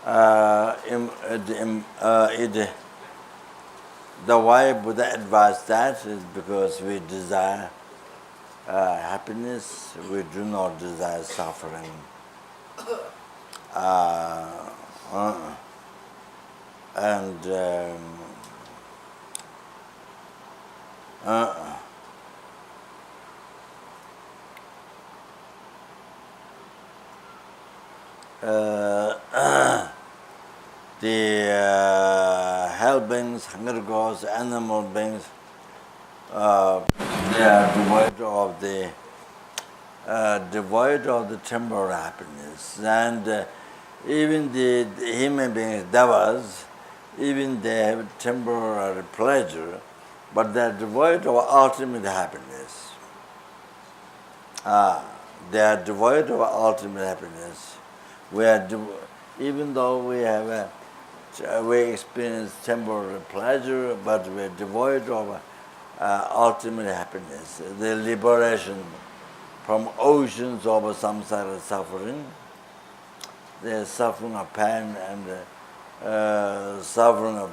The why Buddha advised that is because we desire happiness, we do not desire suffering. And the hell beings, hunger gods, animal beings, they are devoid of the temporal happiness, and even the human beings, devas, even they have temporary pleasure, but they are devoid of ultimate happiness. They are devoid of ultimate happiness. Even though we experience temporary pleasure, but we are devoid of ultimate happiness, the liberation from oceans of samsara suffering, the suffering of pain and suffering of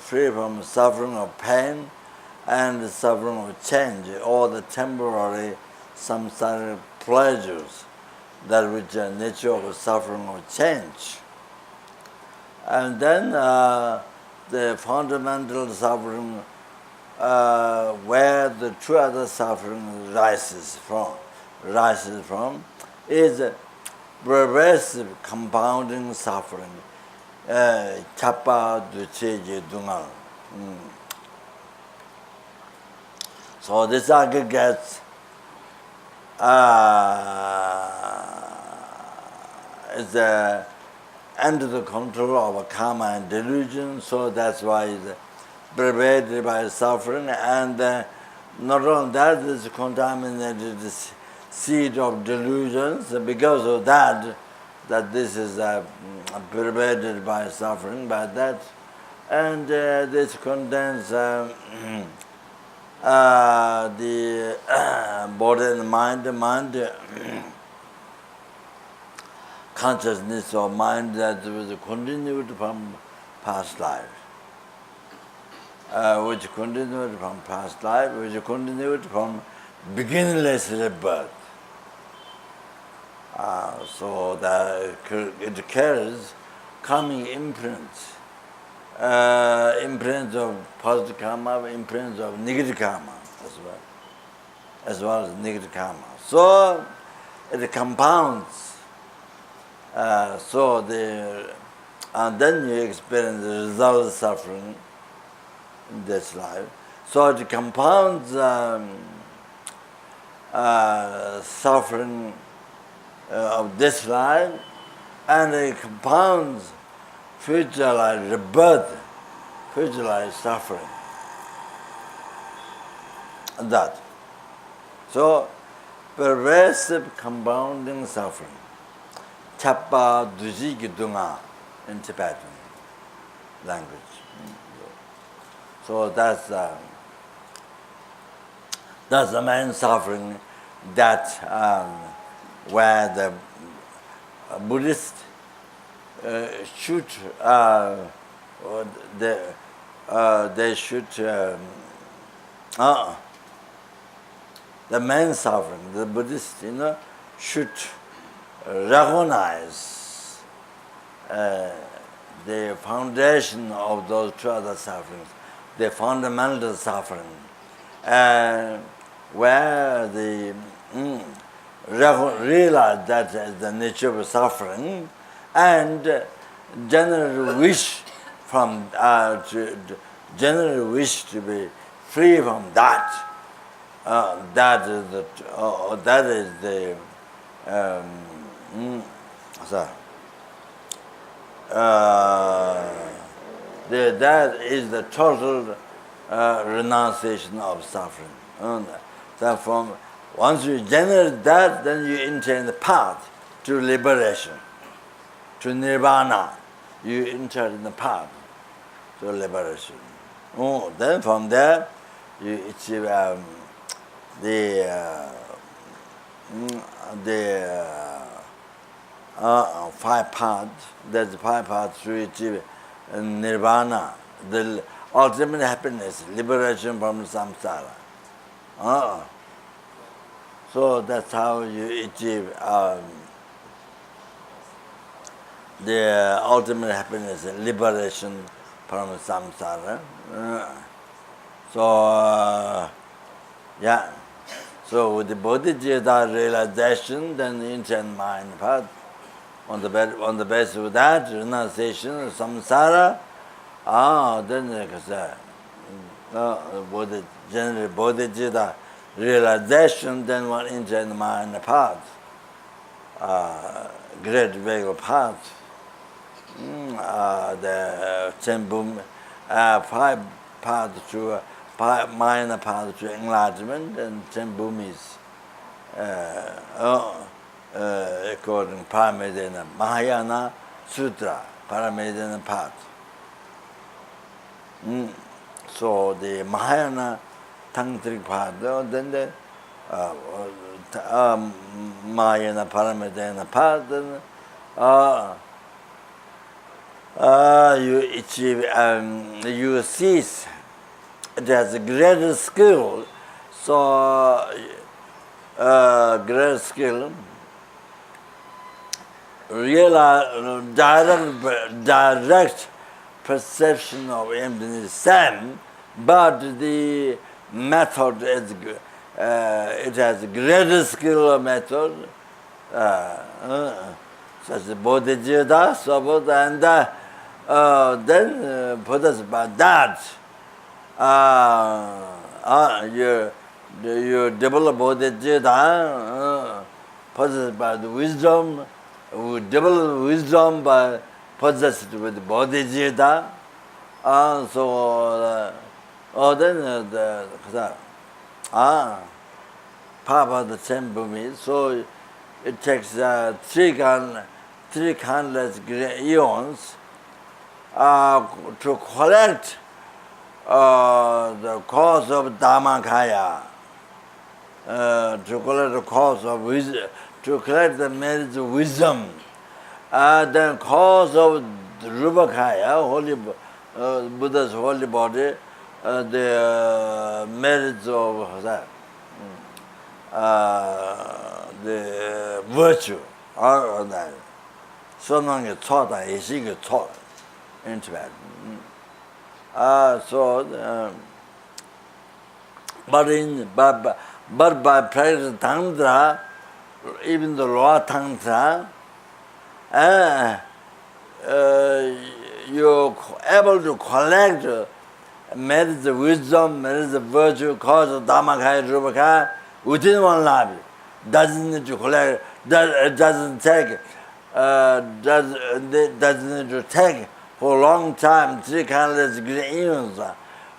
free from suffering of pain and suffering of change, all the temporary samsara pleasures, that which are nature of suffering of change. And then the fundamental suffering, where the true other suffering rises from, is progressive compounding suffering. Chapa duche dungal. So this aggregates is under the control of karma and delusion, so that's why it's pervaded by suffering, and not only that, it's contaminated the seed of delusions. Because of that this is pervaded by suffering, by that, and this contains the body and mind, consciousness of mind that was continued from past life, which continued from past life, which continued from beginningless rebirth. So that it carries coming imprints, imprints of positive karma, imprints of negative karma as well as negative karma. So it compounds. And then you experience the result of suffering in this life. So it compounds suffering of this life, and it compounds future life, rebirth, future life suffering. And that. So, pervasive compounding suffering. Chapa duji gidunga in Tibetan language. So that's the main suffering that where the Buddhist should they should the main suffering, the Buddhist should recognize the foundation of those two other sufferings, the fundamental suffering, where they realize that as the nature of suffering, and generally wish from generally wish to be free from that. That is the that is the total renunciation of suffering. That from once you generate that, then you enter in the path to liberation, to nirvana. You enter in the path to liberation. Then from there, you achieve the 5 paths. There's 5 paths to achieve nirvana, the ultimate happiness, liberation from samsara. So that's how you achieve the ultimate happiness, liberation from samsara. Yeah. So with the bodhicitta realization, then the intent mind path, on the basis of that renunciation, samsara, then generally bodhicitta realization, then one intent mind path, gradual path, the Chembum, 5 paths to minor paths to enlightenment, and Chembum is according to Paramedana Mahayana Sutra, Paramedana path. So the Mahayana tantric path, then the Mahayana Paramedana path, then you achieve, you cease. It has a greater skill, so greater skill, direct perception of emptiness, same, but the method is, it has a greater skill of method, such as bodhicitta, and then Buddha's about that. You develop bodhicitta, possessed by the wisdom, we develop wisdom by possessed with bodhicitta. Then Papa the Chembumi, so it takes 3 countless eons to collect the cause of Dhammakaya, to collect the cause of wisdom, to collect the merits of wisdom, the cause of the Rupakaya, holy Buddha's holy body, the merits of the virtue, all of that. So long as taught, is he taught into that. But by practicing Tantra, even the lower Tantra, you're able to collect merits of wisdom, merits of virtue, cause of Dhammakaya, Rupakaya, within one life. Doesn't need to collect, doesn't take, doesn't need to take for a long time, 3 countless eons.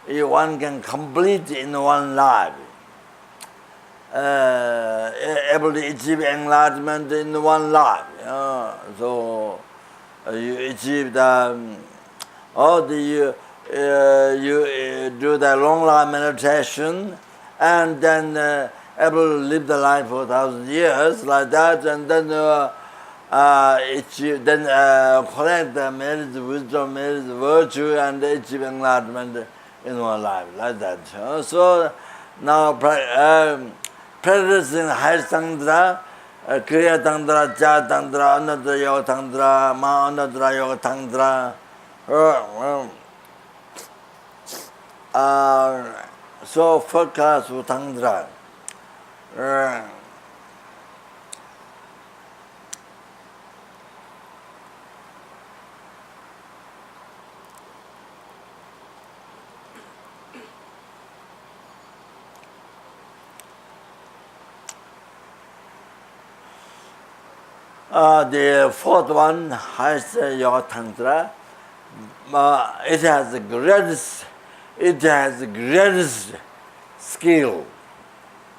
One can complete in one life. Able to achieve enlightenment in one life. So you achieve the, you do the long life meditation, and then able to live the life for 1,000 years like that, and then collect the merits of wisdom, merits of virtue, and achieve enlightenment in one life like that. So now practicing higher Tantra, Kriya Tantra, Cha Tantra, Anadra Yoga Tantra, Ma Anadra Yoga Tantra. So first class of Tantra. The fourth one, highest Yoga Tantra, it has the greatest skill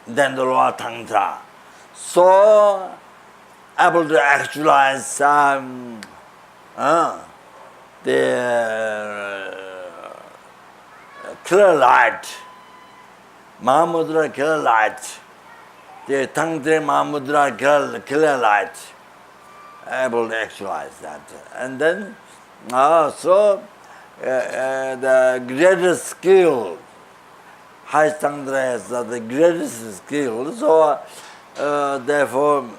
than the lower Tantra. So able to actualize the clear light, Mahamudra clear light, the Tantra Mahamudra clear light. able to actualize that. And then, the greatest skill, high Tantra has the greatest skill. So, therefore,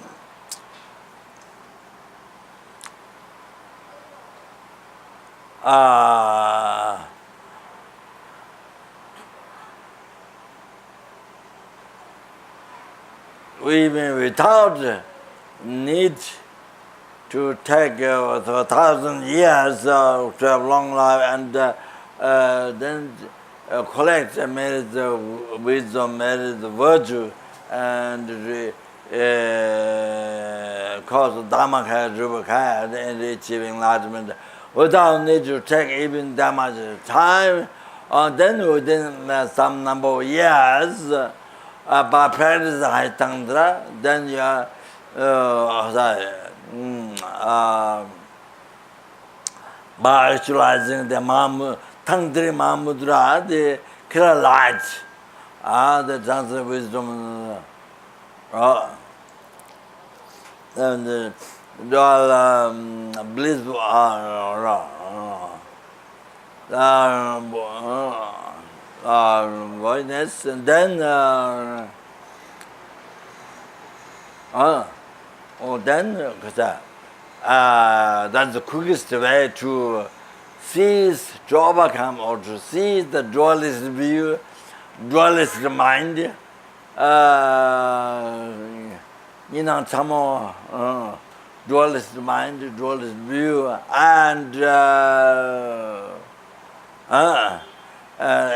even without need to take 1,000 years to have long life and then collect merit wisdom, merit virtue, and cause dharma and achieving enlightenment without need to take even that much time. Then within some number of years, by practicing high Tantra, then you are by actualizing the Tantri Mahamudra, the clear light, the Tantra wisdom, and the blissful voidness, and then that's the quickest way to seize, to overcome, or to seize the dualist view, dualist mind. Dualist mind, dualist view, and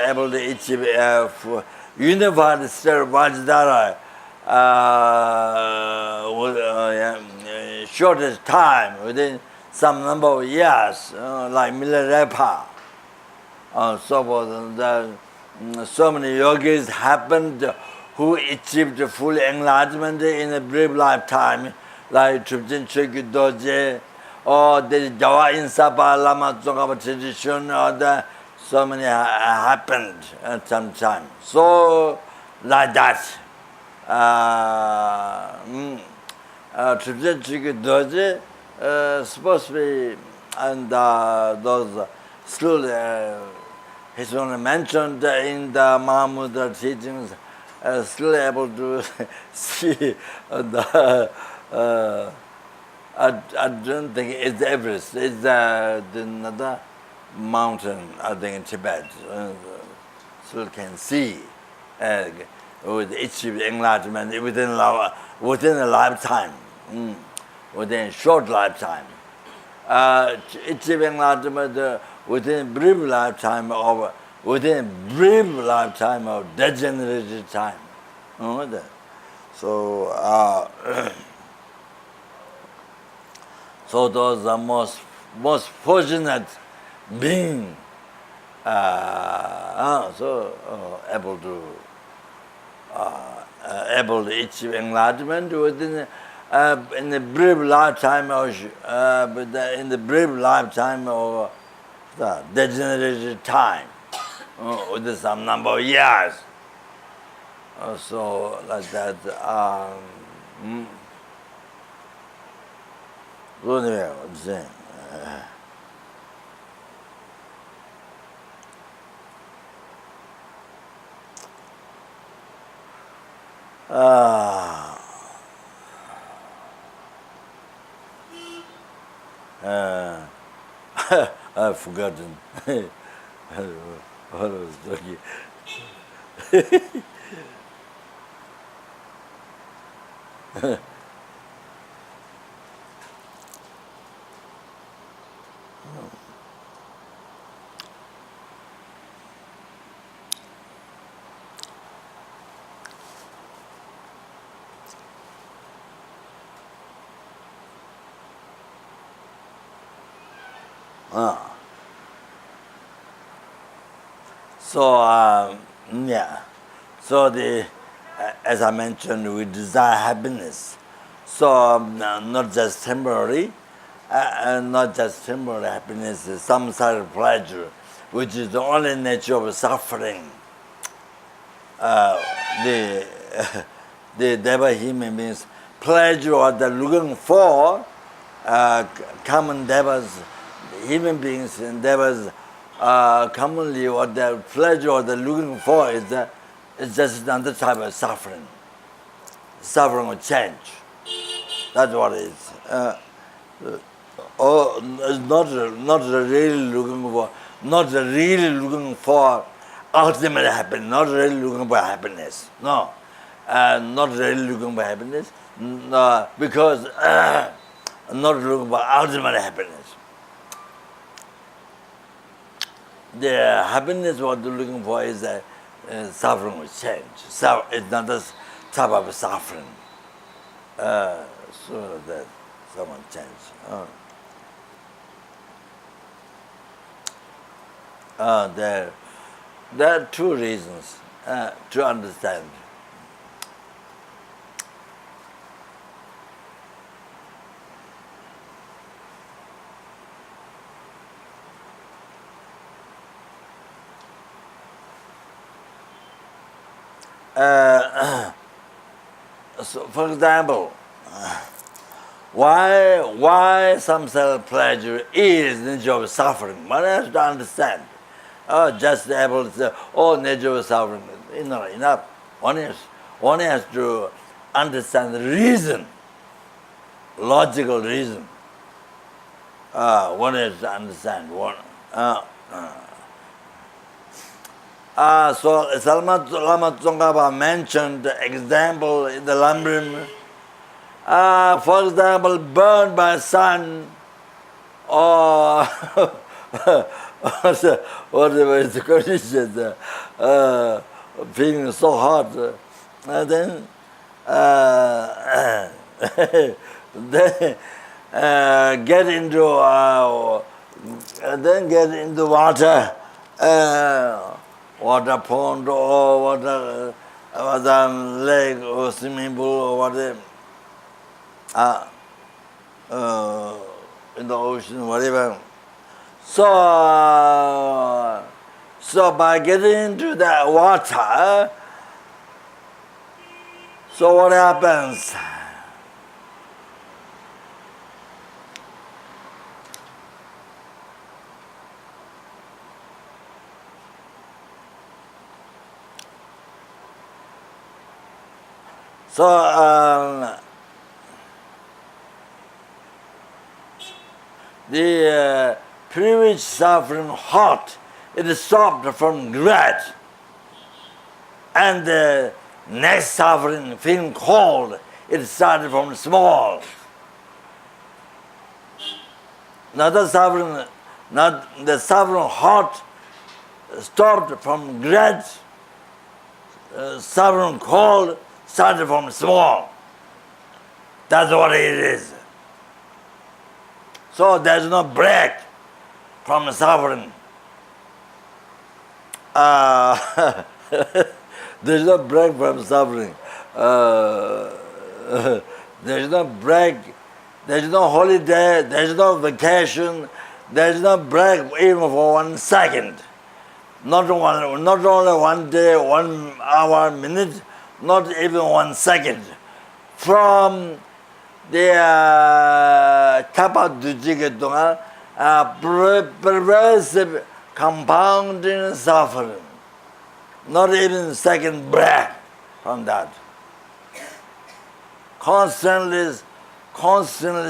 able to achieve unified state of Vajradhara shortest time, within some number of years, like Milarepa, so forth. So many yogis happened who achieved full enlightenment in a brief lifetime, like Trubjin Chökyi Dorje, or the Jawa Insapa Lama Zopa tradition, or so many happened at some time. So, like that. Trubjin Chökyi Dorje supposed to be, and those still he's only mentioned in the Mahamudra teachings, still able to see I don't think it's Everest. It's another mountain, I think, in Tibet. Still can see with achieve enlightenment within a lifetime, within a short lifetime. Achieve enlightenment within a brief lifetime of degenerated time. So, so those are most fortunate being, able to achieve enlightenment within in the brief lifetime of the degenerated time, within some number of years. So like that. So anyway, I'm saying. I've forgotten what I was talking. So so as I mentioned, we desire happiness. So not just temporary happiness, some sort of pleasure, which is the only nature of suffering. The Devahimi means pleasure or the looking for common devas, human beings and devas, commonly what their pleasure or they're looking for is just another type of suffering. Suffering or change. That's what it is. Or not really looking for ultimate happiness, not really looking for happiness. No, not really looking for happiness, because not looking for ultimate happiness. The happiness what they're looking for is suffering with change. So it's not a type of suffering. So that someone change. There are two reasons to understand. So, for example, why some self-pleasure is nature of suffering? One has to understand. Just able to say, nature of suffering is not enough. One has to understand the reason, logical reason. One has to understand one. So Lama Tsongkhapa mentioned the example in the lam-rim. For example, burned by sun, or whatever is the condition, feeling so hot, and then get into water. Water pond or water lake or swimming pool or whatever, in the ocean, whatever. So by getting into that water, so what happens? So the previous suffering hot, it stopped from great, and the next suffering feeling cold, it started from small. The suffering hot stopped from great, suffering cold started from small. That's what it is. So there's no break from suffering. There's no break from suffering. There's no break. There's no holiday. There's no vacation. There's no break even for 1 second. Not only 1 day, 1 hour, minute, not even 1 second. From the kappa dujige donga pervasive compounding suffering. Not even second breath from that. Constantly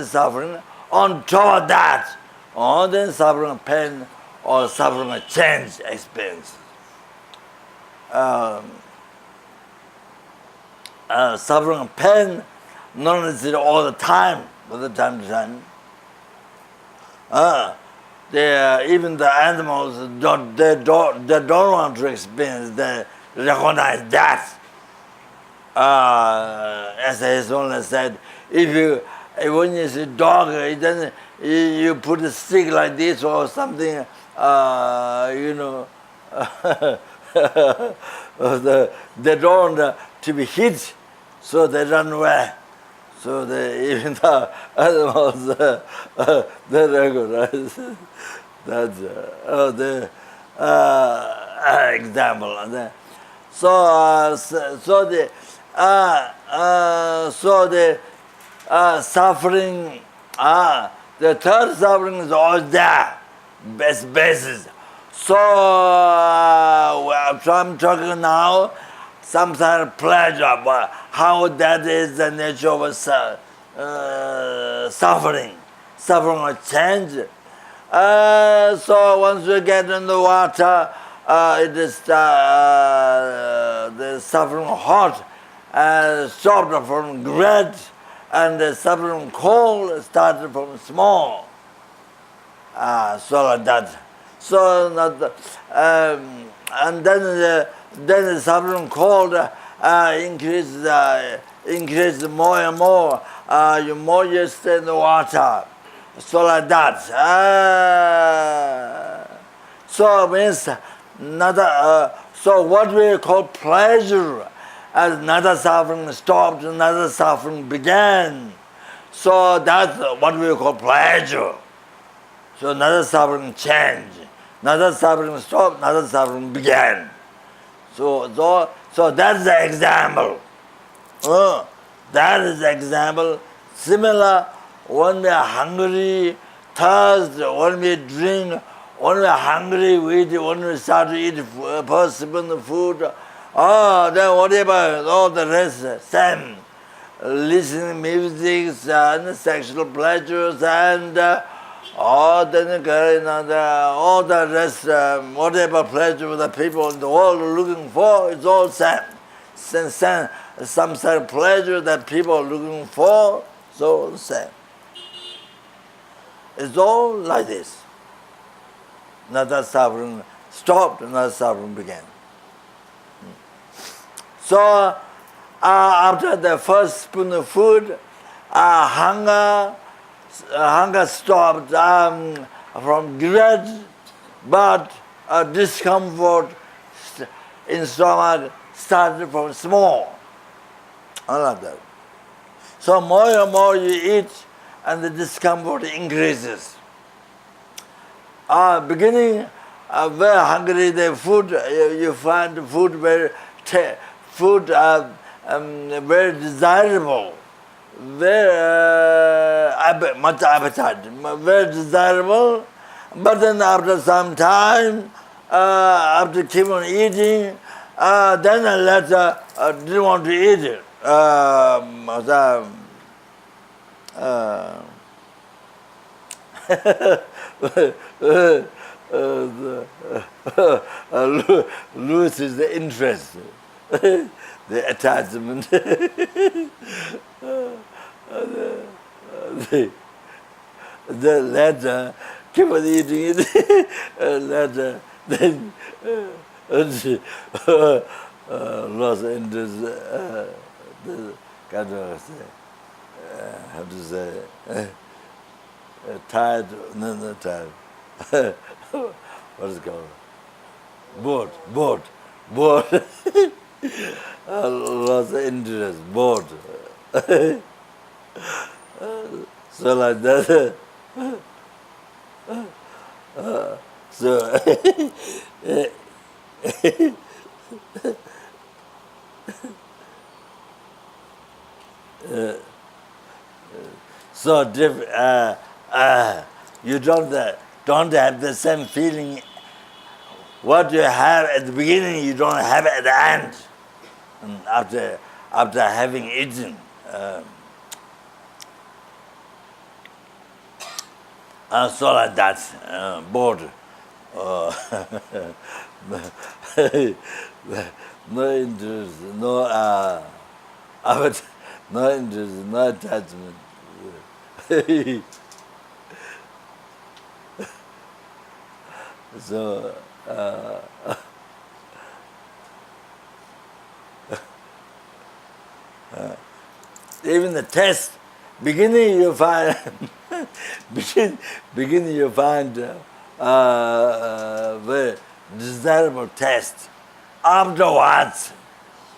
suffering. On top of that, then suffering pain or suffering a change experience. Suffering pain, not necessarily all the time, but time to time. Even the animals they don't want to experience. They recognize that. As his owner said, when you see dog, then you put a stick like this or something, they don't want to be hit, so they run away. So even the animals, they recognize. That's the example. So the suffering The third suffering is always there, best basis. So I'm talking now, some sort of pleasure, but how that is the nature of suffering or change. So once you get in the water, it is the suffering hot, stopped from great, and the suffering cold started from small. So like that. So and then the suffering cold increases more and more. You more you stay in the water. So like that. So means another. So what we call pleasure, as another suffering stopped, another suffering began. So that's what we call pleasure. So another suffering changed, another suffering stopped, another suffering began. So that's the example. That is the example. Similar, when we are hungry, thirst, when we drink, when we are hungry, we eat, when we start to eat first spoon of food, then whatever, all the rest, same. Listening music and sexual pleasures and all the rest, whatever pleasure the people in the world are looking for, it's all same. Some sort of pleasure that people are looking for, so same. It's all like this. Another suffering stopped, another suffering began. So after the first spoon of food, hunger stopped from great, but discomfort in stomach started from small. I like that. So more and more you eat, and the discomfort increases. Beginning, very hungry, the food you find food very very desirable, very much appetite, very desirable. But then after some time, after keep on eating, then I later didn't want to eat it. Loses the interest, the attachment. The latter keep on eating it. Later, then lost interest. The kind of how to say tired? No, not tired. What is it called? Bored. Lost interest, bored. So like that. So you don't have the same feeling. What you have at the beginning, you don't have at the end. And after having eaten, so like that, bored. No interest, no interest, no attachment. So even the test, beginning you find very desirable taste. Afterwards,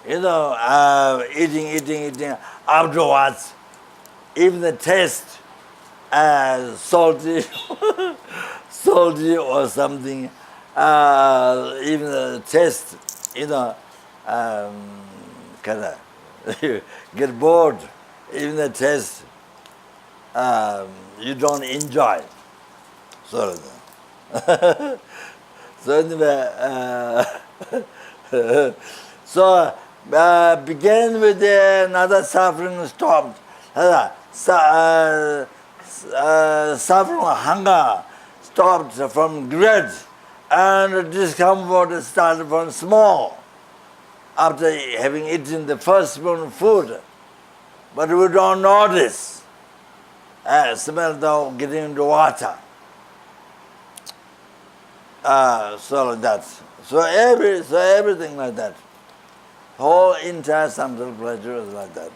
eating. Afterwards, even the taste salty, salty or something. Even the taste, kind of get bored. Even the taste you don't enjoy. So, so anyway, so begin with another suffering stopped. Suffering hunger stopped from great, and discomfort started from small. After having eaten the first spoon of food, but we don't notice. Smell the getting into water. So like that. So everything like that. Whole entire samsara pleasure is like that.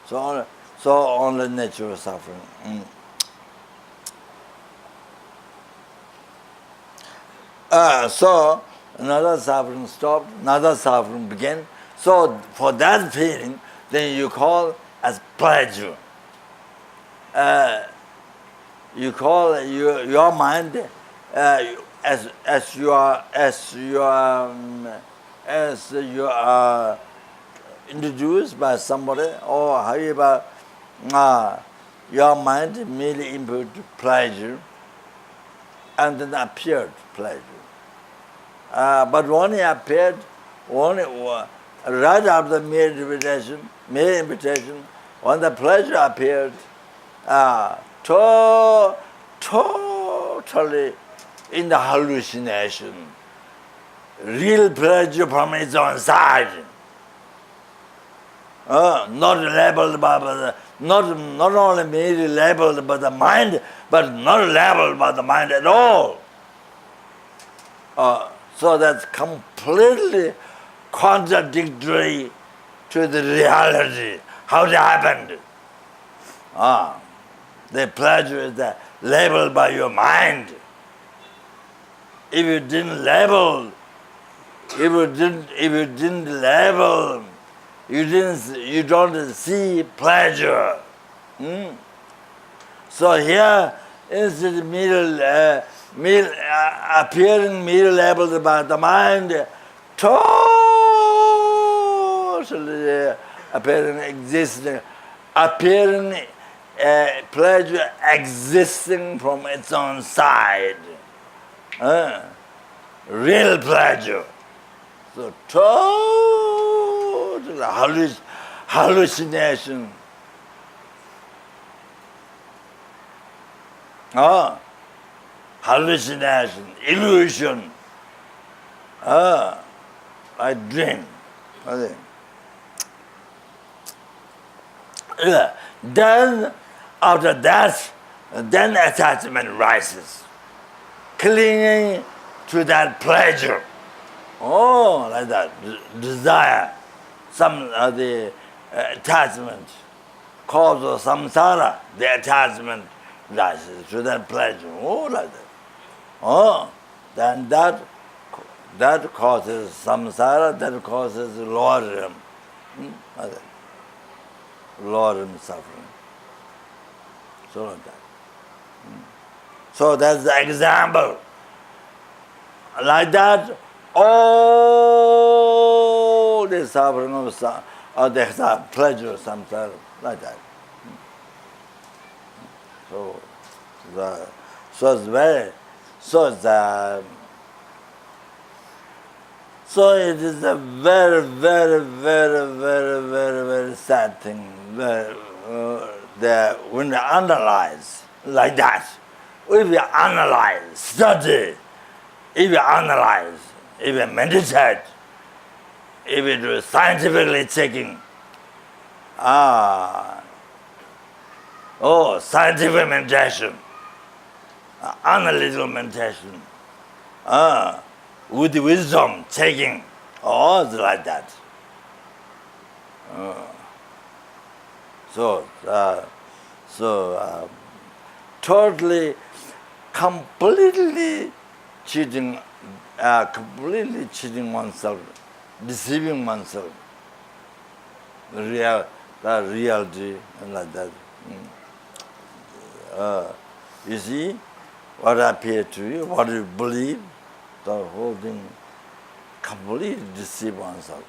So only nature of suffering. So another suffering stopped, another suffering began. So for that feeling, then you call as pleasure. You call your mind as you are introduced by somebody, or however your mind merely input pleasure and then appeared pleasure. But when it appeared, right after mere invitation, when the pleasure appeared, totally in the hallucination, real pleasure from its own side, not labeled by not only merely labeled by the mind, but not labeled by the mind at all. So that's completely contradictory to the reality, how it happened. The pleasure is labeled by your mind. If you didn't label, you don't see pleasure. So here, instead of appearing merely labeled by the mind, totally appearing pleasure existing from its own side. Real pleasure. So total hallucination. Hallucination, illusion. I dream. Then, after that, then attachment rises, clinging to that pleasure. Like that, desire, some of the attachment, cause of samsara, the attachment rises to that pleasure. Like that. Then that causes samsara, that causes lam-rim. Lam-rim suffering. So like that. So that's the example. Like that, all the suffering of the pleasure of samsara, like that. So it is a very, very, very, very, very, very sad thing when you analyze like that. If you analyze, study, if you analyze, if you meditate, if you do scientifically checking, scientific meditation, analytical meditation, with wisdom checking, it's like that. Totally, completely cheating oneself, deceiving oneself, the reality, and like that. You see, what appears to you, what you believe, the whole thing completely deceive oneself.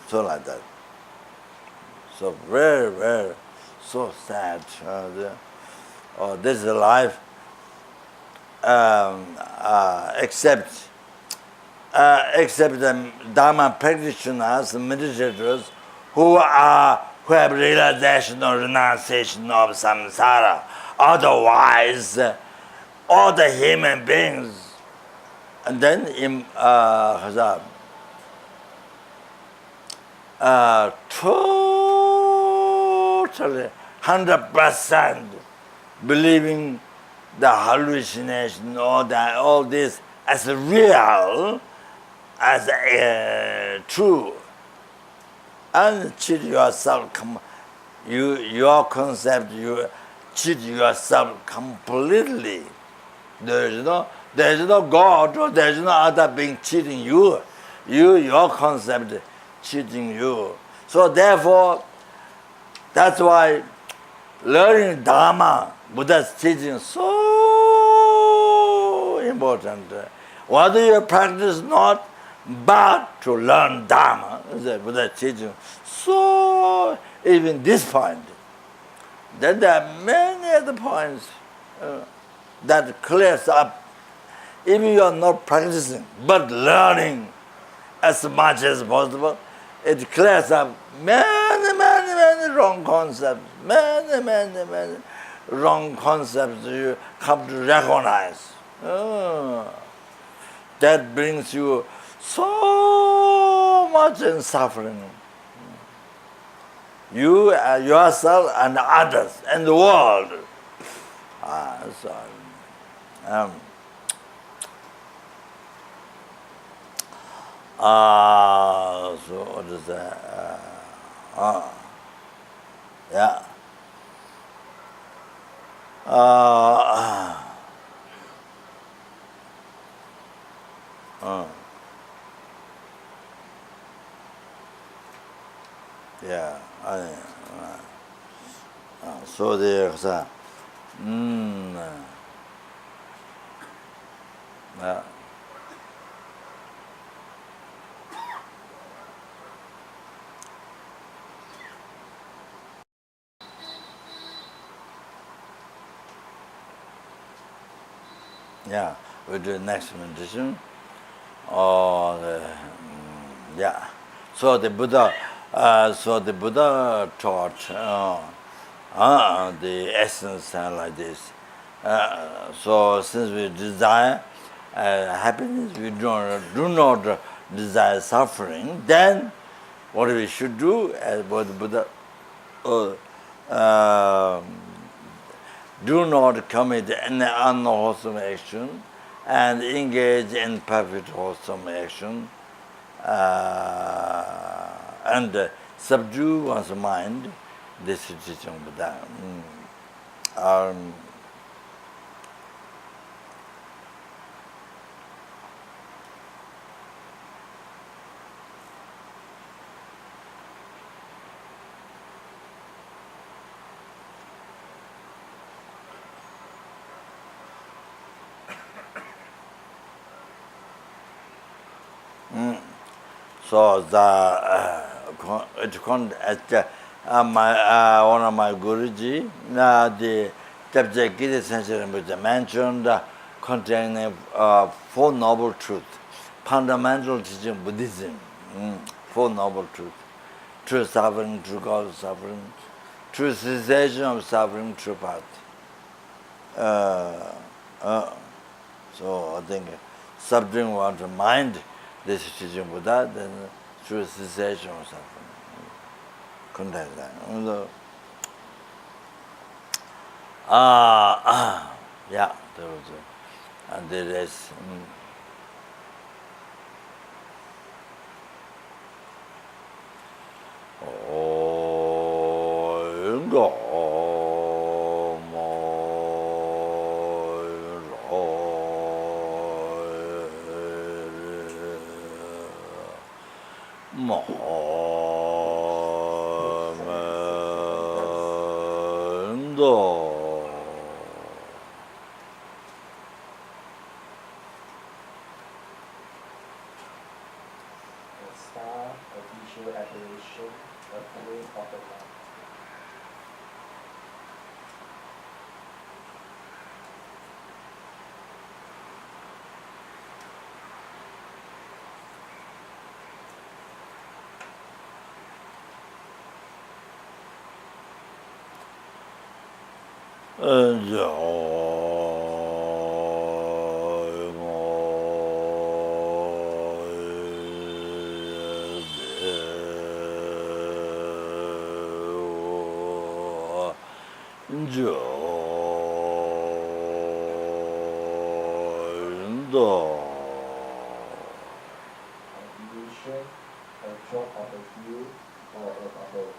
So like that. So very, very, so sad. This is life, except the Dharma practitioners, meditators, who have realization or renunciation of samsara. Otherwise, all the human beings, and then totally 100% believing the hallucination or all this as real, as true, and cheat yourself. Your concept, you cheat yourself completely. There is no God, or there is no other being cheating you. Your concept cheating you. So therefore, that's why learning Dharma, Buddha's teaching, is so important. Whether you practice not, but to learn Dharma, the Buddha's teaching, so even this point. Then there are many other points that clears up. Even you are not practicing, but learning as much as possible, it clears up many wrong concepts. Many wrong concepts you come to recognize. That brings you so much in suffering. You, yourself, and others, and the world. So what is that? Yeah. Yeah. So there's yeah. Yeah, we do next meditation. Yeah. So the Buddha taught the essence like this. So since we desire happiness, we do not desire suffering. Then, what we should do, as what the Buddha. Do not commit any unwholesome action and engage in perfect wholesome action and subdue one's mind. This is teaching Buddha. So one of my Guruji, the Chapter Gita Sensei Rinpoche mentioned containing Four Noble Truths, fundamental teaching Buddhism, Four Noble Truths: true suffering, true cause of suffering, true cessation of suffering, true path. So I think subduing one's mind, this is teaching Buddha, then true cessation of suffering. Contact that. Yeah, there was and there is. illusion, a drop of a dew, or a bubble.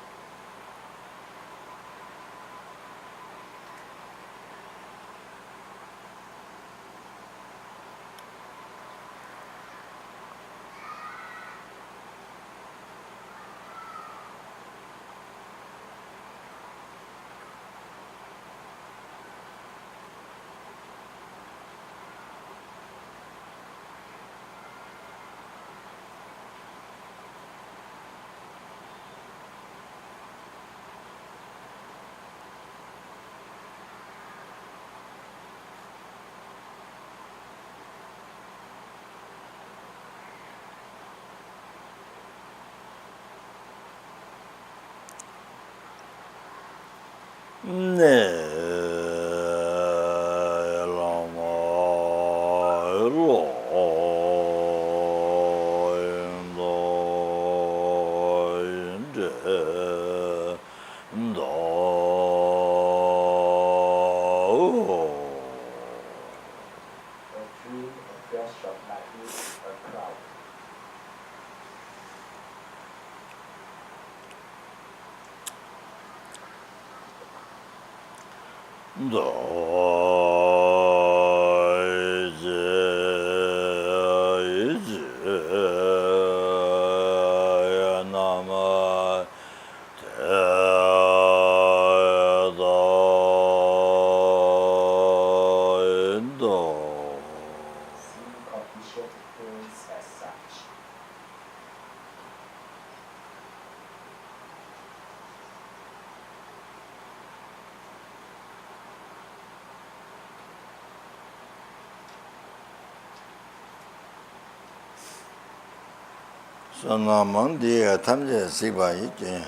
So now Monday tamje siba yike.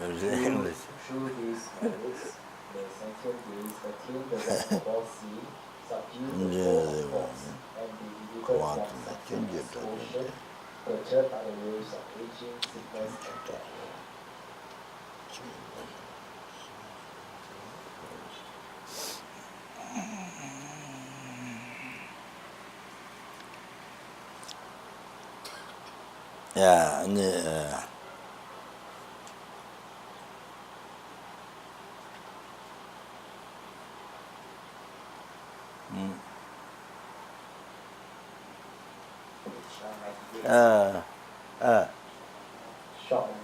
English. Through these methods, the sentient beings attain the reservoir sea, subdue the flow of thoughts, and be delivered from subtle expulsion, perturbed by the waves of aging, sickness, and death. Yeah, Short and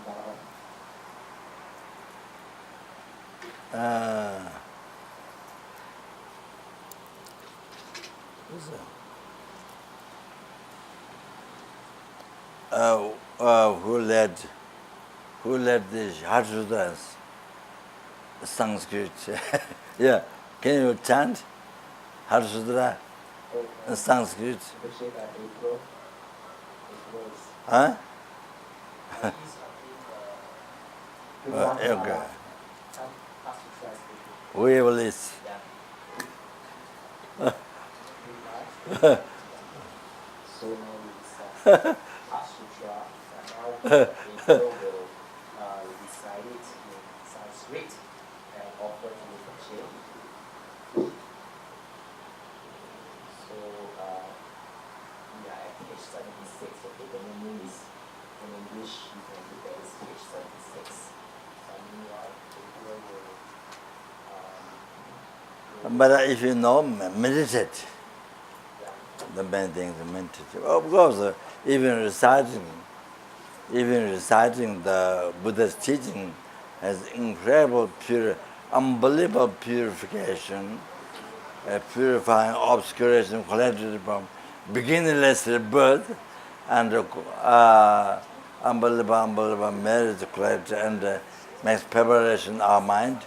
who led the Heart Sutras? Sanskrit. Yeah, can you chant Heart Sutra in Sanskrit? Huh? Okay. We will listen. So now we recite Heart Sutra, and now April will recite it in Sanskrit and offer to Rinpoche. So we are at page 76. Okay, the meaning is in English, you can look at this page 76. So meanwhile, April will But if you know, meditate. The main thing is meditate. Of course, even reciting the Buddha's teaching has incredible unbelievable purification, purifying obscuration collected from beginningless birth, and unbelievable merit collected, and makes preparation our mind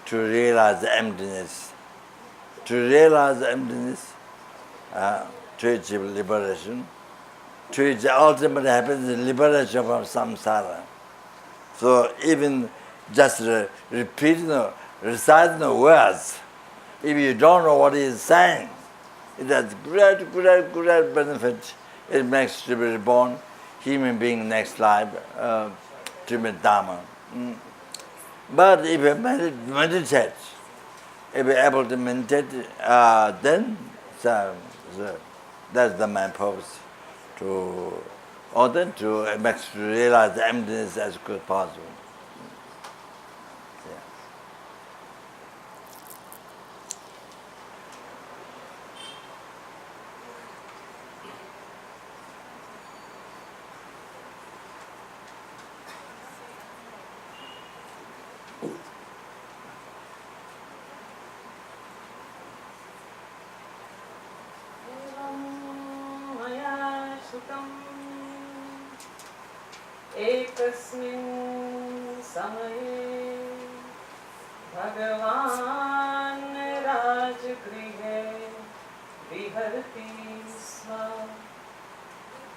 to realize the emptiness. To realize the emptiness, to achieve liberation, to achieve ultimate happiness, liberation from samsara. So even just repeating reciting the words. If you don't know what he is saying, it has great benefit. It makes to be reborn, human being next life, to be dharma. But if you meditate, if you're able to meditate, then that's the main purpose, to make to realize the emptiness as quick as possible. एकस्मिन् समये भगवान् राजगृहे विहरति स्म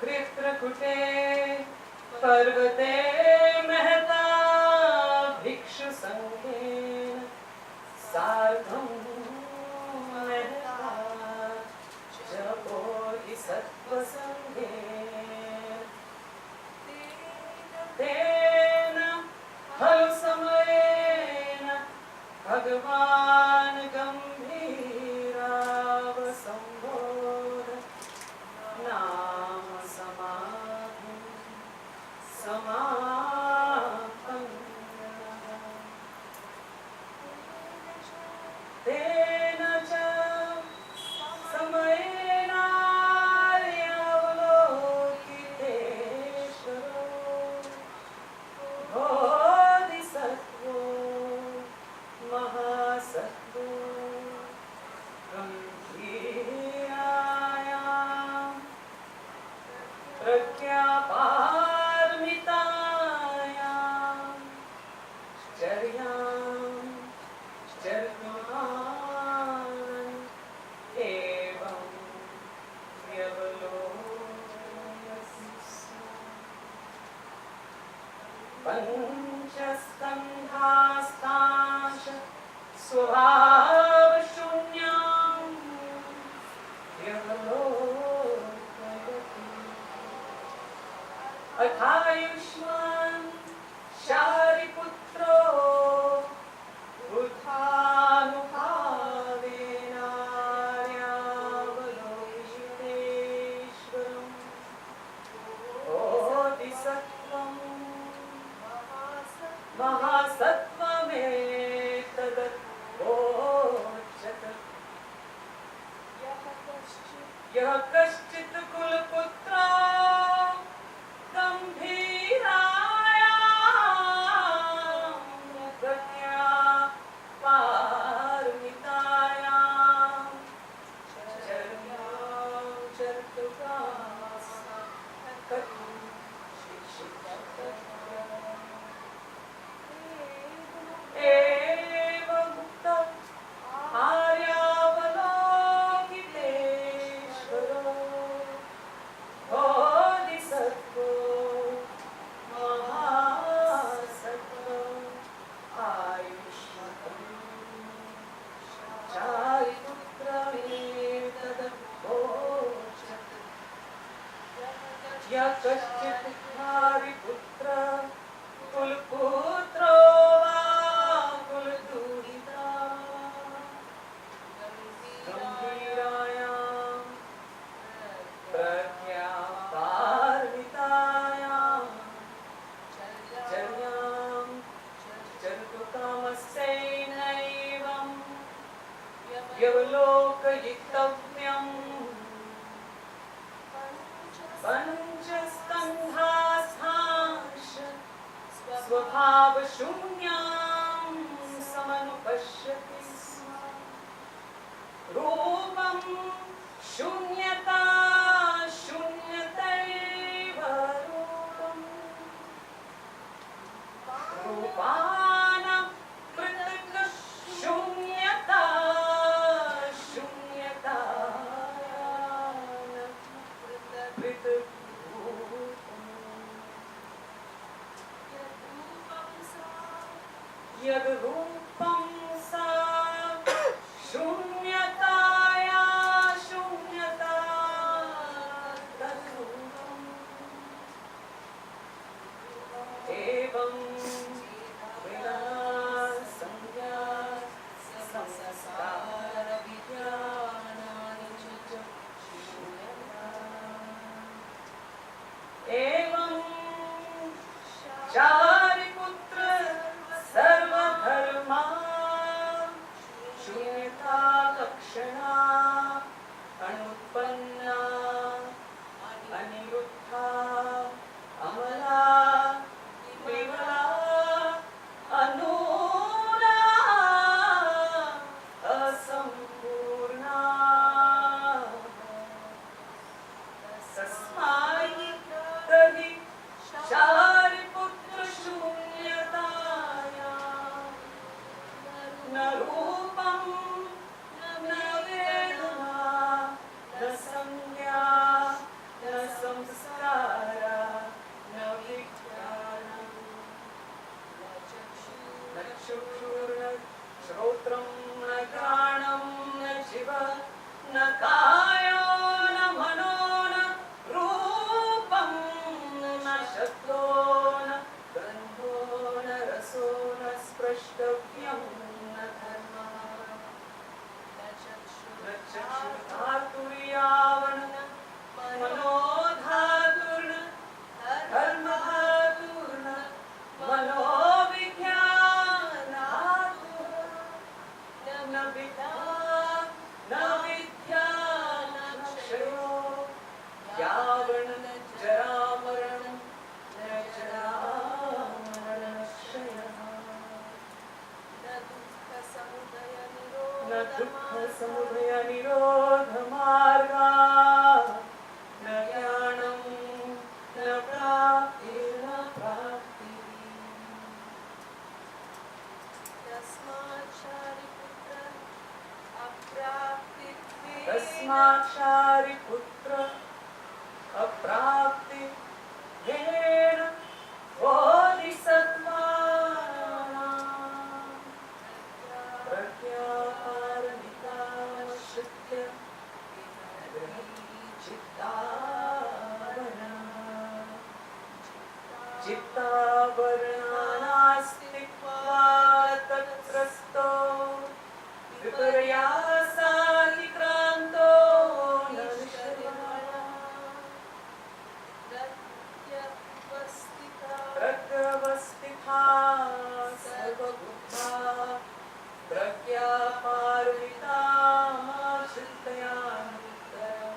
कृत्रकुटे पर्वते महता भिक्षुसङ्घेन सार्धं महता जपोधिसत्त्वसङ्घेन तेन खलु समयेन भगवान् गम्भीरावसम्बोध नाम समाधिं समापन्नः तेन च समयेन बोधिसत्त्वो महासत्त्वो गम्भीरायां प्रज्ञापारमितायां चर्यां चर्तुमानन् एवं व्यवलोकयसि पञ्चस्कन्धास्तांश स्वभावशून्यं व्यवलोकयति अथायुष्मान् शारिपुत्रो बुद्धानुभावेनार्यावलोकितेश्वरम् बोधिसत्त्वम् महासत्त्वमेतदोच्यते यः कश्चित् कुलपुत्रो गम्भीरायां प्रज्ञापारमितायां चर्यां चर्तुकामः कथं शिक्षितः एवमुक्त आर्यावलोकितेश्वरो बोधिसत्त्वो महासत्त्वो आयुष्मतम् चारिपुत्रमेतदबोध्यते यः कश्चित् नारीपुत्र कुलपुत्रो वा कुलदुहिता गम्भीरायां प्रज्ञापारमितायां चर्यां चर्तुकामस्यैनैवं व्यवलोकयितव्यम् पञ्चस्कन्धास्थांश स्वभावशून्यं समनुपश्यति स्म रूपं शून्यता शून्यतैव रूपम् रूपानां पृथक् शून्यता शून्यतायां पृथक् यद्रूपं Vikshana Anutpanna Aniruddha Amala Vivala Anula Asampurna Tasmai Tadi Shariputra Shunyataya Na Rupam Na Vedana Na Sanya Na Samskara Na Vijnana Na Chakshur Shrotram Na Granam Na Jiva Na Kayo Na Mano Na Rupam Na Shakto Na Gandho Na Raso Na Sprashtavyam Na Dharma Na Chakshurthaturiyavan Manodhaturna Dharmadhaturna Manovidyanaturna Na Vidya Na Vidya Na Kshayo Yavana Jaramaranam Na Jaramana Kshaya Na Dukkha Samudaya Nirodha Marga Na Jnanam Na Prapti Na Prapti Tasmat Shariputra Aprapti Vena Bodhisattvana Pragyaparamita Shritya Chittavana Chittavarna Nastikva Tatrasto Viparyasati Kranto Navishvara Pragyavastitha Sarvabuddha Pragyaparvita Chittayanutara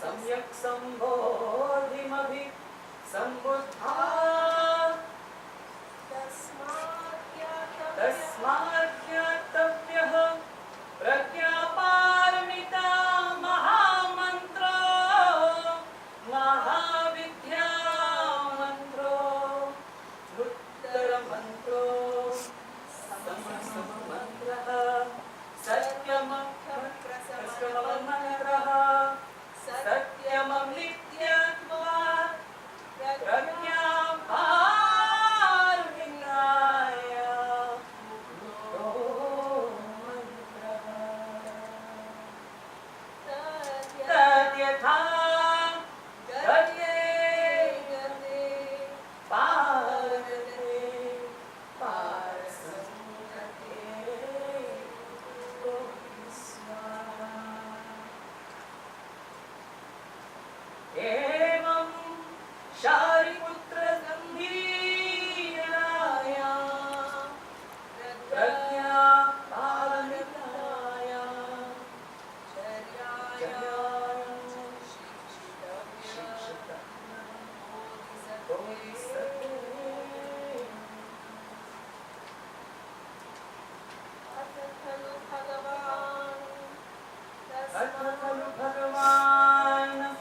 Samyak Sambodhimabhi Sambuddha Tasmatyatavyah Pragyaparamita Mahamantra Mahavidya Mantro Uttara Mantro Samasama Mantraha Satyamam Mantraha Satyamam Nityatva Pragyaparamita Tadyatha Gadye Parate Parasamgate Bodhisvaha Evam Shariputra Gambhiraya Pragyaparamita Athalu Bhagavan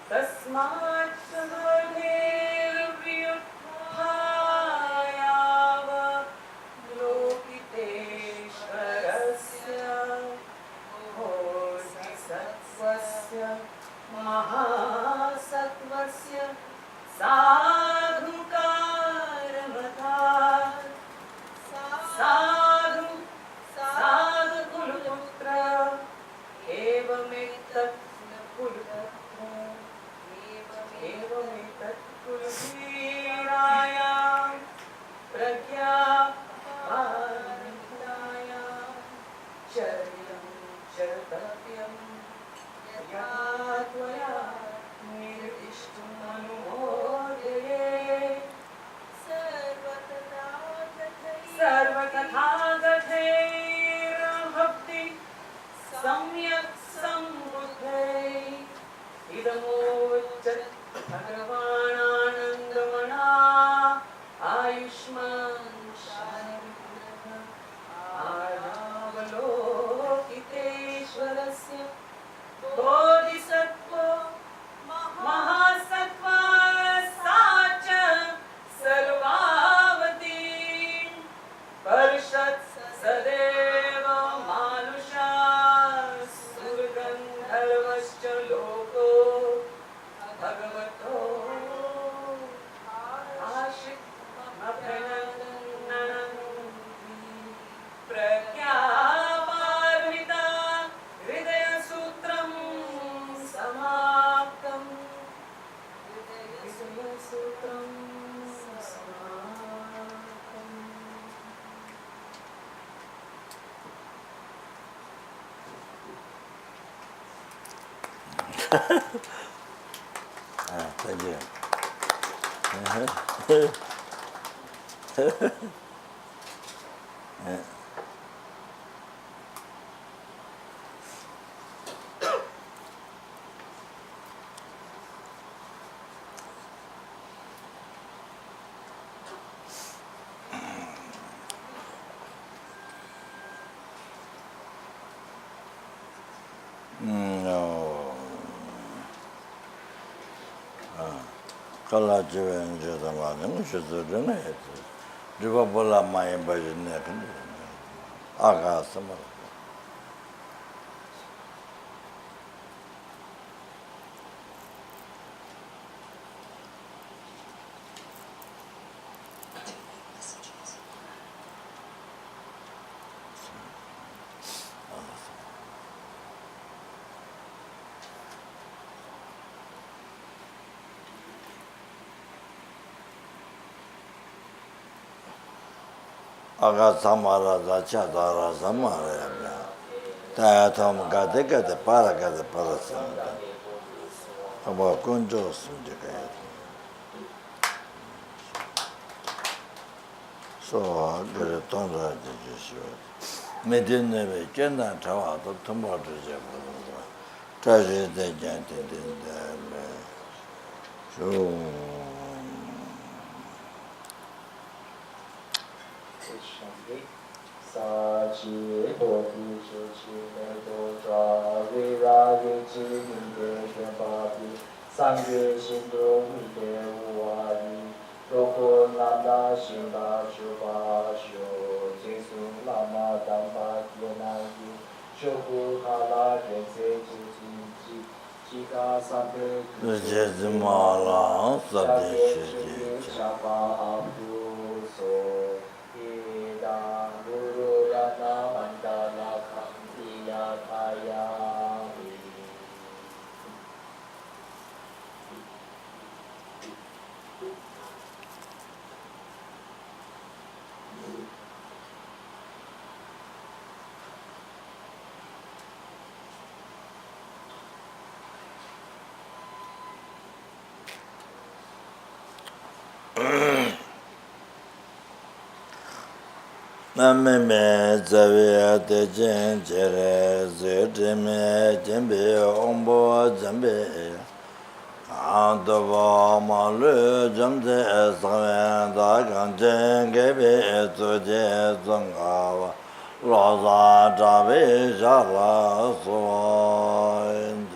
Tasmat Samadhir Vyuthayava Lokiteshvarasya Bodhisattvasya Mahasattvasya Sadhukaramata Sadhu Sadhu Kuluputra Evametat Kuluputra Evametat Kulupiraya Pragya Paramita Charyam Chartatyam Yatvaya Nirishtum Anuhodye Sarvatathagathairam Thank you. No. Kala jiven jidama nemu shizurine riva bola maya bhajane kandi aga samar. Aga samara racha dara samara taya tam gade gade para samara aba kunjo sundikaya so gare tonra de jesu medine be kenda tawa to tumba de je taje de jante de so Sachi Bodhi Chuchi Medo Dra Viragi Chi Minde Kempapi Sangye Shindo Mide Uwari Roko Nanda Shinda Chupa Sho Jesu Lama Dhamma Kyenagi Shoku Kala Rense Chuchi Chika Sampe Jezimala Shake Sadeshe Chuki Shapa Abdu So Ida Guru Rana Mandala Kampiya Kaya Nameme Zavia de Jere Zedeme Jembe Ombo Jambe Andava Malu Jamde Savan Dagan Gebe Tuje Zangawa Rosa Jave Jala Soinde.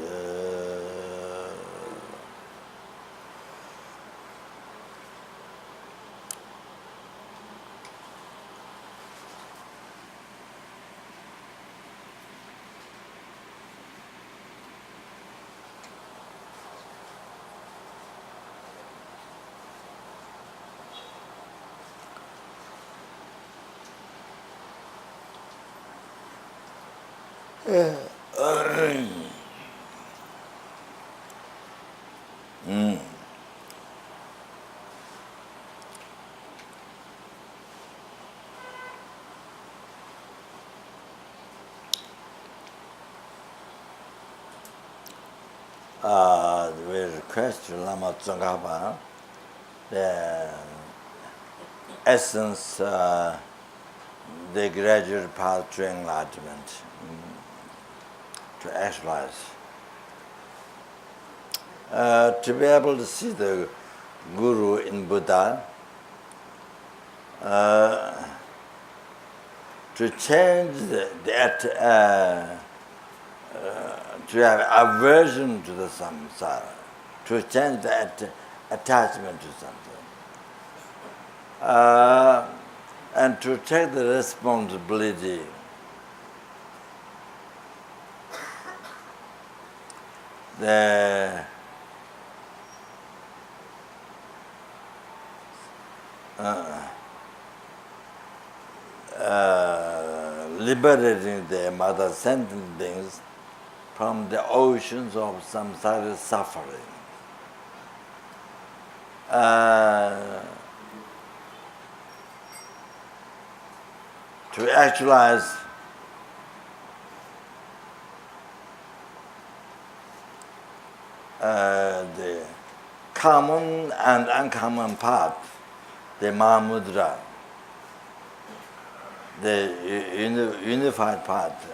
We request Lama Tsongkhapa, the essence, the gradual path to enlightenment, to actualize. To be able to see the Guru in Buddha, to change to have aversion to the samsara, to change that attachment to something, and to take the responsibility. The liberating the mother sentient beings from the oceans of samsara suffering. To actualize the common and uncommon path, the Mahamudra, the unified path,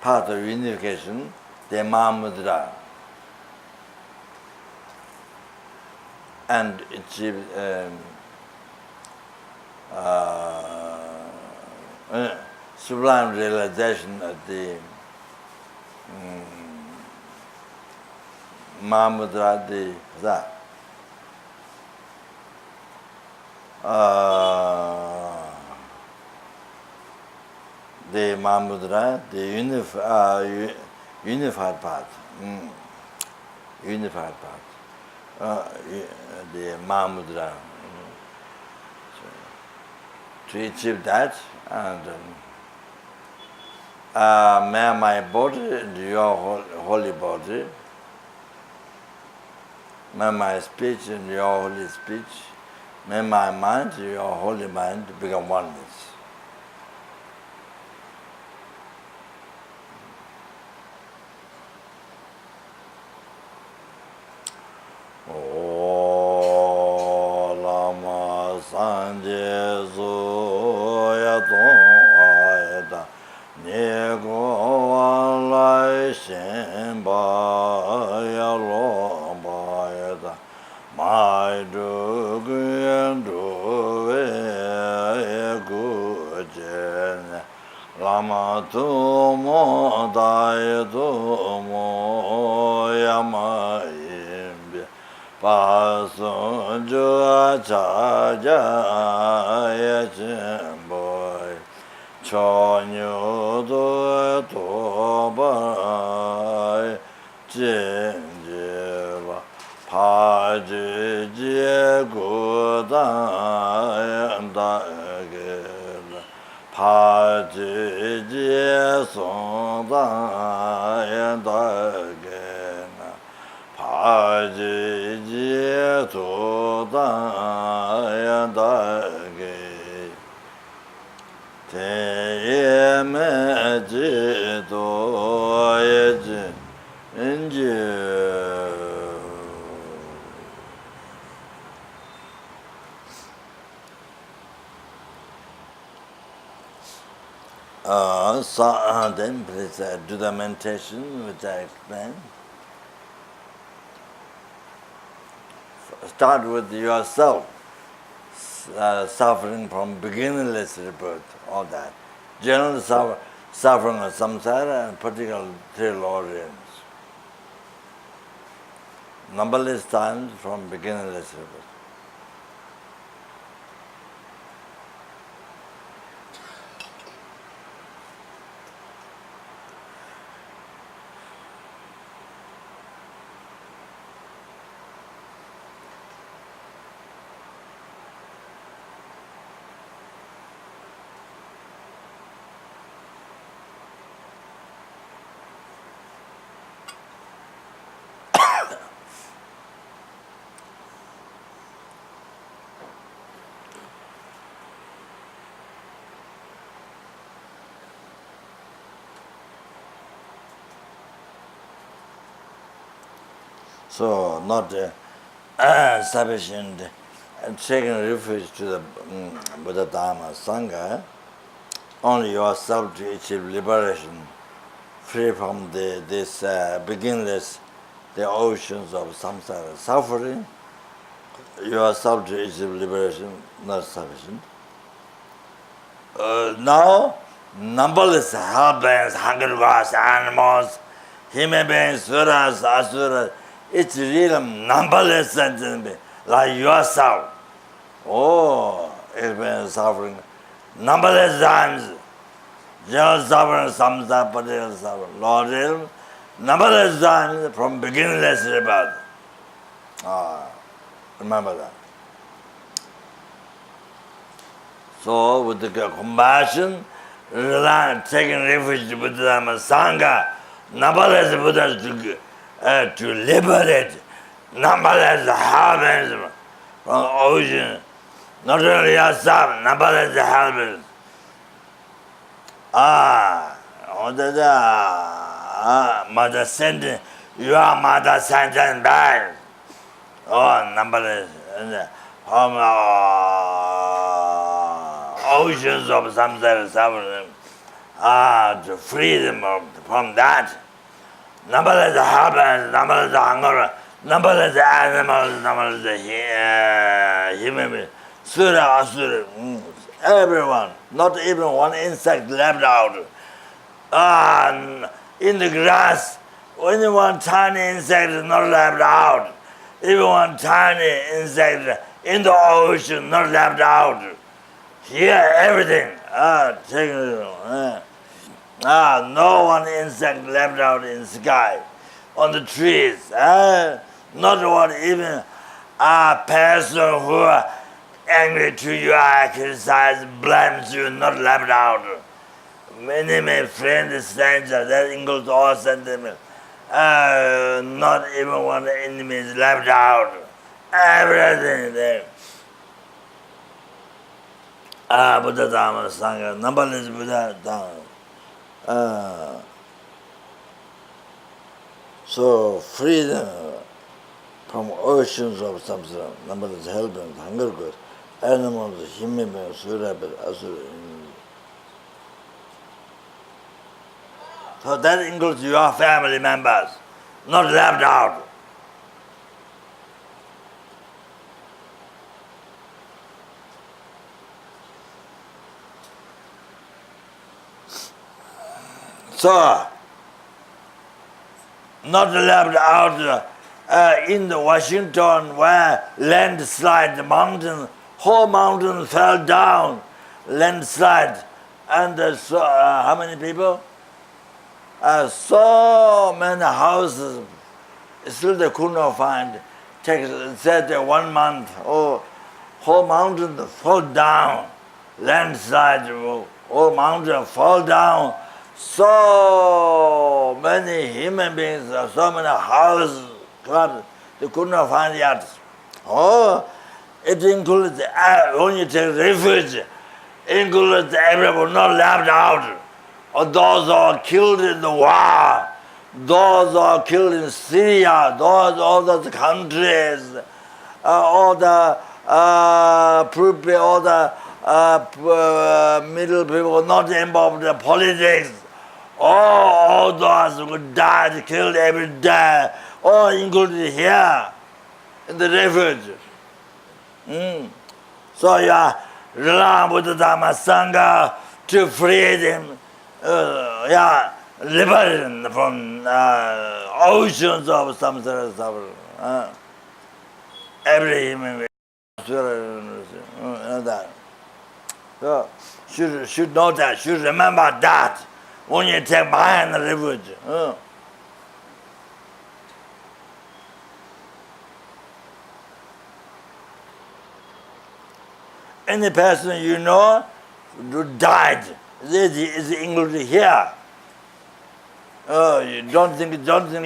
path of unification, the Mahamudra, and achieve sublime realization of the Mahamudra, the Mahamudra, the unified path, unified path, the Mahamudra. So, to achieve that, and may my body and your holy body, may my speech and your holy speech, may my mind, your holy mind, become oneness. Oh, Lama Sanje Zuya Ayata Nego Lai Shenba Yalo Bayata Mai Dugu Duve Gujen Lama Tumo Daya Tumo Yamai Pasun Jua Cha Jaya Chimboy Choe Do Tobai Jinjiva Paji Jie Gudan Dagil Paji Jie Song Dan Dagil Paji Jie Tu Dan Dagil Te Me Ji Do Ye Ji Inji then please do the meditation which I explained. Start with yourself, suffering from beginningless rebirth, all that. General suffering of samsara and particular three origins. Numberless times from beginningless rebirth. So not sufficient taking refuge to the Buddha Dharma Sangha, only yourself to achieve liberation, free from this beginningless, the oceans of samsara suffering, yourself to achieve liberation, not sufficient. Now, numberless hellbeings, hungry gods, animals, human beings, suras, asuras, it's real numberless sentient, like yourself. Oh, experience suffering numberless times. General suffering, samsara, particular suffering. Lord, numberless times from beginningless rebirth. Remember that. So, with the compassion, taking refuge to Buddha Dharma Sangha, numberless Buddhas to liberate numberless heavens from ocean. Not only yourself, numberless heavens. Mother sentient, Your mother sent and back. Oh, numberless. From oceans of samsara suffering. To free them from that. Numberless helpers, numberless hunger, numberless animals, numberless human beings. Sura, asura, everyone. Not even one insect left out. In the grass, only one tiny insect is not left out. Even one tiny insect in the ocean not left out. Here, everything. No one insect left out in the sky, on the trees. Not one even a person who are angry to you, criticize, blames you, not left out. Enemy, friend, stranger, that includes all sentiments. Not even one enemy is left out. Everything there. Buddha Dharma Sangha, numberless Buddha Dharma. So freedom from oceans of samsara, numberless helpings, hunger goods, animals, human beings, sura, asura. So that includes your family members, not left out. So, not left out in the Washington where landslide, the mountain, whole mountain fell down, landslide, and so how many people? So many houses, still they could not find. Said 1 month, whole mountain fall down, landslide, whole mountain fall down. So many human beings, so many houses, clubs, they could not find yet. It includes, when you take refuge, includes everyone not left out. Or those who are killed in the war, those who are killed in Syria, all those countries, all the people, all the middle people not involved in politics, all those who died, killed every day, all included here in the refuge. So you are relying on Buddha Dharma Sangha to free them. Liberation from oceans of samsara suffering. Every human being. That. So should know that, should remember that when you take behind the refuge. Any person you know who died, this is included here. You don't think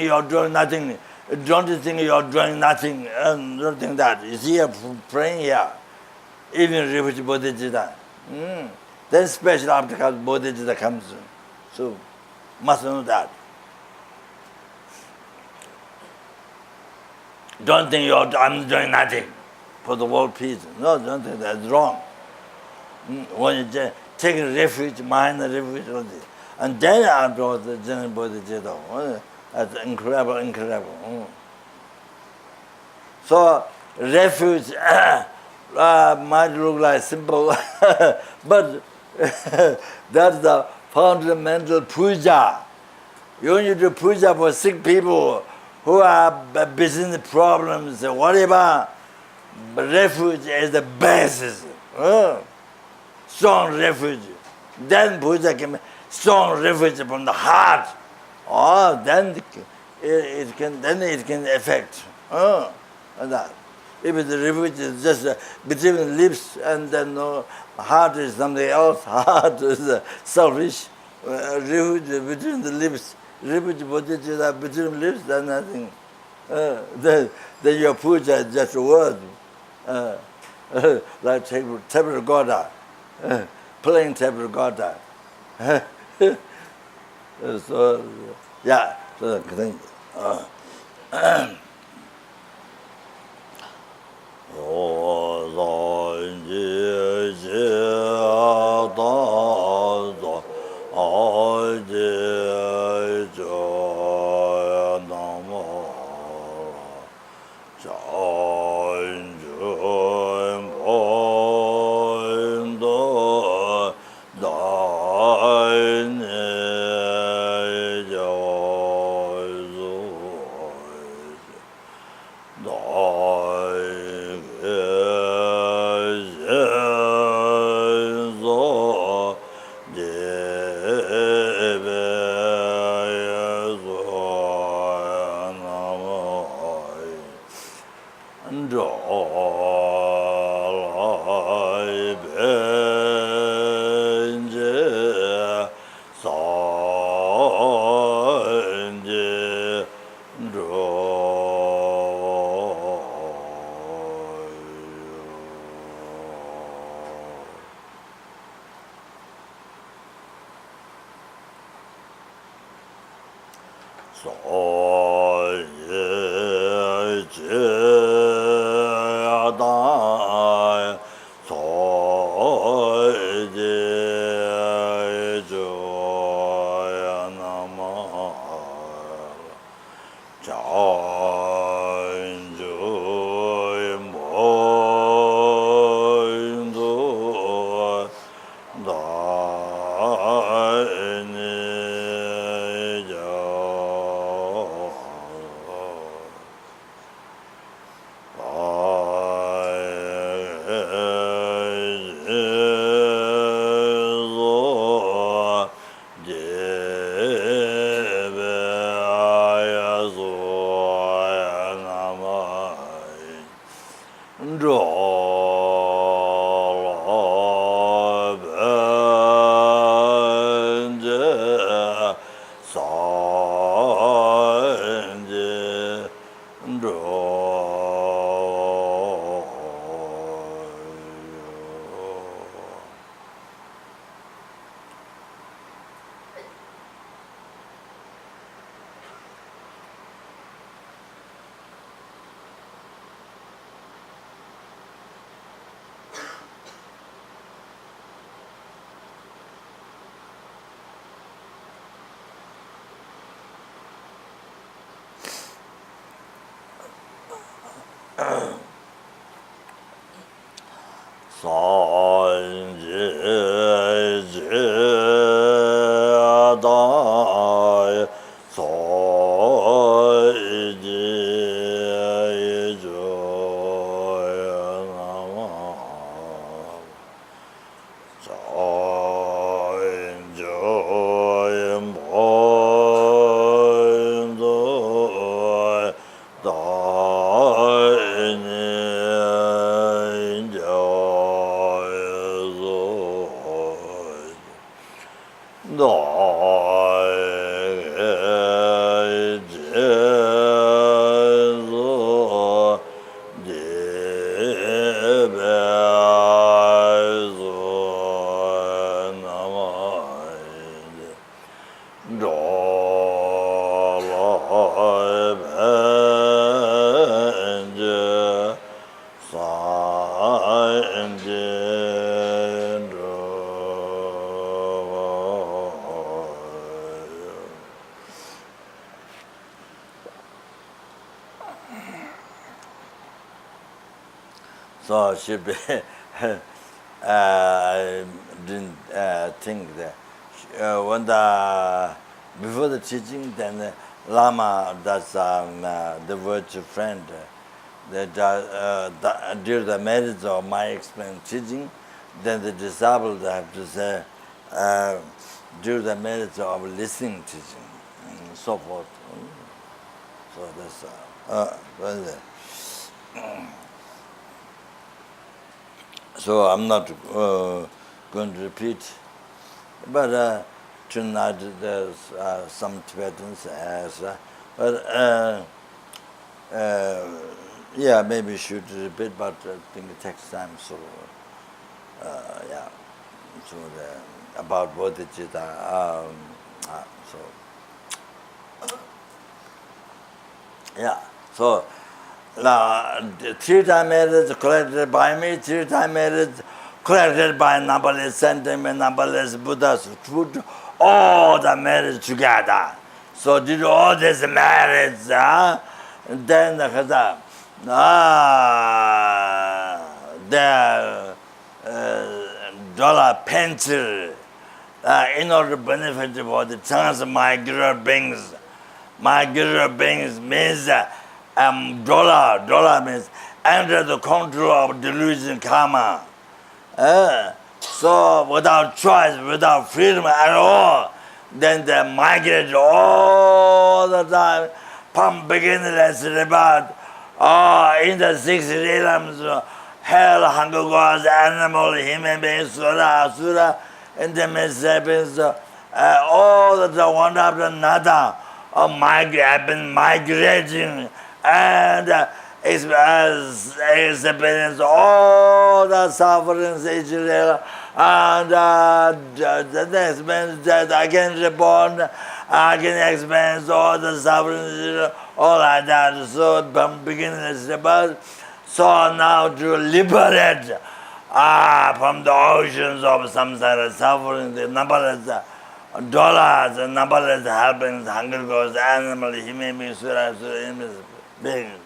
you are doing nothing. Don't think you are doing nothing. Don't think that. You see, praying here, even Refuge Bodhicitta. Then special after Bodhicitta comes. So, must know that. Don't think I'm doing nothing for the world peace. No, don't think that's wrong. When you take refuge, mind the refuge, and then afterwards the general Bodhicitta. That's incredible. So refuge might look like simple, but that's the fundamental puja. You need to puja for sick people who are business problems, whatever. But refuge is the basis. Strong refuge. Then puja can be strong refuge from the heart. Then it can affect. That. If the refuge is just between the lips and then heart is something else, heart is selfish. Refuge between the lips, refuge bodhicitta between lips, then nothing. Then your puja is just a word. Like Tabragada, playing Tabragada. So, yeah, so So it should be. I didn't think that when before the teaching, then Lama, that's the virtual friend, during the merits of my explained teaching, then the disciples have to say during the merits of listening teaching, and so forth. So that's well, so I'm not going to repeat, but tonight there's some Tibetans as but yeah, maybe should repeat, but I think it takes time. So yeah, so about bodhicitta. So Yeah. So now, the 3-time marriage collected by me, 3-time marriage collected by numberless sentiment, numberless Buddhas, food, all the marriage together. So did all this marriage, then the dollar pencil, in order to benefit for the transmigrant beings. Migrant beings means dollar means under the control of delusion karma. So without choice, without freedom at all, then they migrate all the time from beginningless rebirth. In the 6 realms, hell, hunger gods, animal, human beings, sura, asura, in the midst sapiens, all the one after another have been migrating and experience all the sufferings each day, and the next man's death again reborn, again experience all the sufferings, all like that. So from beginning is about, so now to liberate from the oceans of samsara suffering, the numberless dollars, the numberless helpings, hunger goes, animal, human beings, sura, beings.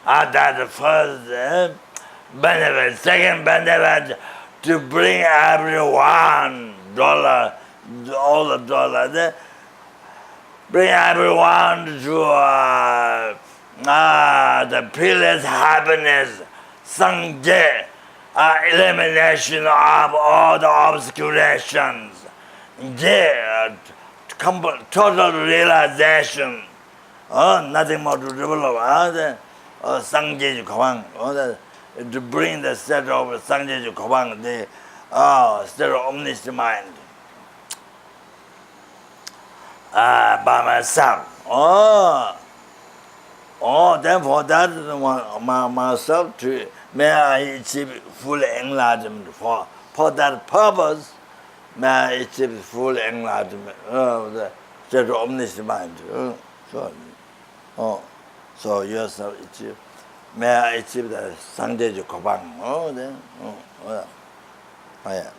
That's the first benefit. Second benefit, to bring everyone all the dollars, bring everyone to the peerless happiness, sangye, elimination of all the obscurations, total realization, nothing more to develop. Sangye Kawang, to bring the state of Sangye Kawang, the state of omniscient mind. By myself. Then for that, myself, may I achieve full enlightenment. For that purpose, may I achieve full enlightenment of the state of omniscient mind. So yourself achieve. May I achieve the Sangye Kobang. Yeah.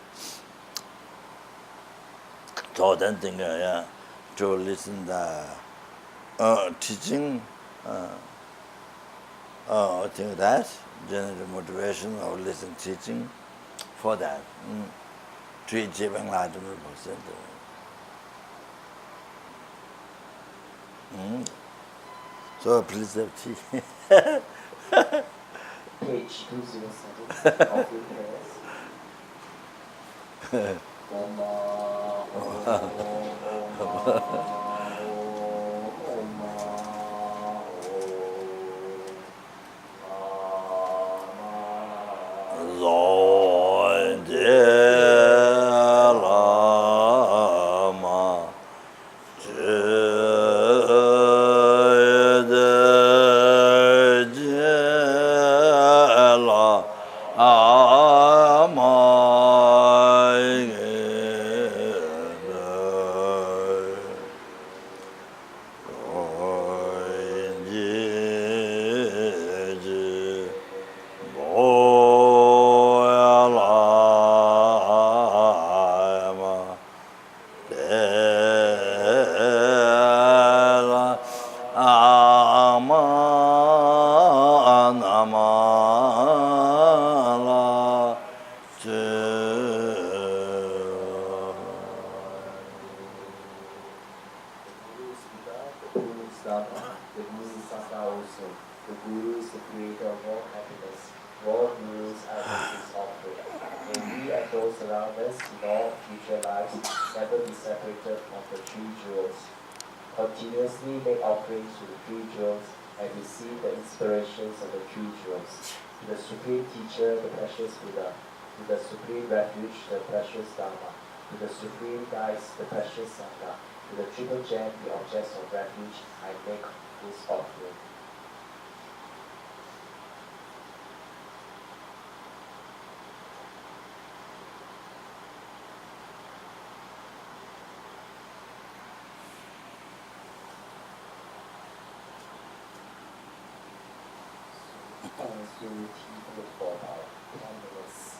So then think, to listen the teaching, I think that general motivation of listen teaching for that, to achieve enlightenment percent. So please have tea. Page 207 of your prayers. Continuously make offerings to the three jewels and receive the inspirations of the three jewels. To the Supreme Teacher, the precious Buddha. To the Supreme Refuge, the precious Dharma. To the Supreme Guides, the precious Sangha. To the Triple Gem, the objects of refuge, I make this offering. purity good for about 10 minutes.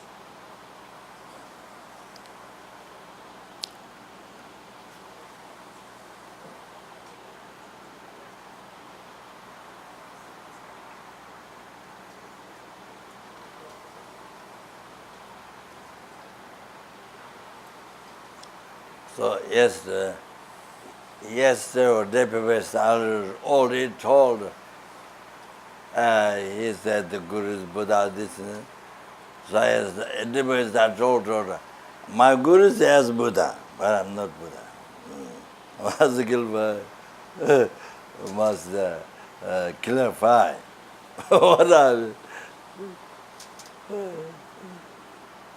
So yesterday or day before, I already told. He said the Guru is Buddha. This. So everybody that told her, my Guru says Buddha, but I'm not Buddha. Must must clarify. What are you?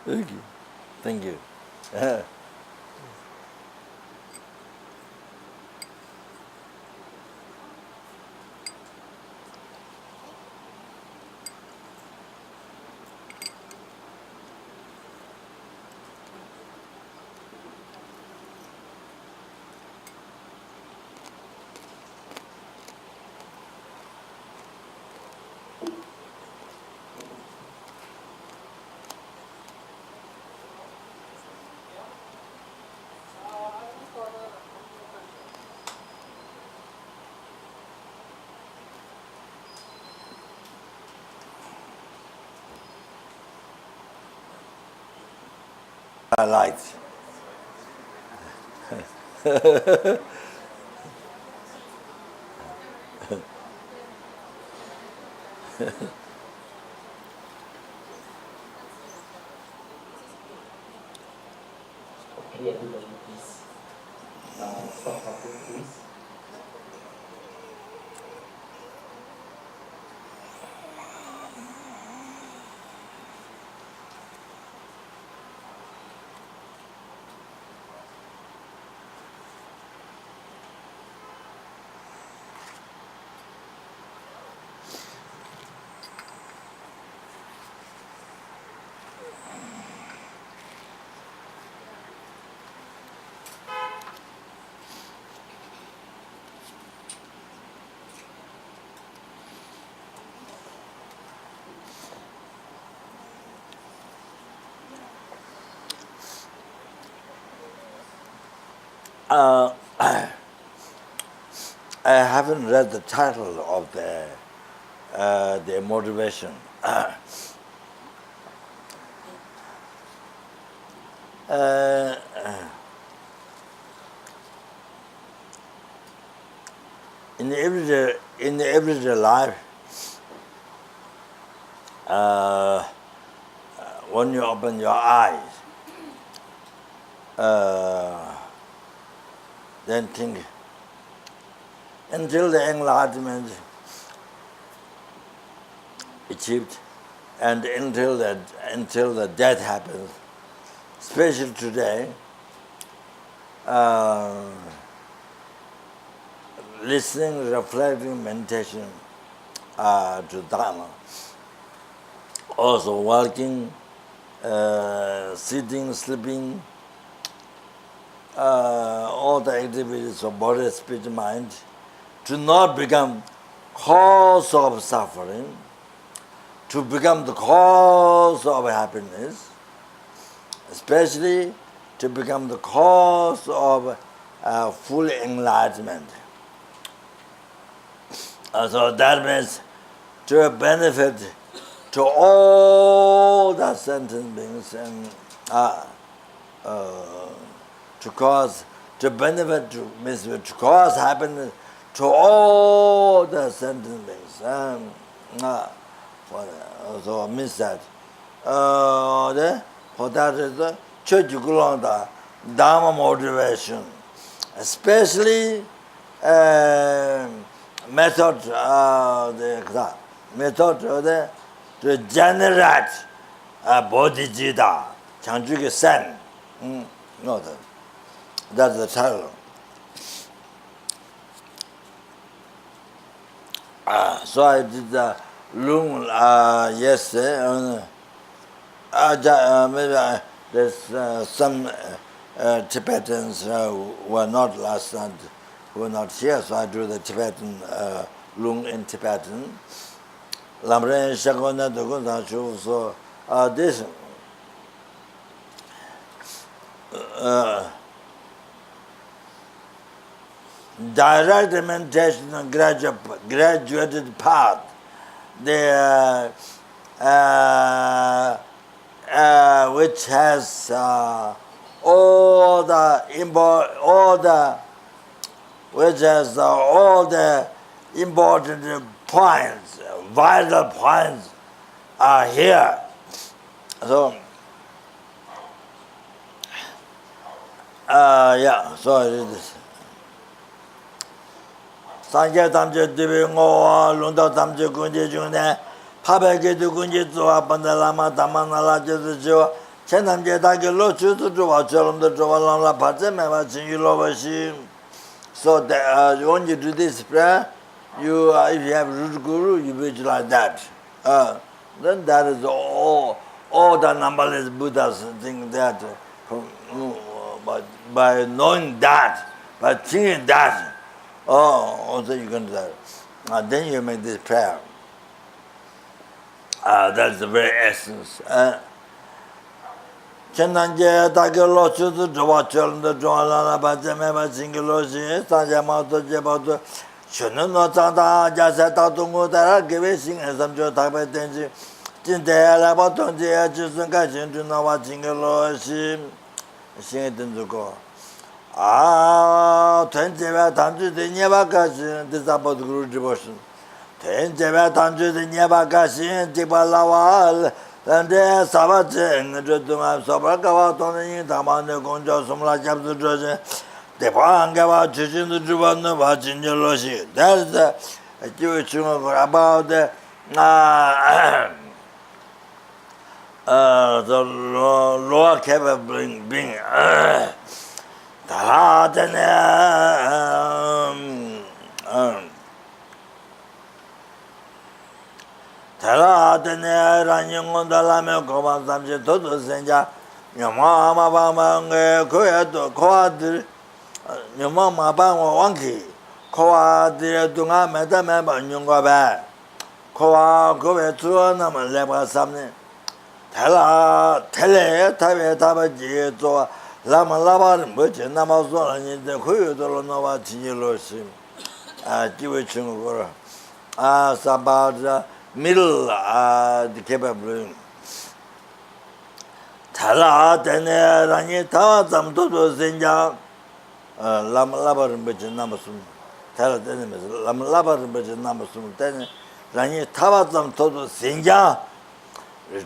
Okay. Thank you. I liked. Okay, everybody, please stop talking, please. I haven't read the title of the motivation. In the everyday life, when you open your eyes, then think until the enlightenment achieved, and until the death happens, especially today, listening, reflecting, meditation to dharma, also walking, sitting, sleeping, all the activities of body, speech, mind, to not become cause of suffering, to become the cause of happiness, especially to become the cause of full enlightenment. So that means to benefit to all the sentient beings and to benefit means to cause happiness to all the sentient beings. So means that for that is the church the dharma motivation, especially method to generate bodhicitta, chanchuki sen. No, that's the title. So I did the Lung yesterday. Maybe there's some Tibetans who were not last night, who were not here, so I do the Tibetan Lung in Tibetan. lam-rim shakona dukun chu so this direct meditation and graduated path, the which has all the important points, vital points are here. So so it is. Sangye tamche dibi ngowa lungta tamche kunje chungne pape du kunje zuwa panda lama dhamma nala jesu jiwa chen tamche dake lo chu tu zhuwa cholomda zhuwa lamla pache mewa chingi loba shi. So when you do this prayer, you if you have root guru, you visualize that. Then that is all the numberless Buddhas think that by knowing that, by thinking that, also you can do that. Then you make this prayer. That's the very essence. Chenanje take lo chu tu zhuwa cholum de zhuwa lana pa zeme pa chingi lo shi sanje ma tu je pa tu shunu no zang ta ja se ta tu ngu ta ra gewe xing e sam jo ta pe ten chi jin te la pa tong ji e chi sun ka xing tu na wa chingi lo shi xing e ten zu ko tuen je we tam ju de nye pa ka xing de sa pa tu guru ji po shin tuen je we tam ju de nye pa ka xing ji pa la wa Tante sabache ngedunga sabakawa tone tamane konjo somla chapsu joje depanga chichin juvan va chinjoloshi. That's the teaching about the lower capable being Tela tene ranyon da la me ko ban sam je to senja nyama ma ba ma nge ko ya to ko ad nyama ma ba wa wanki ko ad du nga me da me ba nyong ga ba ko a ko be tu na ma le ba sam ne tela tele ta be ta ba ji to la ma la ba mo je na ma so la ni de ko yo to lo no ba ji lo shi ji we chung go sa ba middle the capable thala tene rani tawa zam to senja lam labar beje namasum thala tene lam labar beje namasum tene rani tawa zam to senja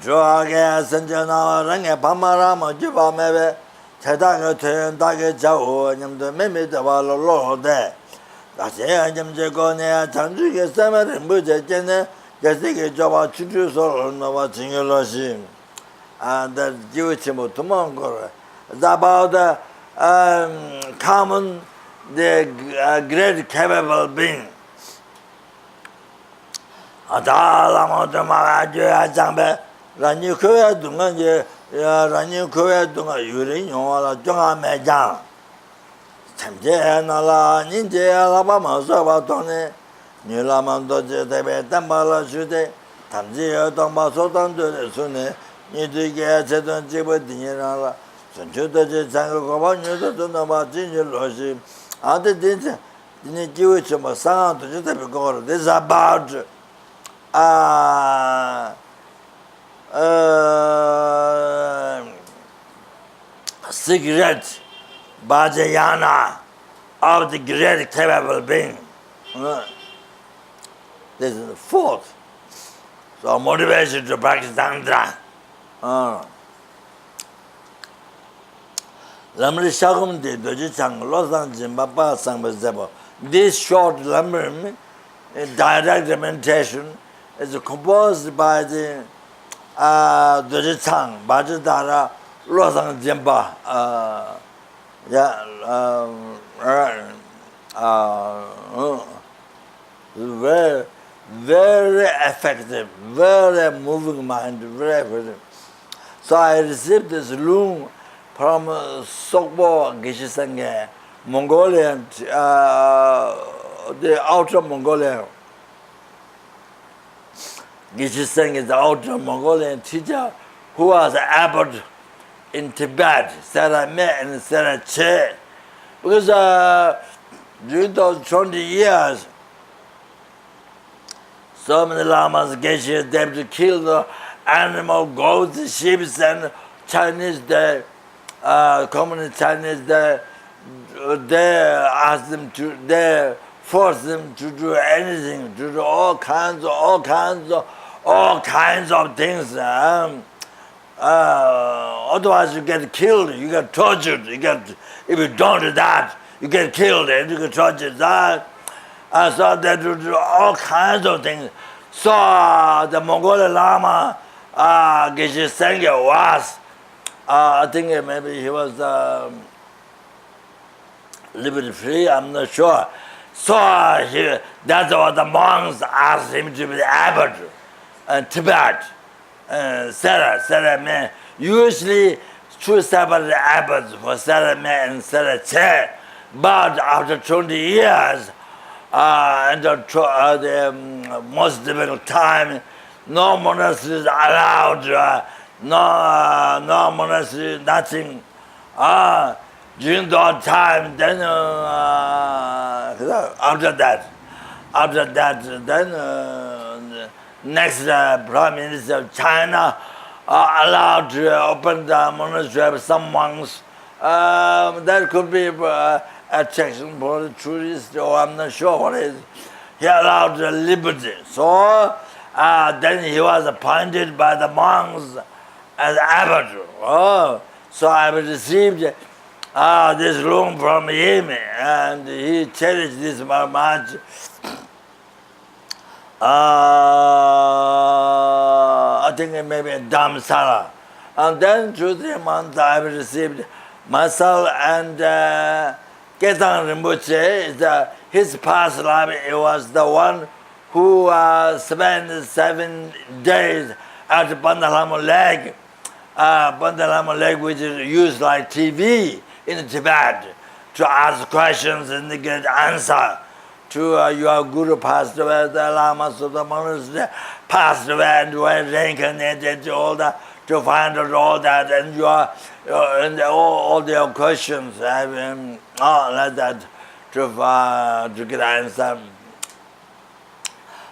joage senja na range pamara ma jiba mebe cheda ge ten da ge jao nyam de meme de wa lo de da se nyam je ko ne chang ju ge sama de mo je jene Jessica Java Chuchu Sol Nova Chingeloshi and the Jewish Tomongor. It's about the common, the great capable being. Lama Zopa Rinpoche Jambe, Ranyu Koya Dunga, Ranyu Koya Dunga, Yuri, Yola, Jonga Mejan. Tamje Nala, Ninja, Alabama, Soba Tone. Lama Zopa Tambala Shude, Tamji, Tamba Sotan de Sune, Nidike, Seton Jibu Dinala, Sunchuta Sango, you know about Ginger Loshi. Other things, the Jewish sound to just go. This is about secret Bhajayana of the great capable being. This is the fourth. So motivation to practice Tantra. Lam-rim Shagum de Doji Chang, Losang Jimbapa Sang. This short lam-rim, direct meditation, is composed by the Doji Chang, Bajadara, Losang Jimba. Very, very effective, very moving mind, very effective. So I received this room from Sokbo Geshe-sangye, Mongolian, the outer Mongolia. Geshe Seng is the outer Mongolian teacher who was an abbot in Tibet, Sarah Me and Sarah Choe. Because during those 20 years, so many lamas, Geshe, them to kill the animal, goats, sheep, and Chinese, the communist Chinese, they ask them to, they force them to do anything, to do all kinds of things. Otherwise, you get killed, you get tortured, if you don't do that, you get killed and you get tortured. So they do all kinds of things. So the Mongolian Lama, Geshe Sengye was, I think maybe he was liberty free, I'm not sure. So that's what the monks asked him to be the abbot in Tibet. Sarah Me. Usually two separate abbots for Sarah Me and Sarah Choe. But after 20 years, and the most difficult time, no monasteries allowed, no monastery, nothing. During that time, then after that, then next Prime Minister of China allowed to open the monastery of some monks. That could be attraction for the tourists, or I'm not sure what it is. He allowed liberty. So then he was appointed by the monks as abbot. So I received this room from him, and he cherished this very much. I think maybe a Dhammsala. And then 2-3 months I received myself and Ketang Rinpoche. His past life, it was the one who spent 7 days at Bandalamo Lake. Bandalamo Lake, which is used like TV in Tibet, to ask questions and get answer. To your guru passed away, the lamas of the monastery passed away and were reincarnated, all that, to find out all that, and and all their questions, like that, to get answer.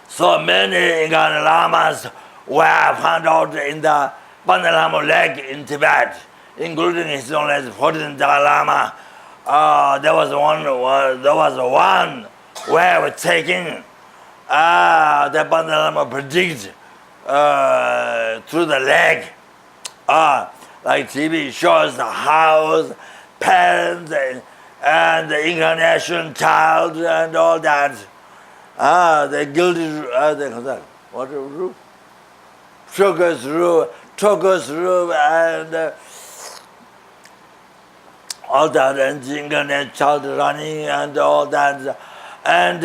So many incarnate lamas were found out in the Bandalamo Lake in Tibet, including His Holiness 14th Dalai Lama. There was one where we're taking the Bandalama predict through the leg. Like TV shows the house, parents, and the incarnation child, and all that. The guilty, what roof? Turquoise roof, and all that, and the incarnate child running, and all that. And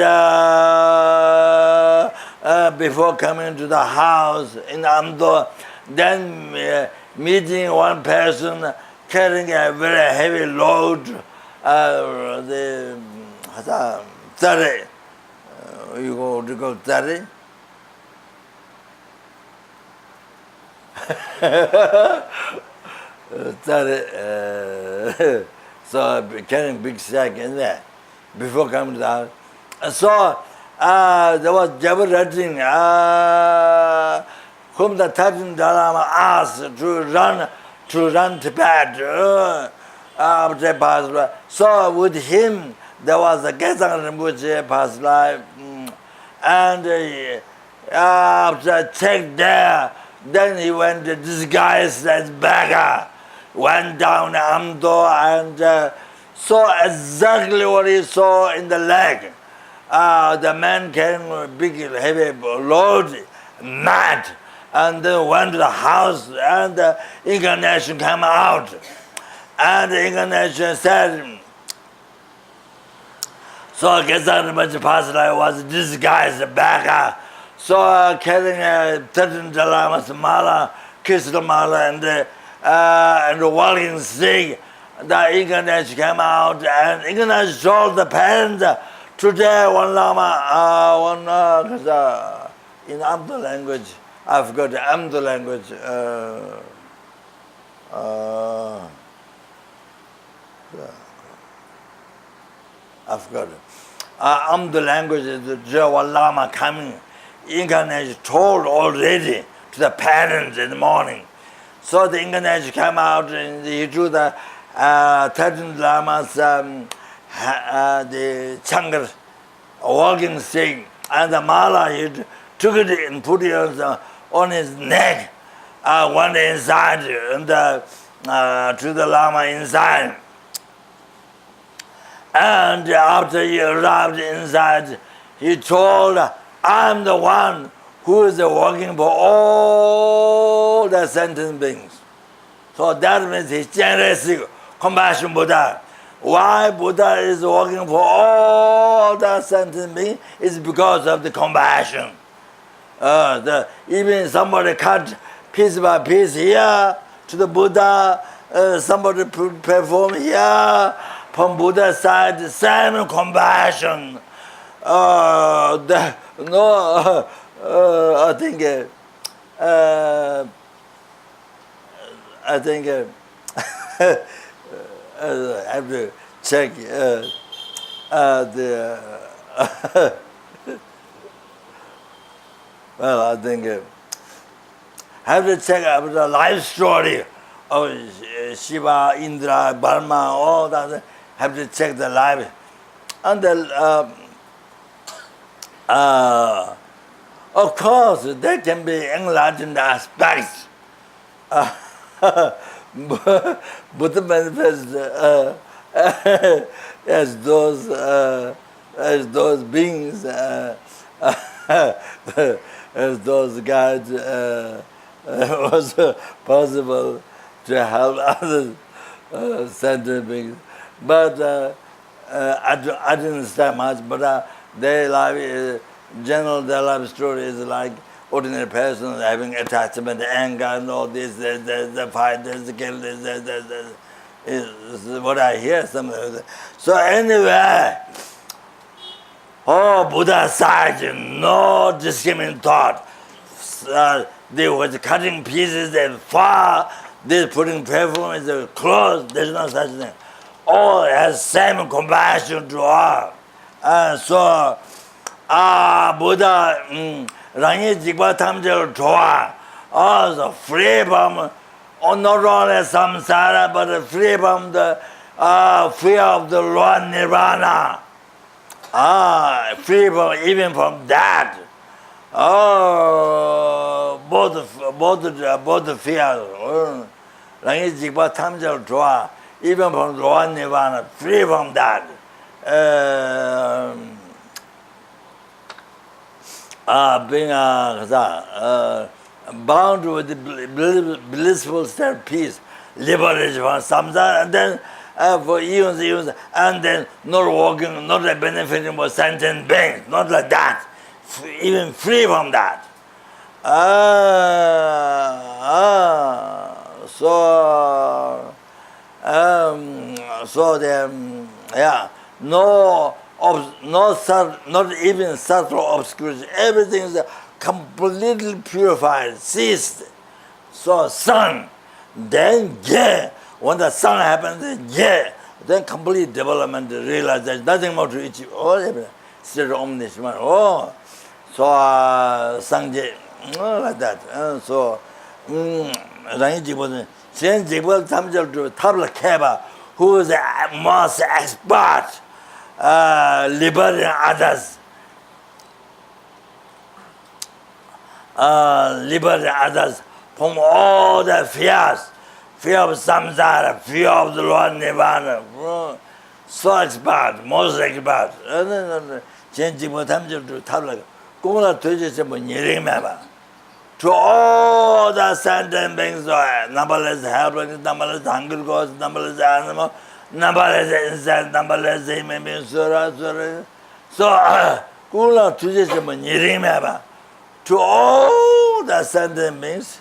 before coming to the house in Amdo, then meeting one person carrying a very heavy load, the 30, you go 30? So carrying big sack in there before coming to the house. So there was Jabbar writing, whom the 13th Dalai Lama asked to run Tibet after past life. So with him there was a Gesang Rinpoche past life, and after checked there, then he went disguised as beggar, went down Amdo and saw exactly what he saw in the leg. The man came with big heavy load, mad, and then went to the house, and the incarnation came out. And the incarnation said, so Gesang Rinpoche past life was disguised as beggar. So carrying a 13 Dalai mala, crystal mala, and walking stick, the incarnation came out, and incarnation told the parents, today one lama, in Amdo language, I forgot the language. I forgot it. The language is the Jawa Lama coming. Incarnation told already to the parents in the morning. So the incarnation came out and he drew the 13 Lamas, the Changar walking stick, and the mala, he took it and put it on his neck, one inside, and to the Lama inside. And after he arrived inside, he told, I'm the one who is working for all the sentient beings. So that means he's generous, compassion Buddha. Why Buddha is working for all the sentient beings is because of the compassion. Even somebody cut piece by piece here to the Buddha, somebody perform here, from Buddha's side, same compassion. I think I have to check well, I think I have to check out the life story of Shiva, Indra, Brahma, all that. Have to check the life. And of course, there can be enlightened aspects. Buddha manifests as those beings, as those guides, was possible to help others, sentient beings. But I didn't understand much, but their life, general their life story is like ordinary person having attachment, anger, and all this, the fight, the kill, this, is what I hear. So anyway, Buddha side, no discriminating thought. They was cutting pieces and far, they putting perfume in the clothes, there's no such thing. All has same compassion to all. And so, Buddha, Rangi Jigpa Tamjal Choe, also free from, not only samsara, but free from the fear of the Lord Nirvana. Free from, even from that. Both fears. Rangi Jigpa Tamjal Choe, even from Lord Nirvana, free from that. Being bound with the blissful state of peace, liberation from samsara, and then for eons, and then not working, not benefiting for sentient beings, not like that, even free from that. Not even subtle obscurity. Everything is completely purified, ceased. So sun, then when the sun happens, then complete development, realize there's nothing more to achieve. State of omniscience. Sangye, like that. Rangi Jigpa, Sen Jigpa Tamjal to Tabla Keba, who is the most expert, liberating others. Liberate others from all the fears, fear of samsara, fear of the Lord Nirvana. So expert, most expert. To all the sentient beings, numberless helpless, numberless hungry ghosts, numberless animals, numberless insects, numberless human beings, so, to all the sentient beings,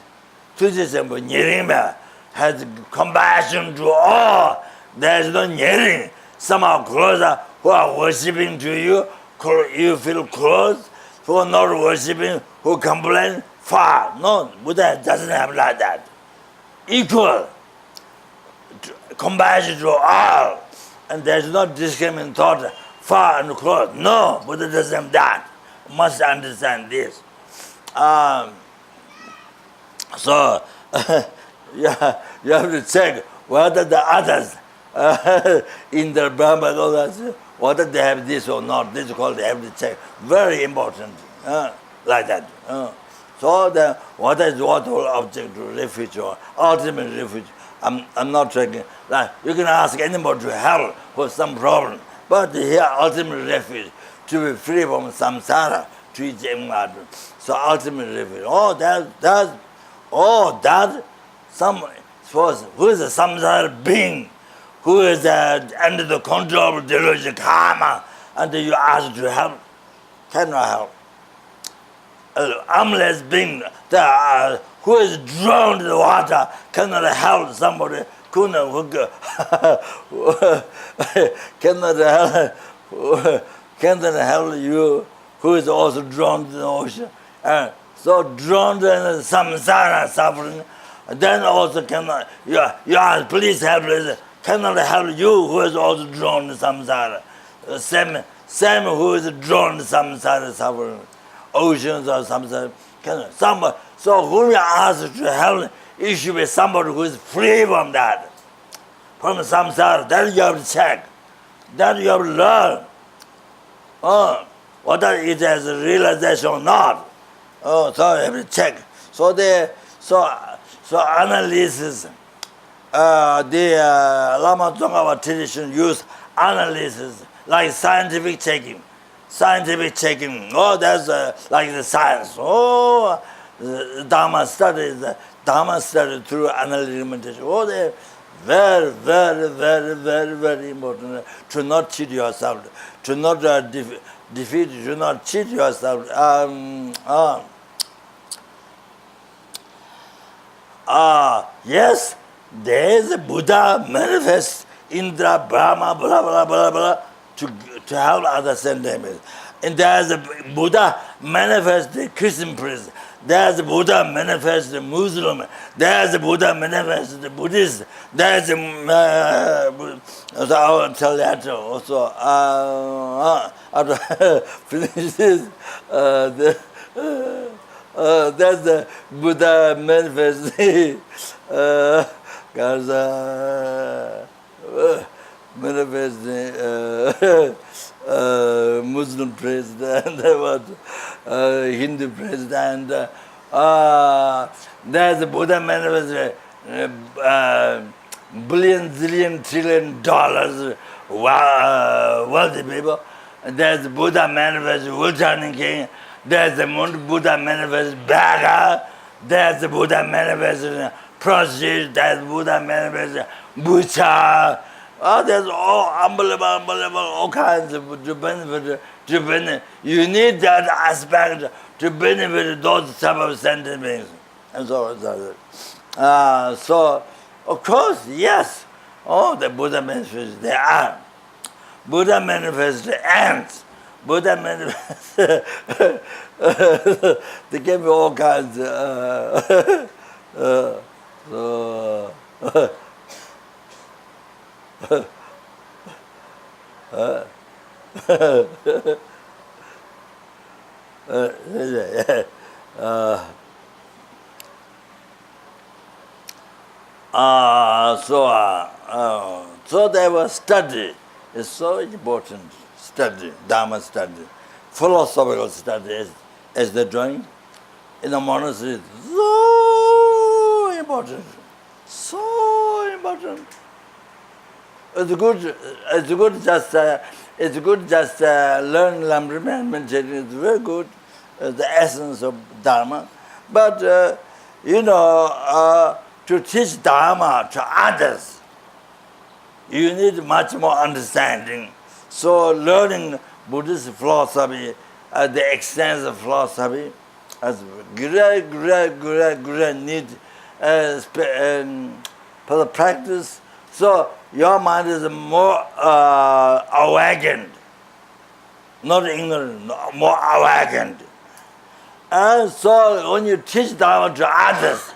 has compassion to all. There is no nyering. Somehow closer who are worshipping to you, you feel close. Who are not worshipping, who complain far. No, Buddha doesn't have like that. Equal, compassion to all, and there's no discrimination thought far and close. No, Buddha doesn't have that. Must understand this. So yeah, you have to check whether the others in the Brahma, whether they have this or not. This is called they have to check. Very important, like that. So what is what whole object to refuge or ultimate refuge? I'm not checking. Like you can ask anybody to help for some problem, but here ultimate refuge to be free from samsara to each enlightenment. So ultimate refuge. That some suppose who is a samsara being, who is under the control of delusion karma, and you ask to help, cannot help. Armless being who is drowned in the water cannot help somebody. Cannot help you who is also drowned in the ocean. So drowned in samsara suffering, then also cannot, you ask, please help, cannot help you who is also drowned in samsara. Same who is drowned in samsara suffering, oceans or samsara. So whom you ask to help, it should be somebody who is free from that, from samsara. That you have to check, that you have to learn. Whether it has a realization or not. So you have to check. So analysis. The Lama Zopa tradition use analysis like scientific checking. Scientific checking. That's like the science. Dharma study through analytic meditation. They're very, very, very, very, very important to not cheat yourself, to not defeat, to not cheat yourself. Yes, there is a Buddha manifest Indra, Brahma, blah, blah, blah, blah, to help other sentiments. And there is a Buddha manifest the Christian priest. There is a Buddha manifest the Muslim. There is a Buddha manifest the Buddhist. There is a so I will tell that also. After finish this, that's the Buddha manifest. Manifest Muslim president, Hindu president. There's the Buddha manifest billion, zillion, trillion dollars wealthy people. There's the Buddha manifest returning king. There's the Buddha manifest beggar. There's the Buddha manifest prostitute. There's Buddha manifest butcher. There's all unbelievable, all kinds of to benefit. You need that aspect to benefit those type of sentiments. And so so, of course, yes. The Buddha manifests, they are. Buddha manifests the ants. Buddha manifests, they give you all kinds so they were study. It's so important. Study, dharma study, philosophical study as they're doing in the monastery. So important. So important. It's good just learn lam-rim and meditation. It's very good, the essence of dharma. But to teach dharma to others, you need much more understanding. So learning Buddhist philosophy, the extent of philosophy, has great need for the practice. So your mind is more awakened, not ignorant, more awakened. And so when you teach Dharma to others,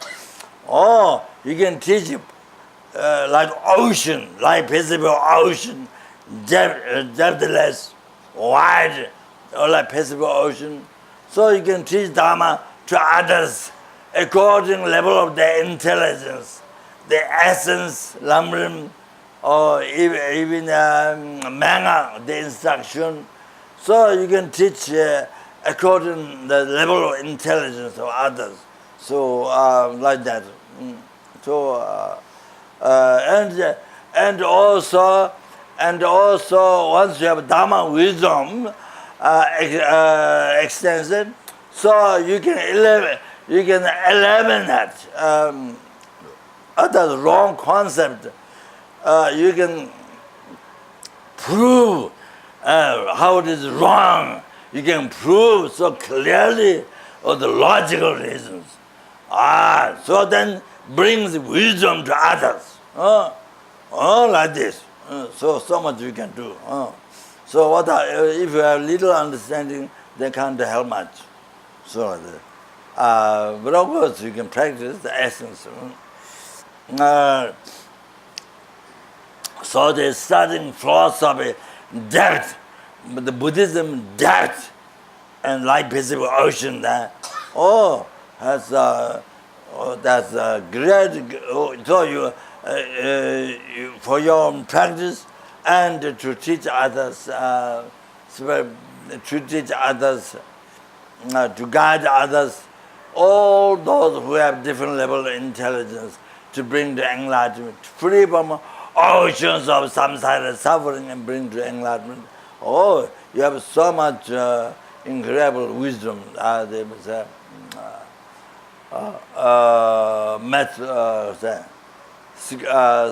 you can teach like ocean, like Pacific Ocean, depthless, wide, or like Pacific Ocean. So you can teach Dharma to others according level of their intelligence, the essence, lam-rim, or even manga, the instruction. So you can teach according the level of intelligence of others. So like that. So and also once you have Dharma wisdom extension, so you can eliminate other wrong concept. You can prove how it is wrong. You can prove so clearly of the logical reasons. So then brings wisdom to others. Like this. So much you can do. So if you have little understanding, they can't help much. So, but of course you can practice the essence. So the starting philosophy, depth, the Buddhism depth, and like Pacific Ocean, that's great. So you for your own practice and to teach others, to guide others, all those who have different level of intelligence, to bring the enlightenment, free from oceans of samsara suffering and bring to enlightenment. You have so much incredible wisdom. There was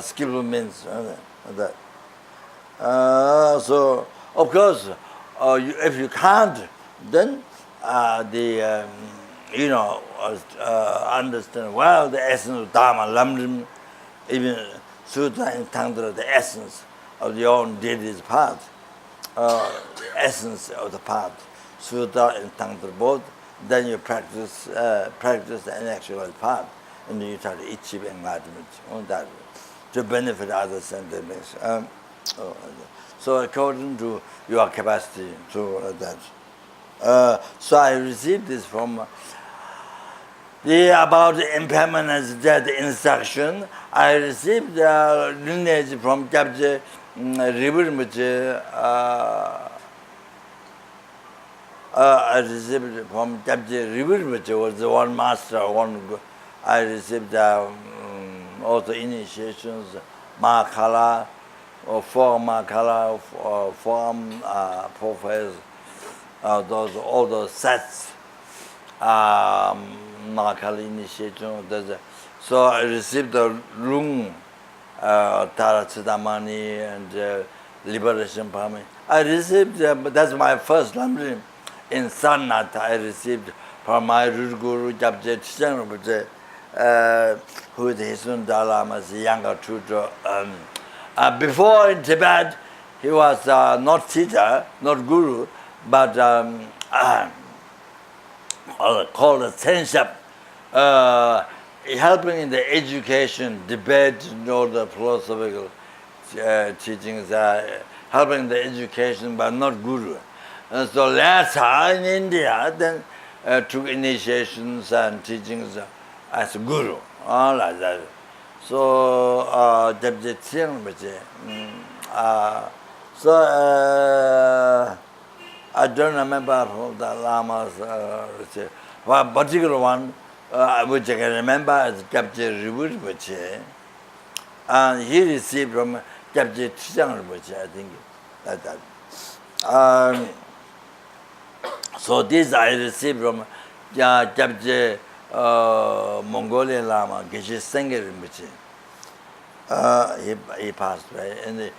skillful means that. So of course, if you can't, then understand well the essence of Dharma, lam-rim, even Sutra and Tantra, the essence of your own deity's path, the essence of the path, Sutra and Tantra both. Then you practice and actualize path, and then you try to achieve enlightenment on that to benefit others and the next. So according to your capacity, so that. So I received this from about the impermanence, death instruction. I received the lineage from Kyabje Rinpoche. I received it from Kyabje Rinpoche, was the one master, I received also initiations, Mahakala, or 4 Mahakala, or 4 profiles, all those sets, Mahakala initiation. So I received the Ling, Taratsidamani, and Liberation Parami. I received, that's my first lam-rim. In Sarnath, I received from my root guru, Kyabje Chichang Rinpoche, who is Hisun Dalai Lama's younger tutor. Before in Tibet, he was not teacher, not guru, but called a sentient, helping in the education, debate, all the philosophical teachings, helping the education, but not guru. And so later in India, then took initiations and teachings as guru, all like that. So, I don't remember the Lama's one particular one, which I can remember as Kyabje Rinpoche, and he received from Kyabje Chichang Rinpoche, I think, like that. So this I received from Kyabje Mongolian Lama, Geshe Sengye Rinpoche. He passed away, and he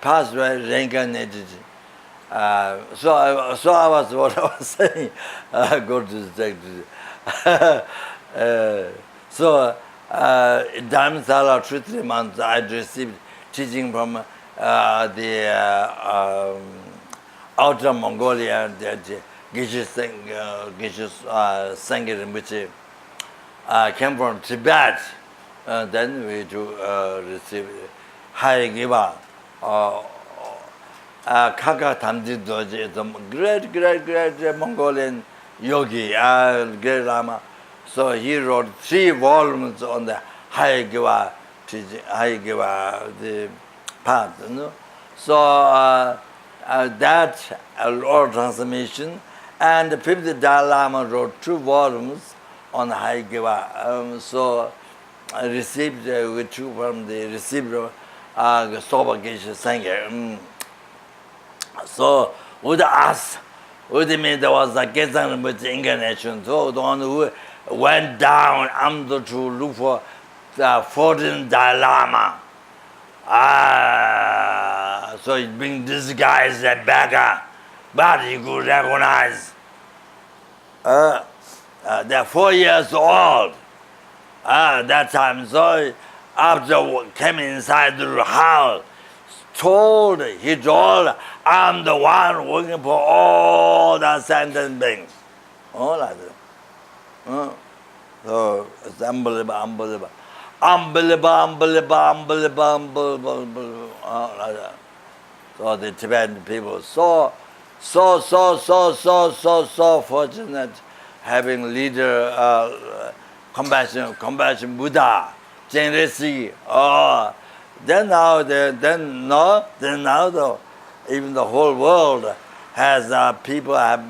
passed away reincarnated. So I was what I was saying. Go to the text. So in Dharamsala 3 months, I received teaching from the outer Mongolia, Geshe Sangye Rinpoche came from Tibet. Then we to receive High Giva. Kaka Tamdi Doji is a great Mongolian yogi, great Lama. So he wrote 3 volumes on the High Giva teaching, High Giva, the path. You know? So that oral transformation, and the 50th Dalai Lama wrote 2 volumes on High Giva. So I received with 2 from the receiver, Soba Geshe Sangye. So with us, with me there was a Gezang Rinpoche incarnation. So the one who went down under to look for the 14th Dalai Lama. So it being disguised as a beggar, but he could recognize. They're 4 years old that time. So after came inside the house, he told, I'm the one working for all the sentient beings. All like that. So it's unbelievable. Unbelievable. Like that. So the Tibetan people so fortunate having leader compassion Buddha, generosity. Then now though, even the whole world has people have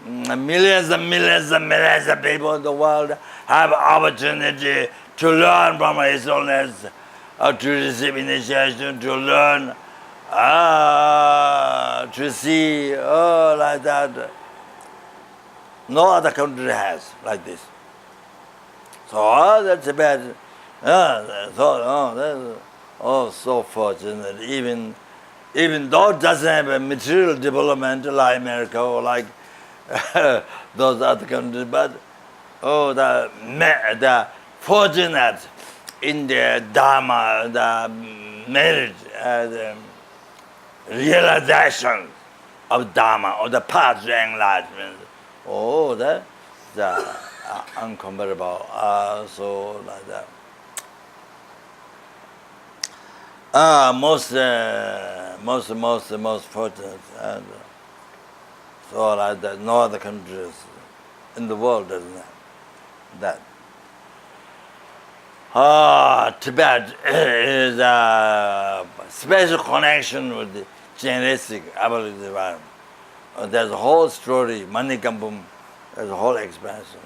millions and millions of people in the world have opportunity to learn from His Holiness, to receive initiation, to learn, to see, like that. No other country has like this. So that's bad. So fortunate. Even though it doesn't have a material development like America or like those other countries, but the fortunate in the dharma, the merit, the realization of dharma or the path to enlightenment. That's uncomparable. So like that. Most fortunate, and so like that. No other countries in the world doesn't have that. Tibet is a special connection with the genetic ability divine. There's a whole story, Manikampum, there's a whole expansion,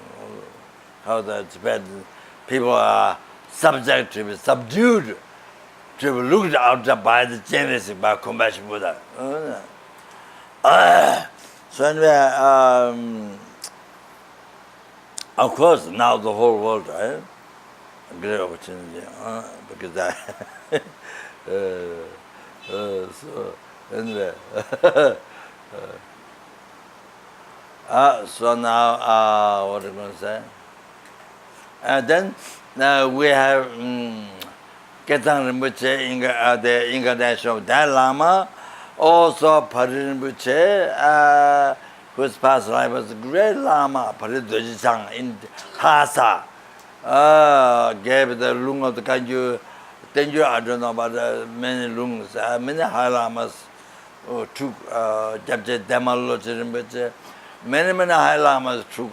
how the Tibetan people are subject to be subdued, to be looked after by the genetic, by compassion Buddha. So anyway, of course, now the whole world, right? A great opportunity, because that. So anyway, so now what am I going to say? And then we have Ketang Rinpoche, the incarnation of Dalai Lama, also Pari Rinpoche, whose past life was a great Lama, Pari Dojichang in Lhasa. Gave the lung of the Kanju, Tenju, I don't know about many lungs, many high lamas took Japje Damaloche Rinpoche, many high lamas took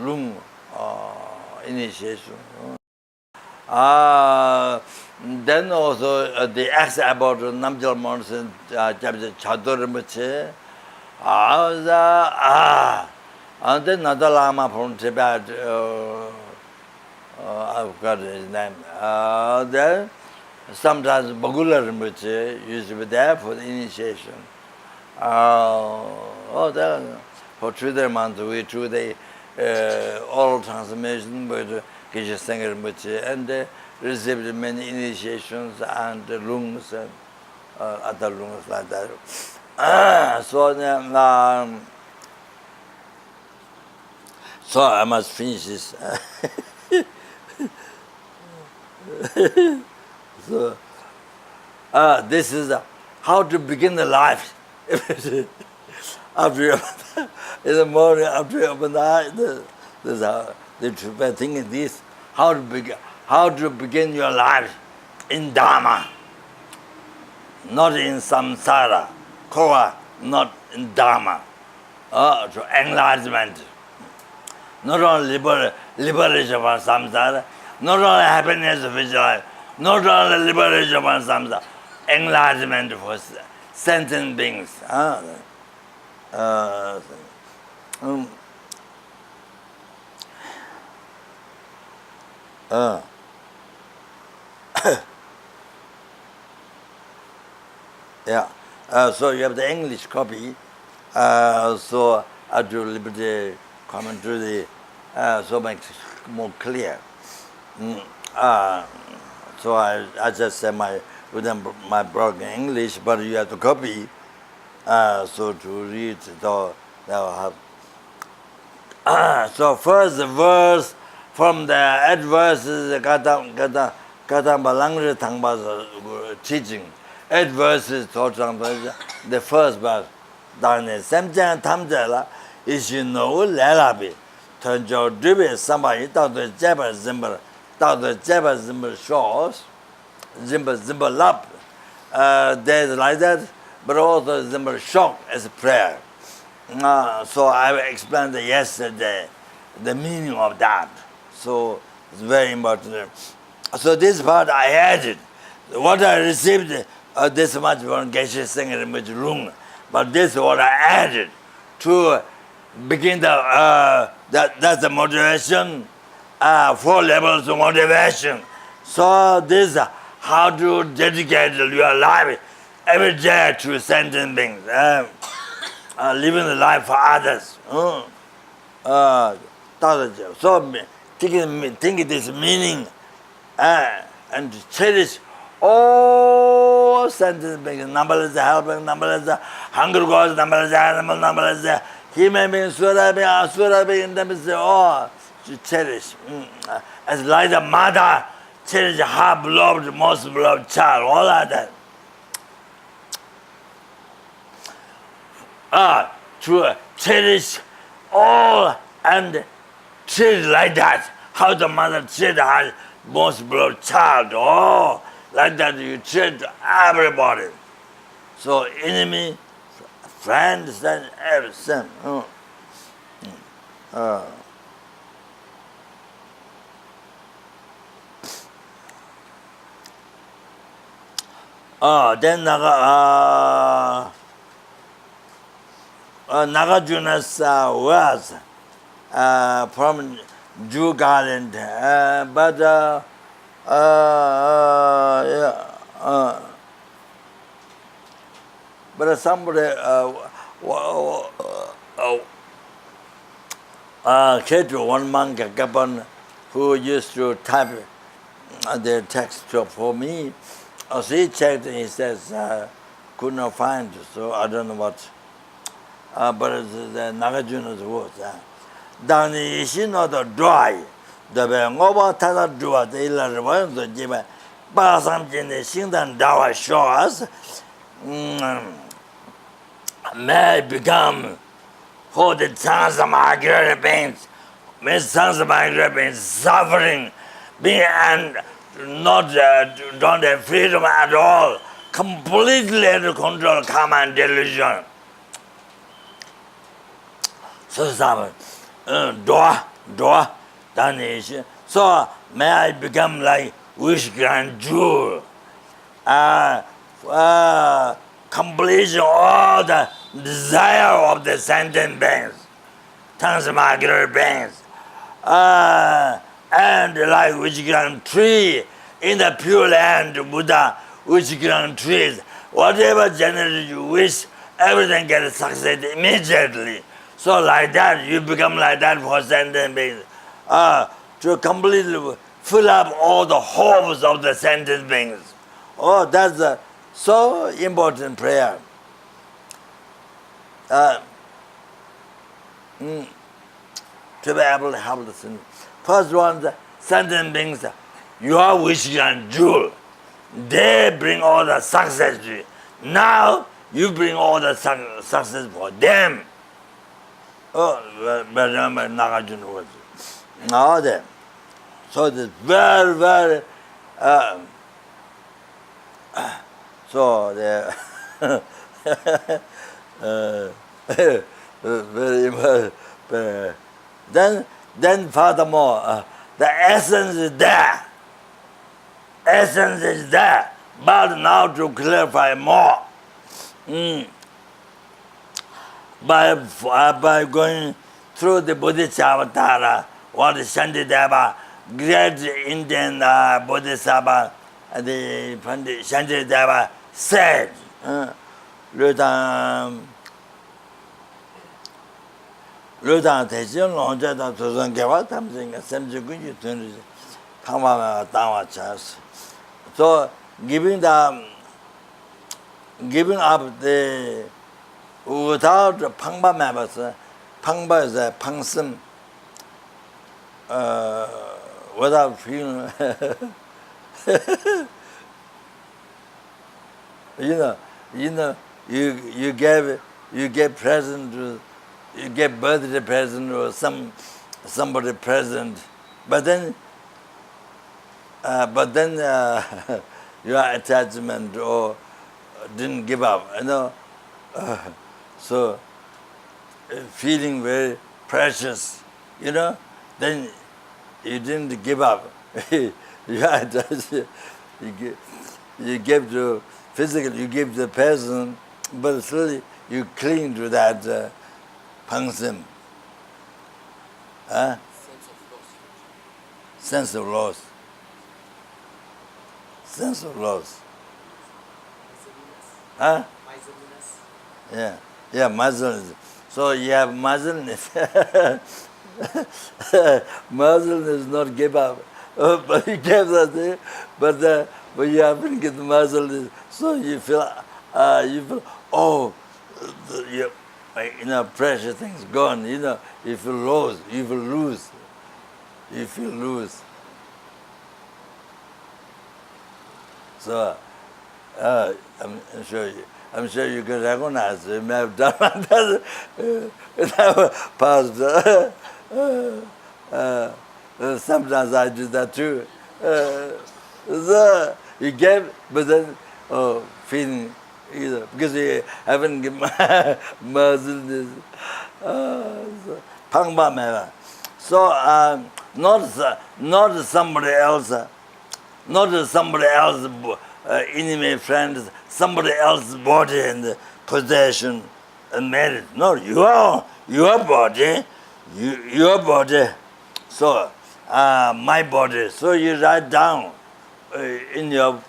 lung initiation. Then also the ex about Namjal Monson, Japje Chador Rinpoche, and then another Lama from Tibet, I've got his name. Then sometimes Bagula Rinpoche used to be there for the initiation. Then for 3 months we do the oral transformation with Geshe Sangye Rinpoche, and received many initiations and lungs and other lungs like that. So I must finish this. So this is how to begin the life. after you, in the morning, after you open the eye, this is how the Tibet thing is this. How to begin your life in Dharma, not in samsara. Khor, not in Dharma. To enlightenment. Not only liberation from samsara, not only happiness of this life, not only liberation from samsara, enlightenment for sentient beings. Yeah. So you have the English copy. So I do a little bit commentary, so makes it more clear. So I just said with my broken English, but you have to copy. So to read, so that will have. So first verse from the adverse is Kata Balangri Tangba's teaching. 8 verses the first verse. Dane Semjan Tamjala is you know Lelabi. Turn your dribbit somebody down the Jabba Zimber, down the Jabba Zimber shores, Zimber lap. There's like that, but also Zimber shock as a prayer. So I explained yesterday the meaning of that. So it's very important. So this part I added. What I received this much from Geshe Singh in which room, but this is what I added to begin that's the motivation, 4 levels of motivation. So this how to dedicate your life every day to sentient beings, living the life for others. So think this meaning and cherish all sentient beings. Numberless helping, numberless hunger gods, numberless animal, numberless human beings, sura beings, asura beings, them is all to cherish. As like the mother cherish her beloved, most beloved child, all like that. To cherish all and treat like that. How the mother treat her most beloved child. Oh, like that you treat everybody. So enemy, friends, and everything. Then Nagajuna's words from Jew Garland, but but somebody Ketu, one monk Gabon, who used to type the text for me. So he checked and he says could not find, so I don't know what. But it's the Nagajuna's words. Dani is not dry. The Bengoba Tata Dua, the Ilan the Jiba, Basam Jin, Shindan Dawa shores may become for the sons of migratory beings, may sons of migratory beings suffering, being and not don't have freedom at all, completely under control, karma and delusion. So Dua, Danish. So may I become like wish grand jewel, completion all the desire of the sentient beings, transmigratory beings, and like which grand tree in the pure land, Buddha, which grand trees, whatever generation you wish, everything gets succeed immediately. So like that, you become like that for sentient beings, to completely fill up all the hopes of the sentient beings. Oh, that's a so important prayer. To be able to help the sentient. First one, the sentient beings, your wish and jewel, they bring all the success to you. Now You bring all the success for them. Oh, remember Nagarjuna was. Now then, so it's very, very, so the very, then furthermore, the essence is there. Essence is there, but now to clarify more, by going through the Bodhisattva, what Shantideva, great Indian Bodhisattva, the Shantideva said, Ludan Tejion, Longja, Tuzan Gava, something, Semjuku, Tunis, Pama, Dawa Chas. So giving up the without Pangba members, Pangba is a Pangsim without feeling. you get present, you get birthday present or somebody present, but then your attachment or didn't give up, so feeling very precious, then you didn't give up. You give to physical, you give the person, but slowly you cling to that pangsim. Sense of loss. Sense of loss. Huh? Yeah, muzzleness. So you have muzzleness. Muzzleness not give up. But you gave that, but you haven't get the muzzleness. So you feel, precious things gone. You feel lost. You feel loose. So I'm sure you can recognize. You may have done that past. Sometimes I do that too. So you gave, but then feeling because you haven't given muscle this. Pangba meva. So not somebody else. Not somebody else's enemy, friends, somebody else's body and possession and merit. No, your body, your body. So my body. So you write down in your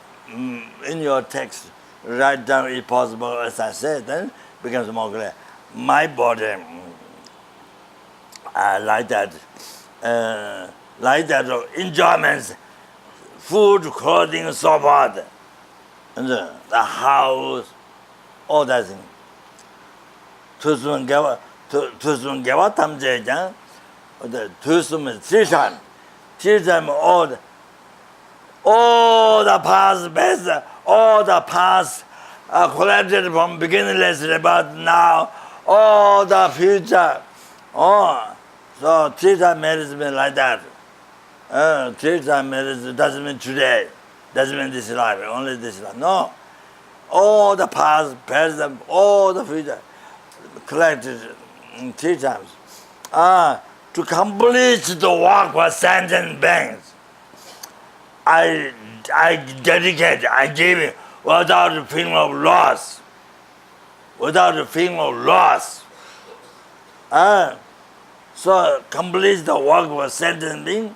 text. Write down if possible, as I said. Then it becomes more clear. My body, like that enjoyments. Food, clothing, so forth, and the house, all that thing. Tusum gava tamjejang, the tusum is 3 times. 3 times all the past best, all the past collected from beginningless about now, all the future. So 3 times marriage means like that. 3 times marriage doesn't mean today, doesn't mean this life, only this life. No. All the past, present, all the future collected 3 times. To complete the work for sentient beings, I dedicate, I give it without the feeling of loss. Without the feeling of loss. So complete the work for sentient being.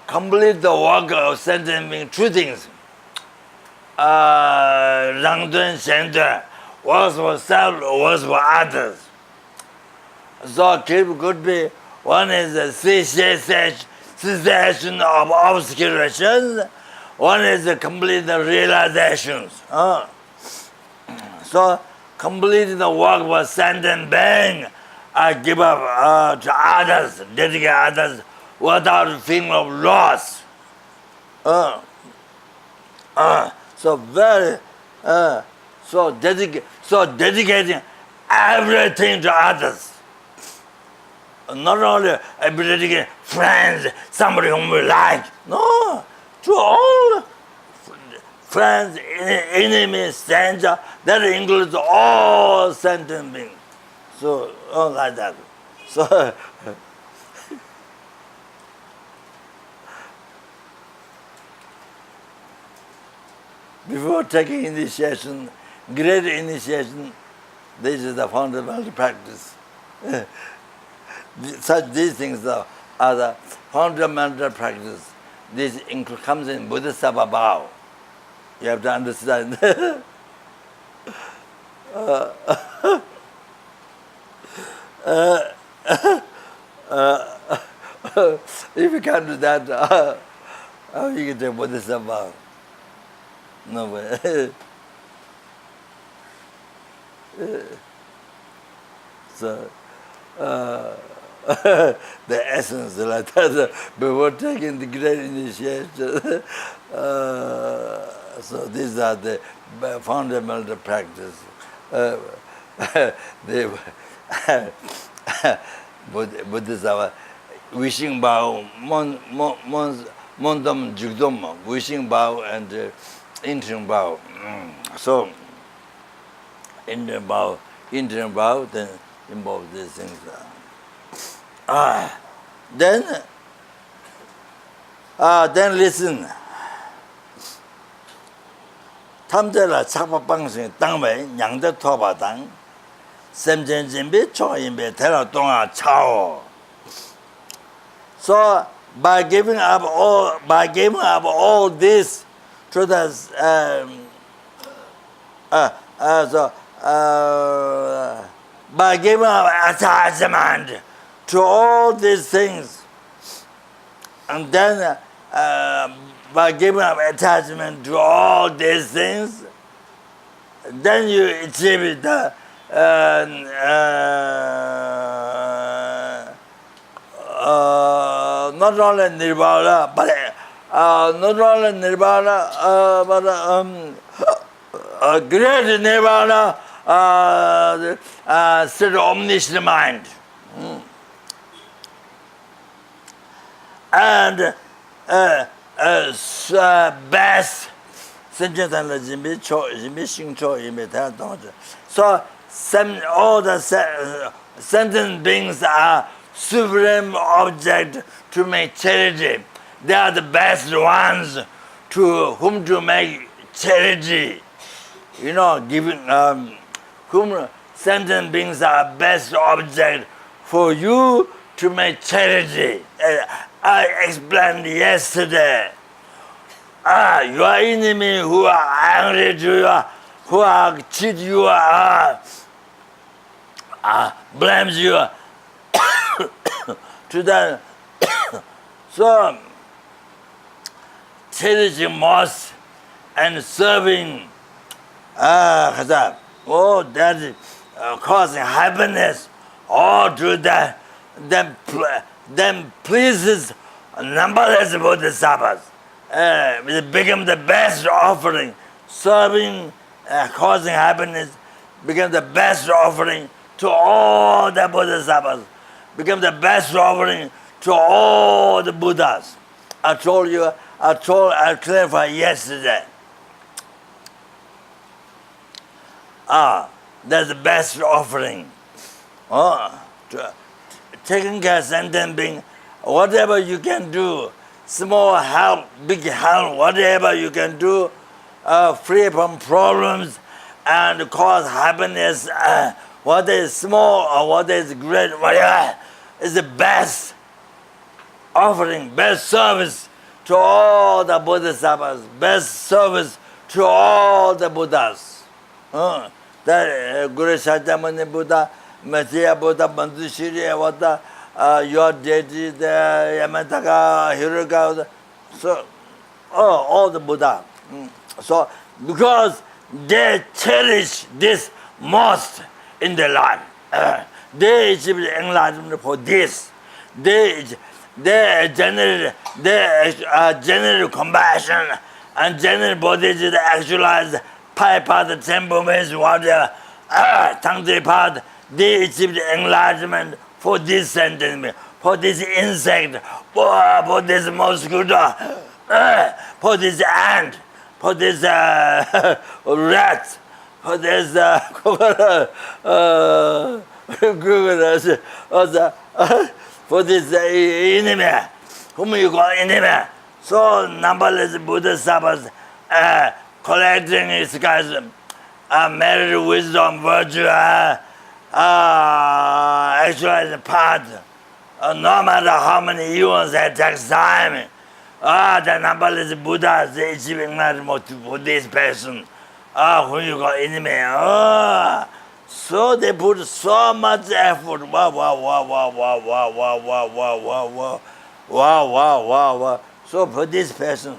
Complete the work of sentient being, 2 things. Rangdun Shendun, works for self, works for others. So could be, one is the cessation of obscurations, one is the complete realizations. So completing the work for sentient being, I give up to others, dedicate others, without feeling of loss. So very, So dedicating everything to others. Not only dedicating friends, somebody whom we like. No, to all friends, enemies, stranger. That includes all sentient beings. So, like that. So, before taking initiation, great initiation, this is the fundamental practice. These things are the fundamental practice. This comes in Bodhisattva vow. You have to understand. If you can't do that, how you can take Bodhisattva vow? No way. So, the essence like that, before taking the great initiation. So these are the fundamental practice. The Buddhism, wishing bow, mondam jugdom, wishing bow and interim bow. So, interim bow, then involve these things. Then listen. 탐제라 착박방식 당외 양대 토바당 샘전진비 초인비 대라 동아 차오. So by giving up all this to the by giving up attachment to all these things, and then by giving up attachment to all these things, then you achieve the not only nirvana, but great nirvana, state of omniscient mind. And best sentient and Choe, so all the sentient beings are supreme object to make charity. They are the best ones to whom to make charity. You know, giving whom sentient beings are best object for you to make charity. I explained yesterday. Your enemy who are angry to you, who are cheat you, blames you to that. So, cherishing most and serving, that is causing happiness, all to that, then pleases numberless bodhisattvas. It becomes the best offering. Serving, causing happiness, becomes the best offering to all the bodhisattvas. Becomes the best offering to all the Buddhas. I clarified yesterday. That's the best offering. Taking care of sentient being, whatever you can do, small help, big help, whatever you can do, free from problems and cause happiness, what is small or what is great, whatever, is the best offering, best service to all the bodhisattvas, best service to all the Buddhas. That Guru Shakyamuni Buddha, Mathya Buddha, Manjushri, your deity, the Yamataka, Hiruka, so all the Buddha. So because they cherish this most in their life, they achieve enlightenment for this. They generate compassion and generate bodies that actualize Pi path, temple means whatever, Tantra path, they achieved enlightenment for this sentence, for this insect, for this mosquito, for this ant, for this rat, for this for this enemy, whom you call enemy. So numberless Bodhisattvas collecting his guys, merit, wisdom, virtue, actualize path. No matter how many eons it takes time, the numberless Buddhas they achieve enlightenment for this person. Who you call enemy. So they put so much effort. Wow, wow, wow, wow, wow, wow, wow, wow, wow, wow, wow. Wow, wow, wow, wow. So for this person,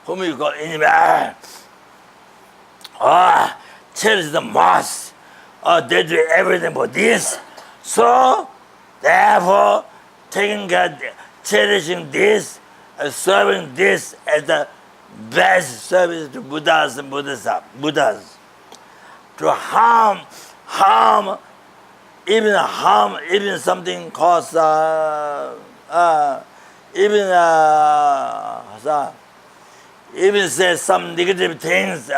whom you call enemy, cherish the most. They do everything for this. So, therefore, taking God, cherishing this, serving this as the best service to Buddhas and Buddhas. To harm, even something cause, even say some negative things,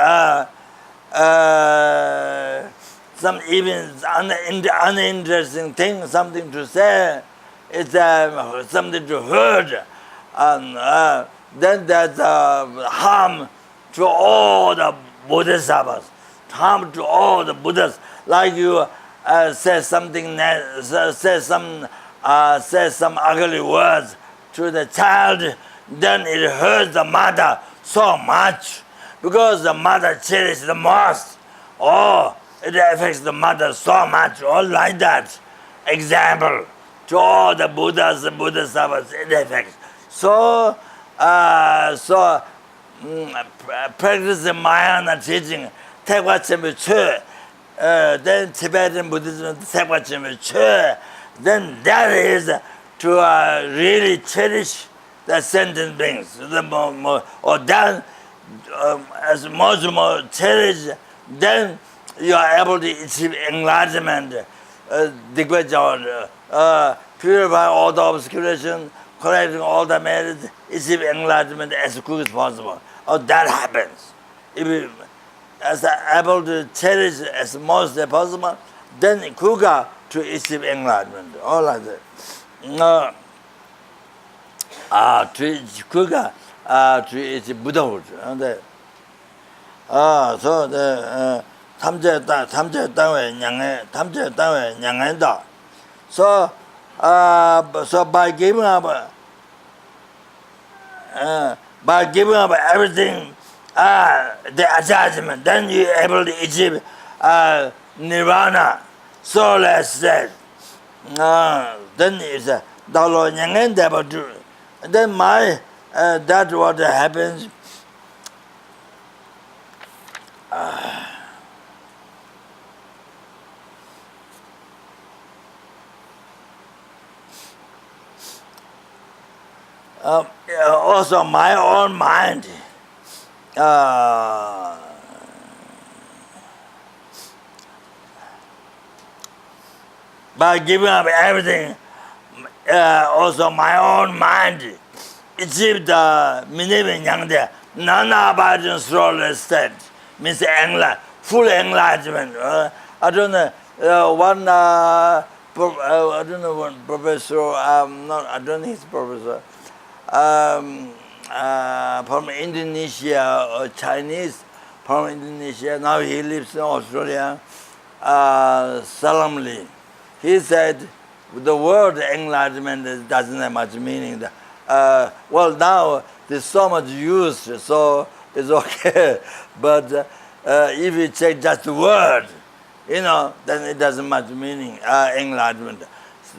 some even uninteresting thing, something to say, it's something to hurt, and then there's harm to all the Bodhisattvas, harm to all the Buddhas. Like you say something, say some ugly words to the child, then it hurts the mother so much because the mother cherishes the most. Oh, it affects the mother so much, all like that. Example, to all the Buddhas and Bodhisattvas, it affects. So, practicing Mahayana teaching, take what Choe, then Tibetan Buddhism, take what Choe, then that is to really cherish the sentient beings, or then as much more cherish, then you are able to achieve enlightenment, purify all the obscuration, correcting all the merits, achieve enlightenment as quick as possible. Or that happens. If you are able to cherish as much as possible, then quicker to achieve enlightenment. All like that. To quicker to achieve Buddhahood. So the 탐제 땅에 양해다. So by giving up everything, the attachment, then you're able to achieve nirvana, soulless state. Then it's dalo nyangenda, but then that's what happens. Also my own mind, by giving up everything, also my own mind achieved the minimum yang non-abiding soulless state, means full enlightenment. I don't know one professor. I don't think he's professor. From Indonesia or Chinese, from Indonesia. Now he lives in Australia. Solemnly, he said the word enlightenment doesn't have much meaning. Well, now there's so much use, so it's okay. But if you check just the word, then it doesn't much meaning, enlightenment.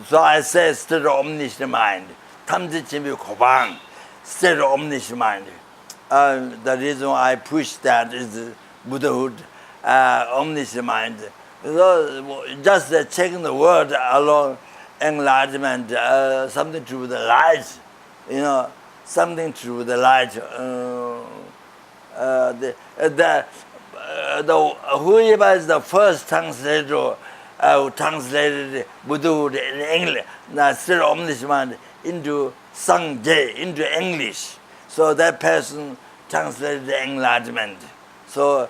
So I say state of omniscient mind. 탐지침이 고방, state of omniscient mind. The reason I push that is Buddhahood, omniscient mind. So just checking the word alone, enlightenment, something to do with the light, something to do with the light. whoever is the first translator who translated Buddha in English, still omniscient into Sangye, into English. So that person translated the enlightenment. So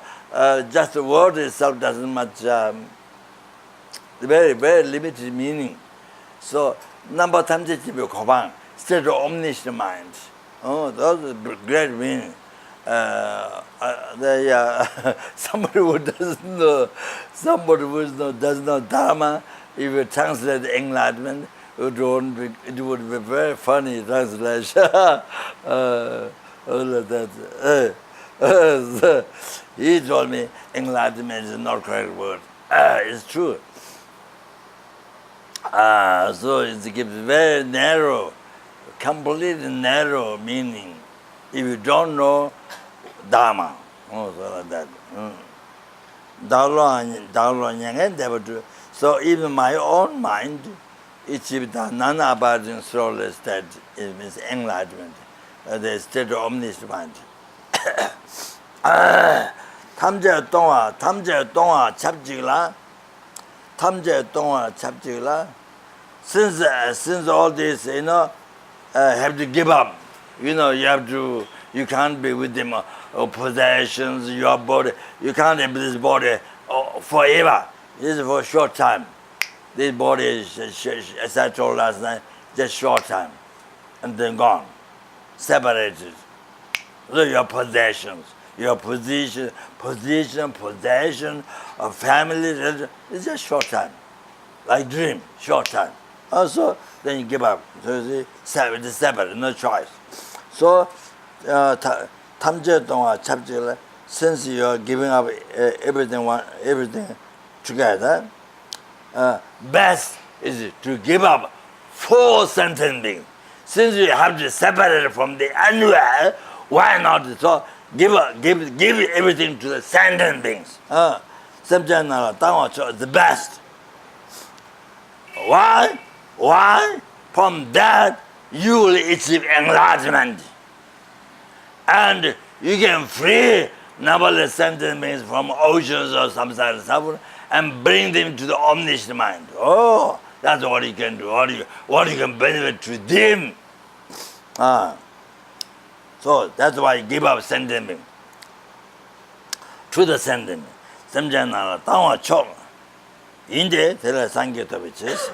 just the word itself doesn't much, very, very limited meaning. So number tamje chibi kobang, still omniscient mind. Oh, those are great meaning. Somebody who doesn't know, does not dharma, if you translate enlightenment, it would be very funny translation. All of that. He told me enlightenment is not correct word. It's true. So it gives very narrow, completely narrow meaning. If you don't know dharma, so like that. So even my own mind, it's the non-abiding soulless state, it means enlightenment, the state of omniscient mind. 탐제 동화 찹지라. Since all this, have to give up. You can't be with them possessions, your body. You can't have this body forever. This is for a short time. This body is, as I told last night, just short time, and then gone, separated. So your possessions, your possession, of family, it's just short time, like dream, short time. Also, then you give up. So it's separate, no choice. So, since you are giving up everything together, best is to give up 4 sentient beings. Since you have to separate from the unwell, why not? So give everything to the sentient beings. The best. Why? From that you will achieve enlightenment, and you can free numberless sentient beings from oceans or samsara suffering and bring them to the omniscient mind. Oh, that's what you can do. What you can benefit to them. So that's why you give up sentient being to the sentient being. Samjana Tawa Choe. Inde tela sangye to biches.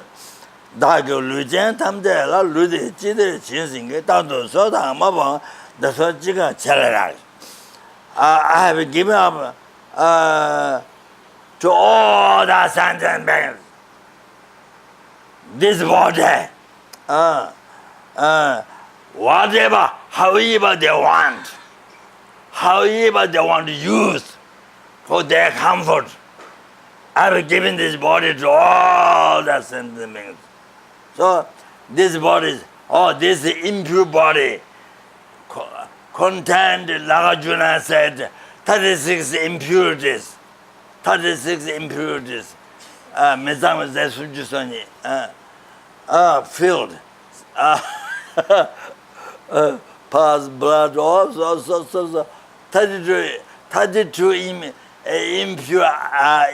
Dago lujen tamde la lude chide chinsinge tando so da maba the so jiga chalera. I have given up to all the sentient beings. This body, whatever, however they want to use for their comfort, I've given this body to all the sentient beings. So this body, this impure body, contained, Nagarjuna said, 36 impurities. 36 impurities. Mezama Zesujusoni filled. Past blood, also 32 impure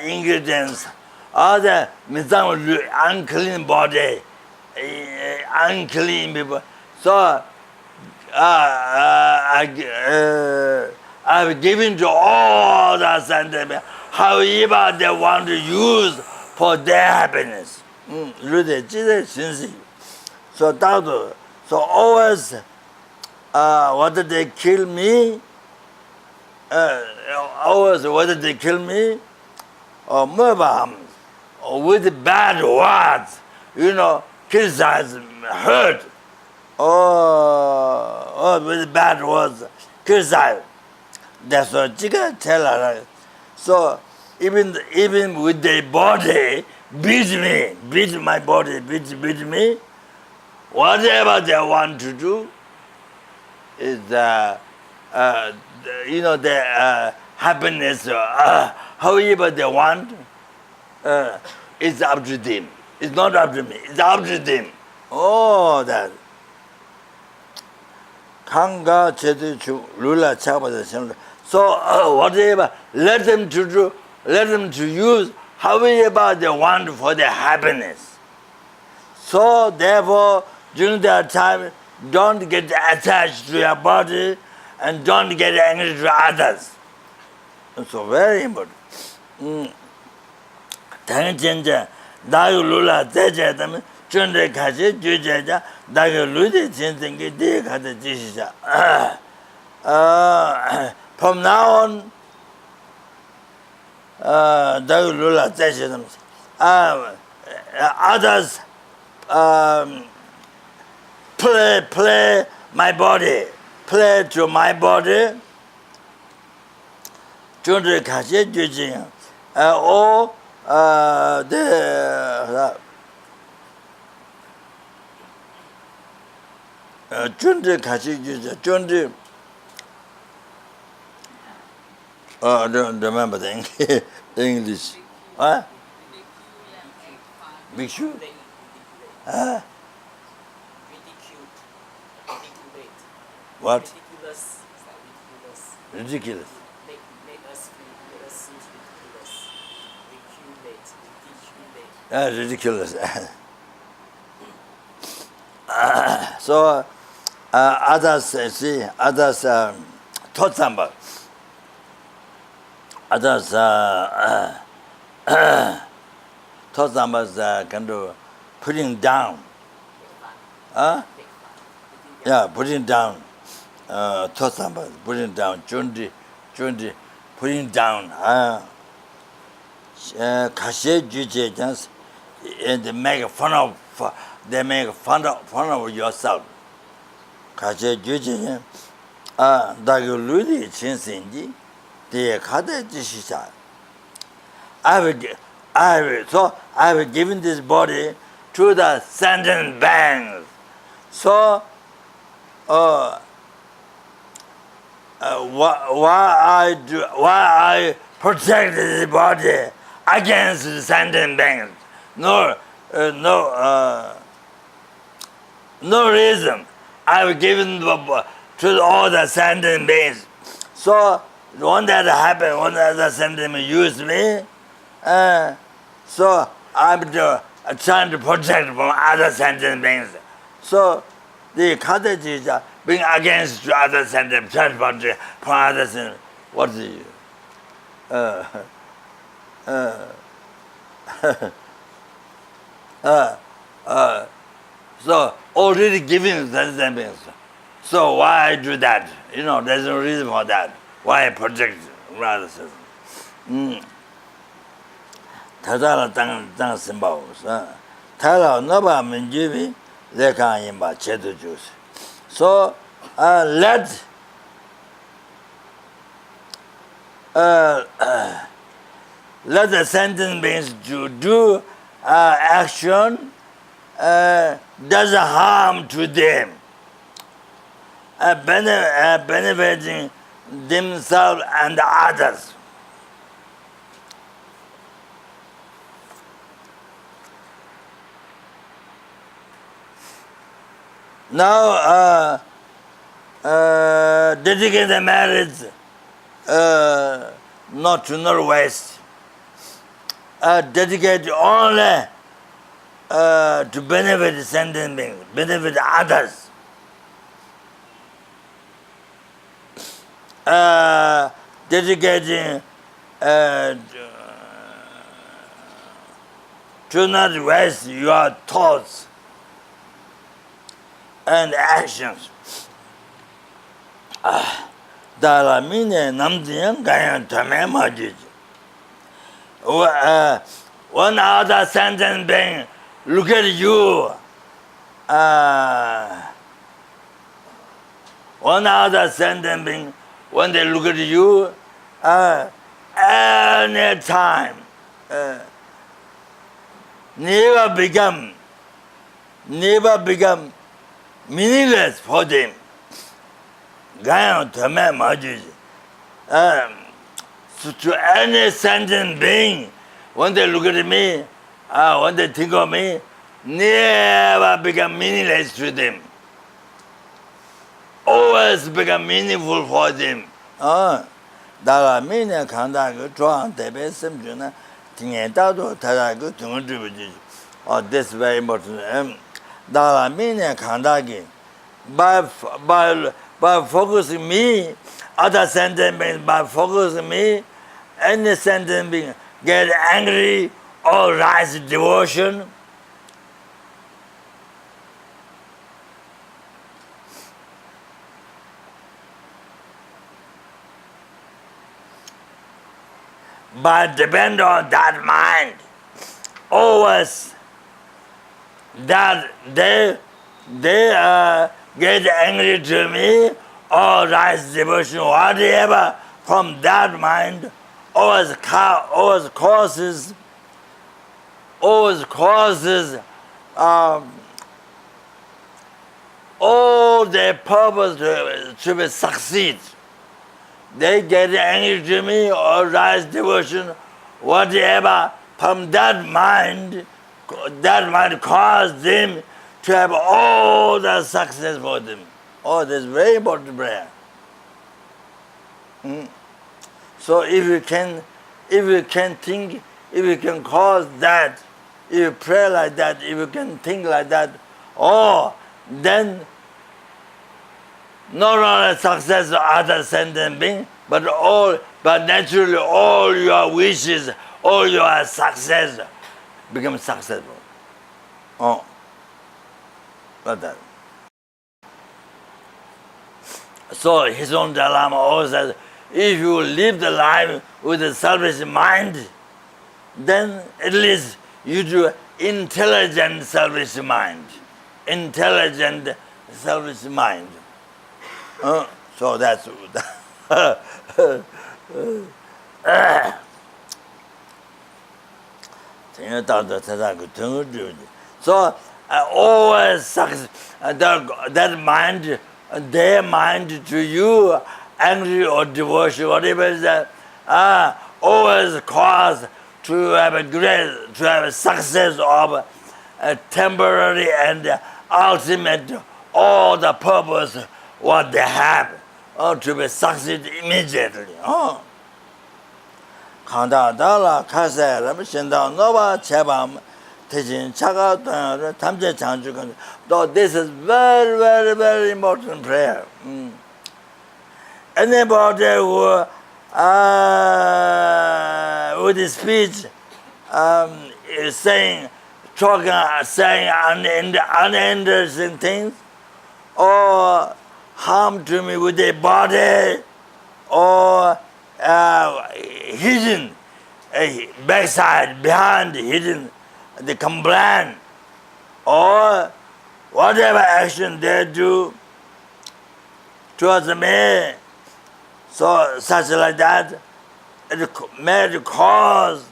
ingredients. Other unclean body, unclean people. So I've given to all the sentiment, however they want to use for their happiness. So always, whether they kill me, or murder, or with bad words, criticize, hurt, or with bad words, criticize. That's what you can tell her. So even with their body, beat my body, beat me, whatever they want to do is their happiness, however they want, it's up to them. It's not up to me, it's up to them. Oh, that. Kanga chedu chu lula chaba de So whatever, let them to do, let them to use however they want for their happiness. So therefore, during that time, don't get attached to your body and don't get angry to others. So very important. 당진자 나요 루라 제제다면 준대 가지 주제자 나요 루디 진생게 대 가지 지시자. From now on, 나요 루라 제제다면 others play my body, play to my body. 준대 가지 주제. Or 준대 같이 주자. 준대 I don't remember the English. Huh? Bhikshu? Huh? What? Ridiculous. Ridiculous. So others see, others taught somebody. Others taught somebody kind of putting down. Yeah, putting down. Taught somebody putting down. Jundi, putting down. Kashe juche just and they make fun of yourself. Kashe juche dagu ludi chinsenji de kade jishisha. I have given this body to the sentient beings. So why I protect this body against the sentient beings? No reason. I've given to all the sentient beings. So when that happened, when the sentient being used me, so I'm trying to protect from other sentient beings. So the Kadaji being against other sentient, trying to protect from other sentient. What is it? So already giving sentient beings. So why I do that? There's no reason for that. Why I protect rather than Tadala Tang Simba. Tala Nova Minjivi, Leka Yimba Chetu Juice. So let the sentient beings do action does harm to them, benefiting themselves and others. Now, dedicate the marriage not to Northwest. Dedicate only to benefit sentient beings, benefit others. Dedicating to not waste your thoughts and actions. Dala mine namdiyan gayan tame majij. One other sentient being look at you. One other sentient being, when they look at you, any time, never become meaningless for them. So to any sentient being, when they look at me, when they think of me, never become meaningless to them. Always become meaningful for them. 다가 미네 칸다고 좋아한 대배 심주나 팅에다도 다다고 등을주지 this very important 다가 미네 칸다기 by focusing me other sentient beings by focusing me any sentient being get angry or rise devotion but depend on that mind always that they get angry to me or rise devotion whatever from that mind always causes all their purpose to be succeed. They get angry to me or rise devotion, whatever, from that mind causes them to have all the success for them. Oh, that's very important prayer. So if you can think, if you can cause that, if you pray like that, if you can think like that, then not only success of other sentient beings, but naturally all your wishes, all your success become successful. Like that. So his own Lama always says, if you live the life with a selfish mind, then at least you do intelligent selfish mind. Intelligent selfish mind. So that's so always success, that mind, their mind to you, angry or devotion, whatever is that, always cause to have a success of a temporary and ultimate all the purpose what they have to be succeed immediately. 간다달라 카세라 신다 노바 제밤 대신 차가 담제 장주건 though this is very very very important prayer. Anybody who with his speech is saying uninteresting things or harm to me with their body or hidden backside behind hidden the complaint or whatever action they do towards me, so such like that, it may cause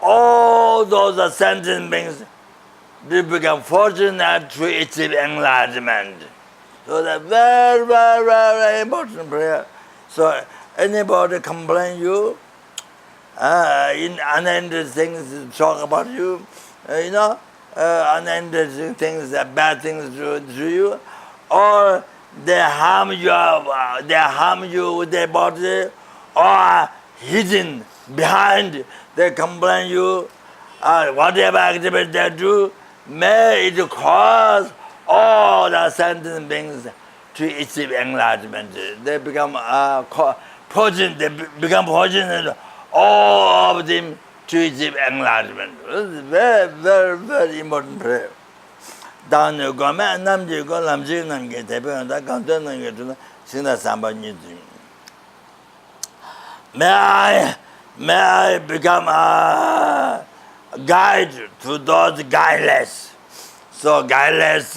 all those sentient beings to become fortunate to achieve enlightenment. So that's very, very, very important prayer. So anybody complain you, in unending things talk about you, unending things, bad things to you, or they harm you with their body, or hidden behind, they complain you, whatever activity they do, may it cause all the sentient beings to achieve enlightenment. They become poison. They become poisoned. All of them to achieve enlightenment. This is very, very, very important prayer. 다음에 가면 남지고 남지는 게 대표한다. 간단한 게 주는 신나 삼반이지. May I become a guide to those guideless. So guideless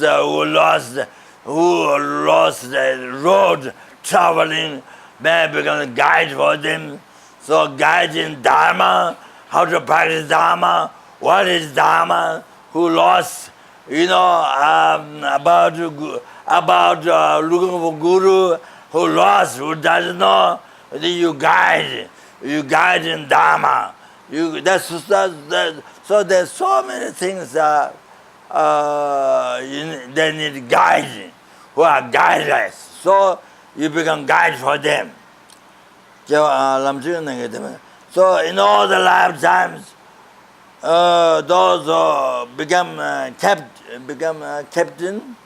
who lost the road traveling, may I become a guide for them. So guide in dharma, how to practice dharma, what is dharma, who lost, about looking for guru, who lost, who doesn't know, you guide in dharma. So there's so many things they need guide, who are guideless. So you become guide for them. So in all the lifetimes, those who become captain,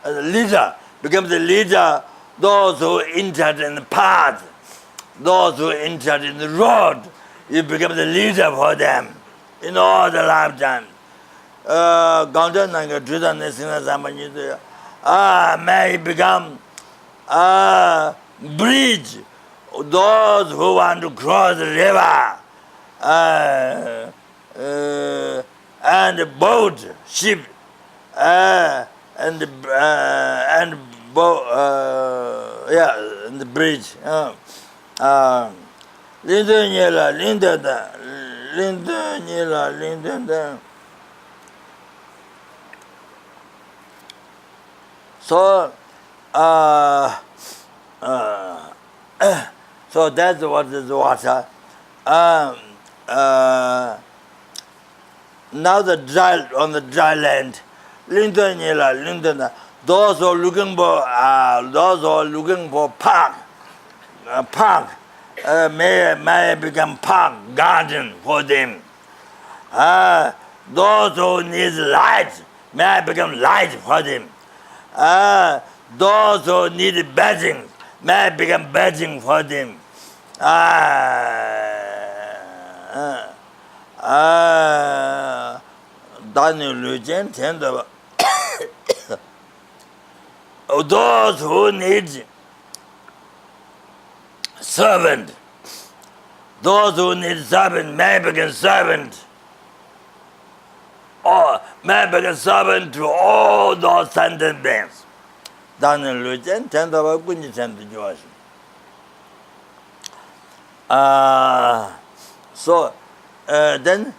leader, become the leader, those who entered in the path, those who entered in the road, you become the leader for them in all the lifetimes. May become a bridge, those who want to cross the river, and boat, ship, and boat, and the bridge. So, so that's what is water. Now the dry, on the dry land, those who are looking for park, may become park, garden for them. Those who need light, may become light for them. Those who need bathing, may become bathing for them. Those who need servant, those who need servant may become servant, or may become servant to all those sentient beings. So then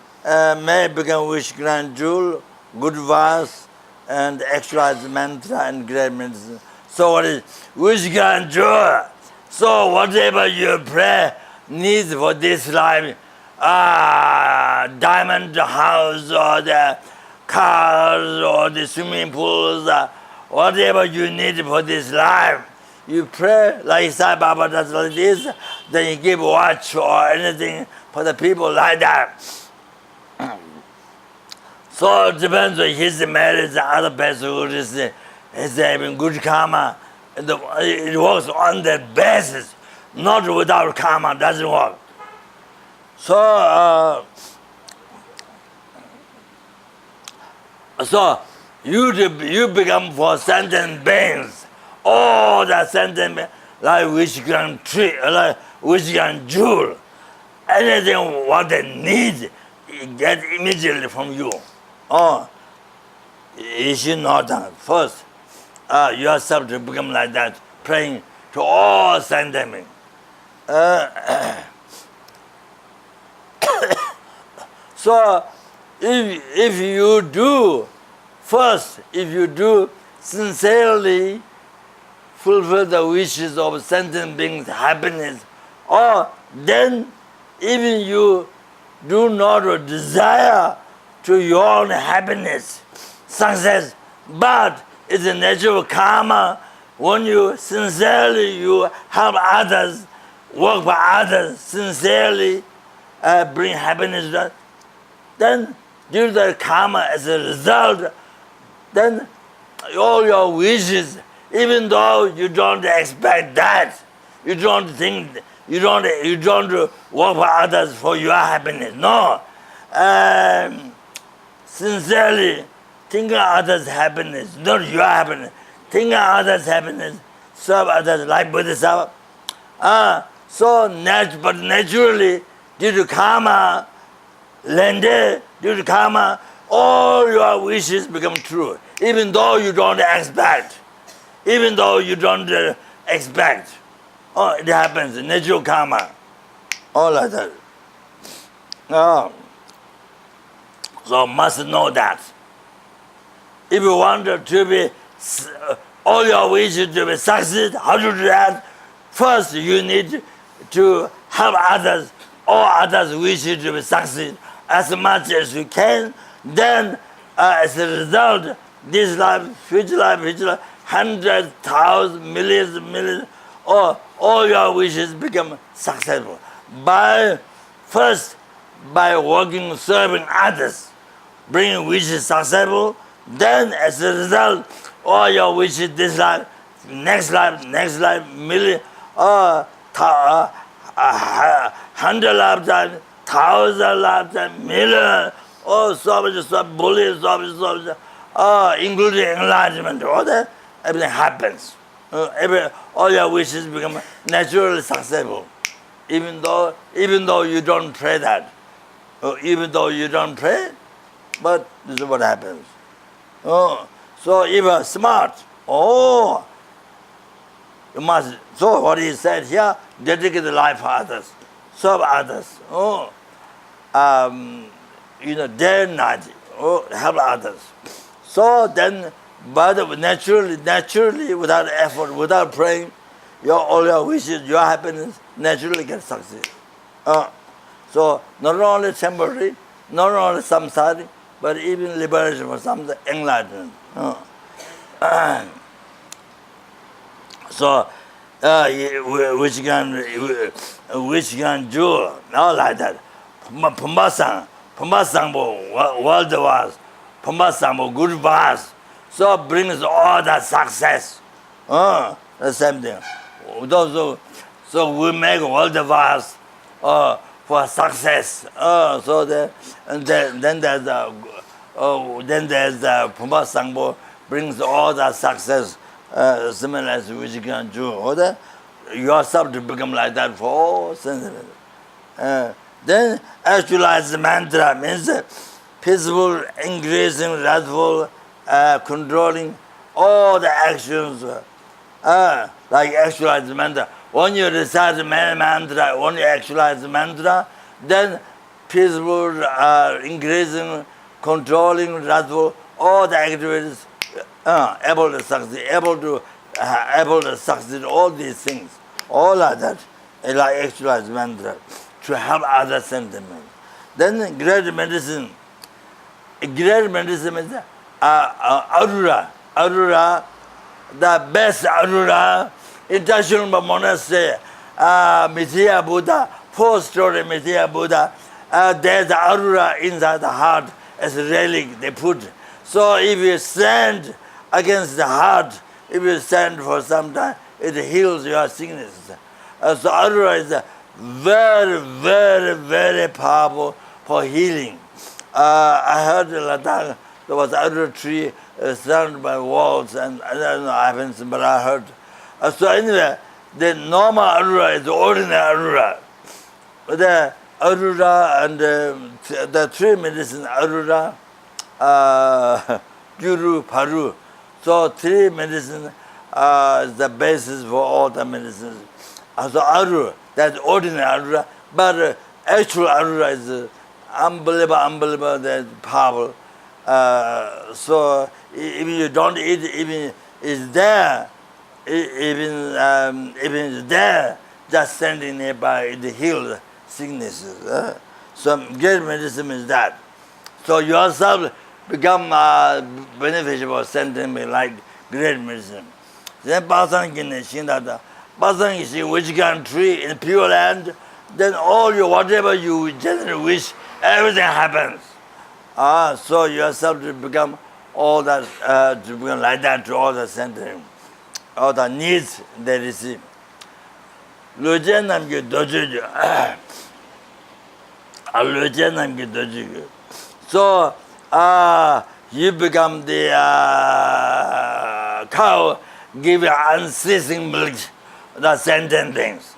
may become wish gradual, good verse, and exercise mantra and great medicine. So what is wish gradual? So whatever you pray needs for this life, diamond house or the cars or the swimming pools, whatever you need for this life, you pray like Sai Baba does like this, then you give watch or anything for the people like that. So it depends on his marriage, the other person who is having good karma. It works on that basis, not without karma, doesn't work. So, so you become for sentient beings, all the sentient beings, like which can tree, like which can jewel, anything what they need, you get immediately from you. Oh, you should not done. First, yourself to become like that, praying to all sentient beings. So, if you do, first, if you do sincerely fulfill the wishes of sentient beings' happiness, or then even you do not desire to your own happiness, success, but it's a natural karma. When you sincerely you help others, work for others, sincerely bring happiness to them, then due to the karma as a result, then all your wishes, even though you don't expect that, you don't think, you don't work for others for your happiness. No, sincerely think of others' happiness, not your happiness. Think of others' happiness, serve others like Buddhism. But naturally, due to karma, due to karma, all your wishes become true, even though you don't expect. Even though you don't expect. Oh, it happens, natural karma. All like that. So must know that. If you want to be, all your wishes to be succeed, how to do that? First, you need to help others, all others' wishes to be succeed as much as you can. Then, as a result, this life, future life, hundreds, thousands, millions, all all your wishes become successful. First, by working, serving others, bringing wishes successful, then as a result, all your wishes this life, next life, million, 100 lifetimes, 1,000 lifetimes, million, so much, bullies, so much, including enlightenment, all that, everything happens. All your wishes become naturally successful, even though you don't pray that. Even though you don't pray, but this is what happens. So if you're smart, you must. So what he said here, dedicate the life for others, serve others. Day and night, help others. So then, but naturally, without effort, without praying, all your wishes, your happiness naturally get succeed. So not only temporary, not only samsari, but even liberation for some enlightenment. So which can do not like that. Pumbasangbo, world wars, Pumbasangbo, good wars. So brings all that success. The same thing. So we make world wars for success. So then there's Pumbasangbo brings all that success. Similar as which can do, or yourself to become like that for all senses. Then actualize the mantra means peaceful, increasing, restful, controlling all the actions. Like actualize the mantra. When you recite the mantra, when you actualize the mantra, then peaceful, increasing, controlling, restful, all the activities. Able to succeed, all these things, all of that, like actualize mantra, to help other sentiments. Then great medicine is Arura, the best Arura, International Monastic, Mithya Buddha, 4-story Mithya Buddha, there's the Arura inside the heart as a relic they put. So if you stand against the heart, if you stand for some time, it heals your sickness. So Arura is very, very, very powerful for healing. I heard in Ladakh there was Arura tree surrounded by walls, and I don't know what happens, but I heard. So anyway, the normal Arura is the ordinary Arura. The Arura and the three medicine Arura, Guru, Paru. So three medicine is the basis for all the medicines. So Arura, that's ordinary Arura, but actual Arura is unbelievable, that's powerful. So if you don't eat, even it's there, even it's there, just standing nearby, it heals sicknesses. So great medicine is that. So yourself become beneficial for sentiment like great medicine. Then which country in pure land, then all your whatever you generally wish, everything happens. So yourself to become all that, to become like that to all the sentiment, all the needs they receive. So you become the cow, give you unceasing milk, the sentient things.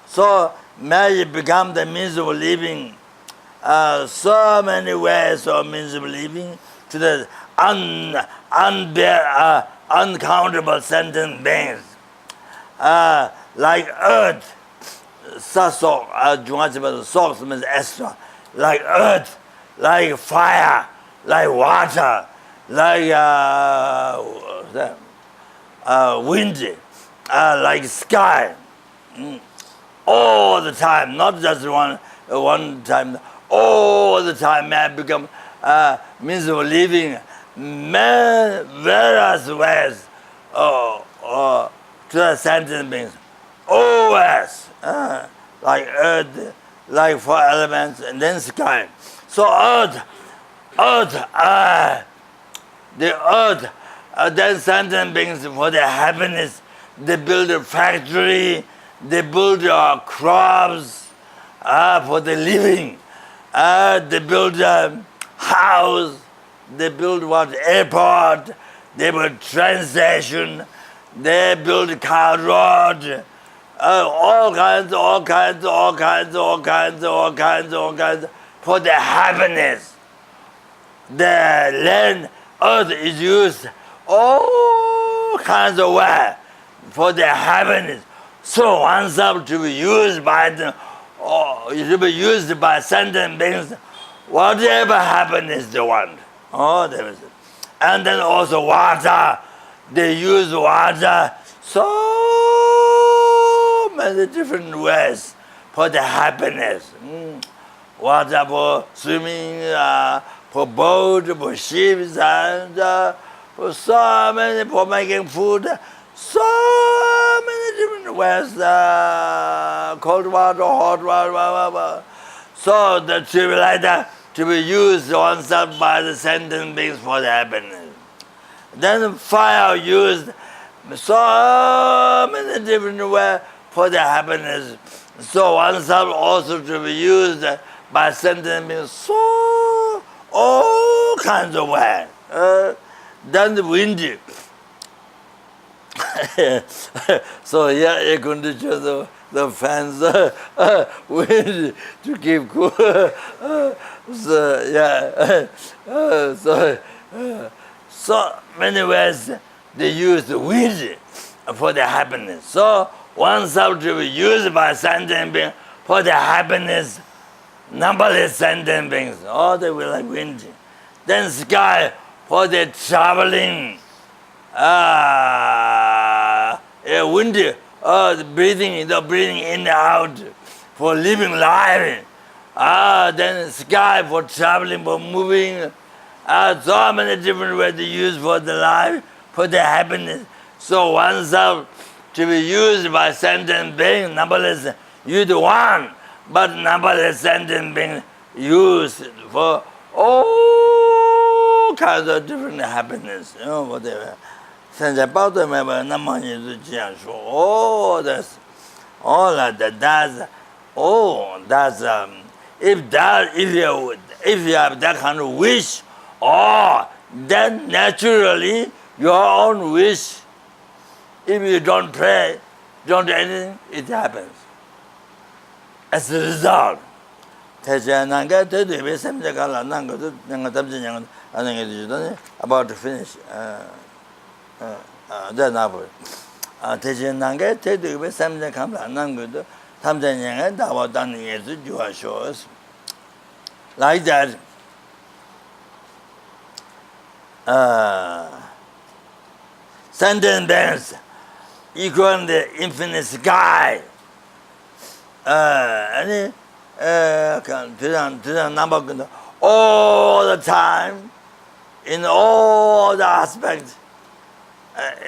So may you become the means of living, so many ways of means of living to the uncountable sentient beings. Like earth, socks means extra, like earth, like fire, like water, like wind, like sky, all the time, not just one time, all the time may become means of living various ways to the sentient beings. Always, like earth, like four elements, and then sky. So the earth, then sentient beings for their happiness, they build a factory, they build crops for the living, they build a house, they build airport, they build train station, they build car road, all kinds for their happiness. The land, earth is used all kinds of way for their happiness. So oneself to be used by the, to be used by sentient beings, whatever happiness they want. There is it. And then also water, they use water so many different ways for the happiness. Water for swimming, for boat, for ships, and for so many, for making food, so many different ways, cold water, hot water, so that to be like that, to be used oneself by the sentient beings for the happiness. Then fire used so many different ways for the happiness. So oneself also to be used by sentient beings so all kinds of ways. Then the wind. So here air conditioner, the fans, wind to keep cool. So many ways they use the wind for their happiness. So oneself to be used by sentient beings for their happiness. Numberless sentient beings, they will like wind. Then sky for their traveling. Wind, breathing in and out for living life. Then sky for traveling, for moving. So many different ways to use for the life, for the happiness. So oneself to be used by sentient beings, numberless, used one, but numberless sentient beings used for all kinds of different happiness, whatever. 现在报道没有，那么你就这样说，that's all that's if you have that kind of wish, then naturally your own wish. If you don't pray, don't do anything, it happens. As a result, about to finish. That's not it. Like that, sentient beings equal the infinite sky. All the time, in all the aspects,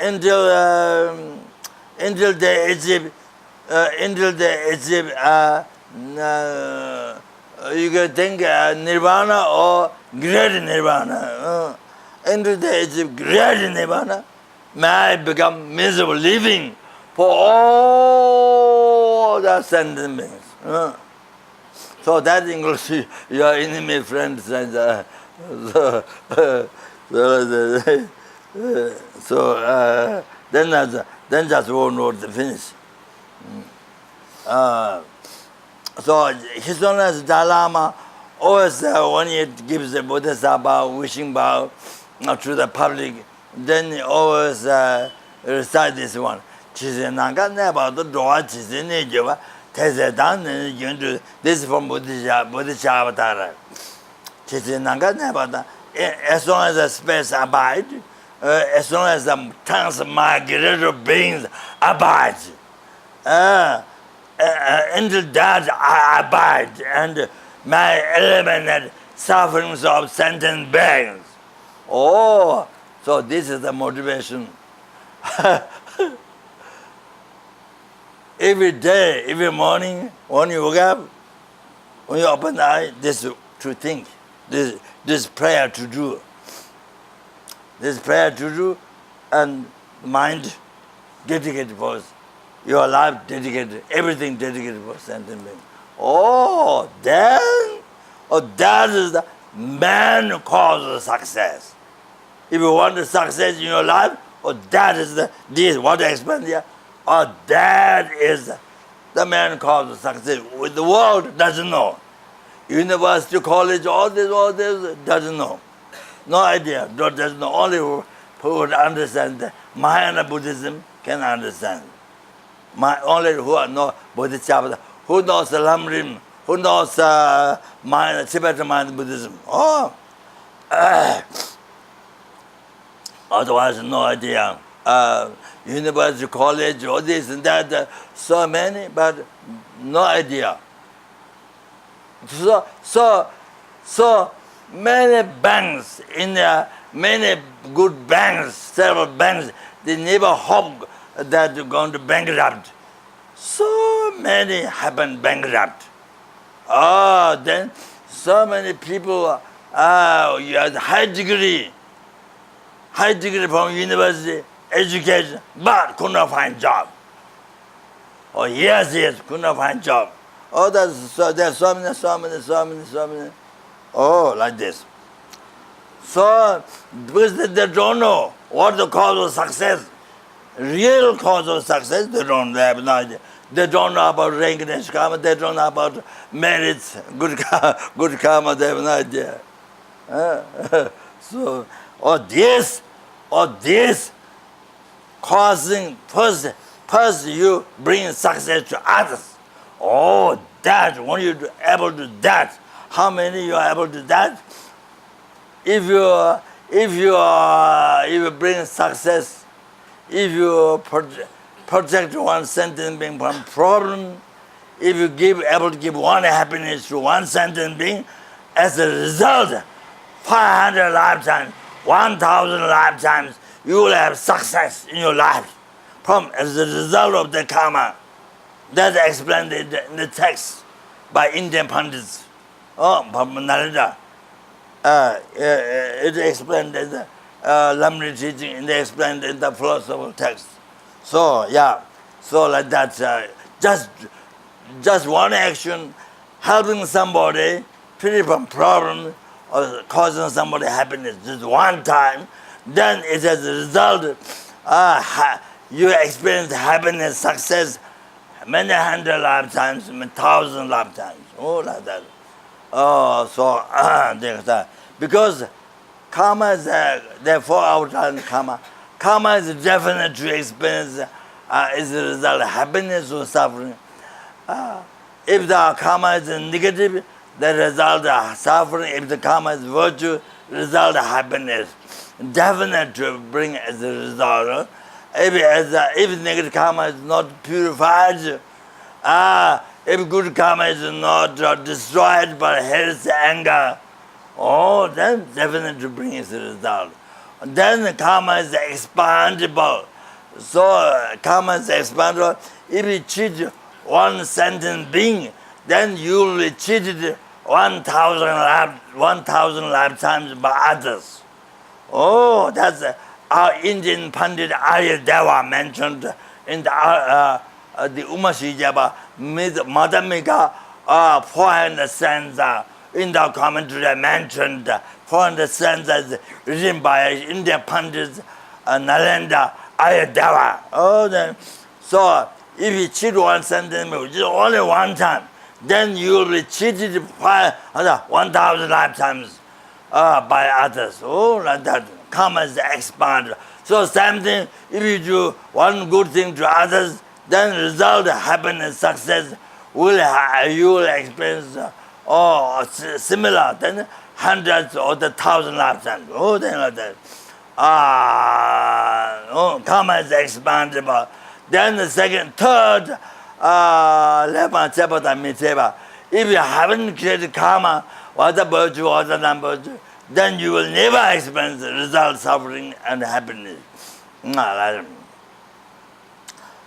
until the Egypt, you can think nirvana or great nirvana. Until the Egypt, great nirvana, may I become miserable living for all the sentient beings. So that includes your enemy friends and then just one word to finish. So His Holiness Dalai Lama always when he gives the Bodhisattva wishing bow to the public, then he always recite this one. This is from Bodhisattva. As long as the space abide, as long as the transmigratory beings abide, until that I abide, and my eliminate sufferings of sentient beings. Oh, so this is the motivation. Every day, every morning, when you wake up, when you open the eye, this to think, this prayer to do. This prayer to do, and mind dedicated for your life, dedicated, everything dedicated for sentient being. Oh, that is the man cause of success. If you want the success in your life, that is this, what I explained here, that is the man cause of success. With the world doesn't know. University, college, all this doesn't know. No idea, doesn't know. Only who would understand Mahayana Buddhism can understand. Only who know Bodhisattva, who knows the lam-rim, who knows Tibetan Mahayana Buddhism. Otherwise, no idea. University, college, all this and that, so many, but no idea. So many banks, many good banks, several banks, they never hope that they're going to bankrupt. So many happen bankrupt. Then so many people, you have high degree from university, education, but could not find job. Yes, could not find job. There's so many. Like this. So, because they don't know what the cause of success, real cause of success, they have no idea. They don't know about reincarnation karma, they don't know about merits, good karma, they have no idea. So, this causing, first you bring success to others. That, when you're able to do that, how many you are able to do that? If you bring success, if you protect one sentient being from problem, if you able to give one happiness to one sentient being, as a result, 500 lifetimes, 1,000 lifetimes, you will have success in your life as a result of the karma. That's explained in the text by Indian Pandits. From Narada. It explained in the lam-rim teaching, and they explained in the philosophical text. So like that, just one action, helping somebody, free from problem, or causing somebody happiness, just one time, then it has a result, you experience happiness, success, many hundred lifetimes, 1,000 lifetimes, like that. Because karma is there 4 hours karma. Karma is definite to experience is a result of happiness or suffering. If the karma is negative, the result of suffering. If the karma is virtue, result of happiness. Definite to bring as a result. If negative karma is not purified, if good karma is not destroyed by hate, anger, then definitely brings a result. Then the karma is expandable. So karma is expandable. If you cheat one sentient being, then you will be cheated 1,000 lifetimes by others. That's our Indian Pandit Aryadeva mentioned in the Umashijaba, Madhamika, 400 stanza. In the commentary mentioned 400 stanzas written by Indian Pandit Nalanda Aryadeva. So if you cheat one sentence, just only one time, then you will be cheated 1,000 lifetimes by others. Like that. Karma is expanded. So same thing, if you do one good thing to others, then result happiness, success, you will experience similar, then hundreds or 1,000 lifetimes. Then like that. Karma is expandable. Then the third, if you haven't created karma, what's the virtue, what's the non-virtue, then you will never experience the result, suffering and happiness.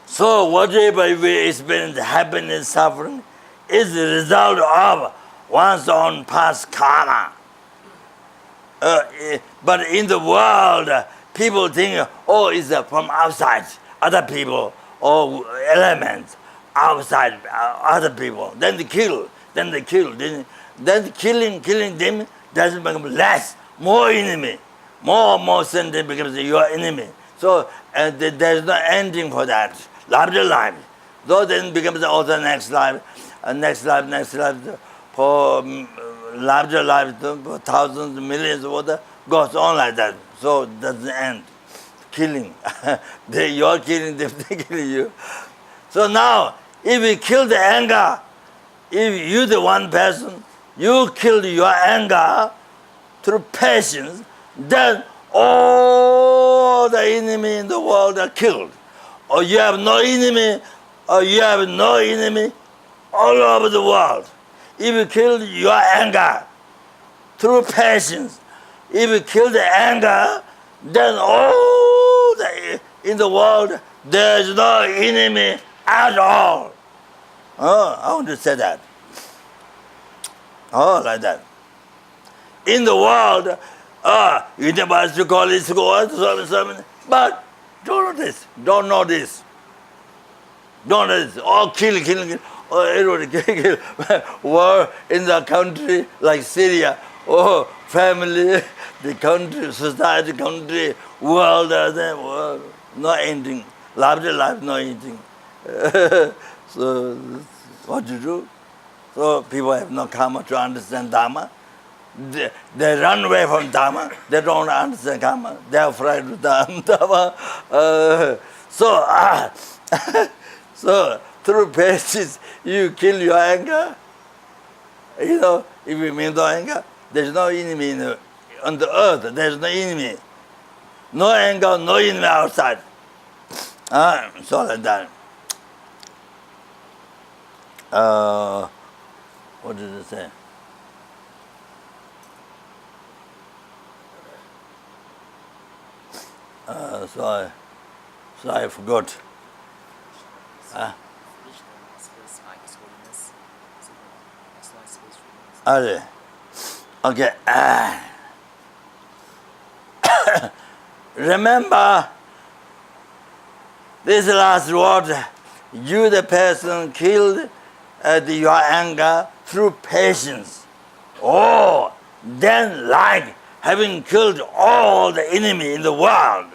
So whatever we experience, happiness, suffering, is the result of one's own past karma. But in the world, people think, oh, it's from outside, other people, or elements outside other people. Then they kill. Then killing them doesn't become less, more enemy. More sentient becomes your enemy. So there's no ending for that. Larger life. Though then becomes also next life, next life, for larger life, for thousands, millions of other, goes on like that. So it doesn't end. Killing. You're killing them, they kill you. So now, if you kill the anger, if you the one person, you kill your anger through patience, then all the enemy in the world are killed. Or you have no enemy, all over the world. If you kill your anger through patience, if you kill the anger, then all in the world, there is no enemy at all. Oh, I want to say that. Oh, like that. In the world, university, college, school, so, but don't know this. Oh, kill. Oh, everybody kill. War in the country like Syria. Oh, family, the country, society, country, world, no ending. Larger life, no ending. So, what to do? So, people have no karma to understand dharma. They run away from dharma. They don't understand karma. They are afraid of dharma. So, through patience, you kill your anger. You know, if you mean no anger, there's no enemy on the earth. There's no enemy. No anger, no enemy outside. So like that. What did it say? So I forgot. Okay. Remember this last word. You, the person, killed your anger through patience. Oh, then like having killed all the enemy in the world.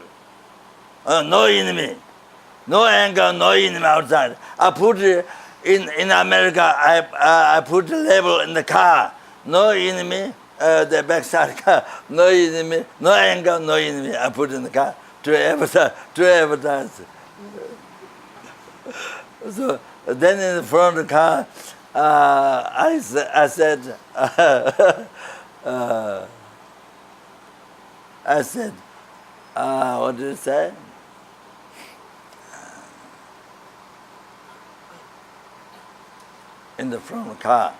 No enemy, no anger, no enemy outside. I put in America, I put a label in the car. No enemy, the backside car. No enemy, no anger, no enemy. I put in the car to advertise. So then in the front of the car, I said, what did it say? In the front of the car.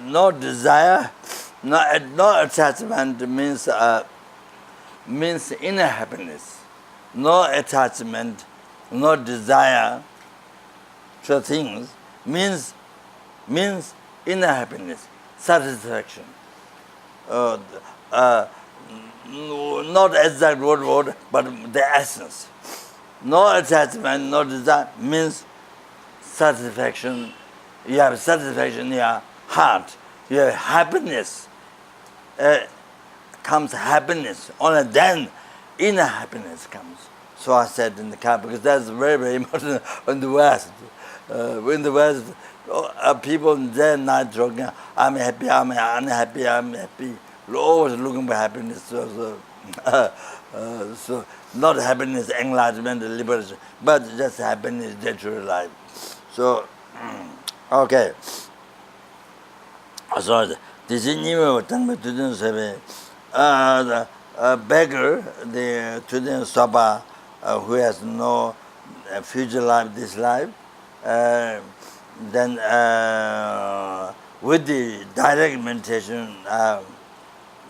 No desire, no attachment means inner happiness. No attachment, no desire to things means inner happiness, satisfaction. Not exact word, but the essence. No attachment, no desire means satisfaction. You have satisfaction in your heart. You have happiness. Comes happiness. Only then inner happiness comes. So I said in the car, because that's very, very important in the West. In the West, people they're not joking, I'm happy, I'm unhappy, I'm happy. Always looking for happiness. So So not happiness, enlightenment, liberation, but just happiness, day-to-day life. So, okay. So this is new the beggar, the Tudin Soba, who has no future life, this life, then with the direct meditation,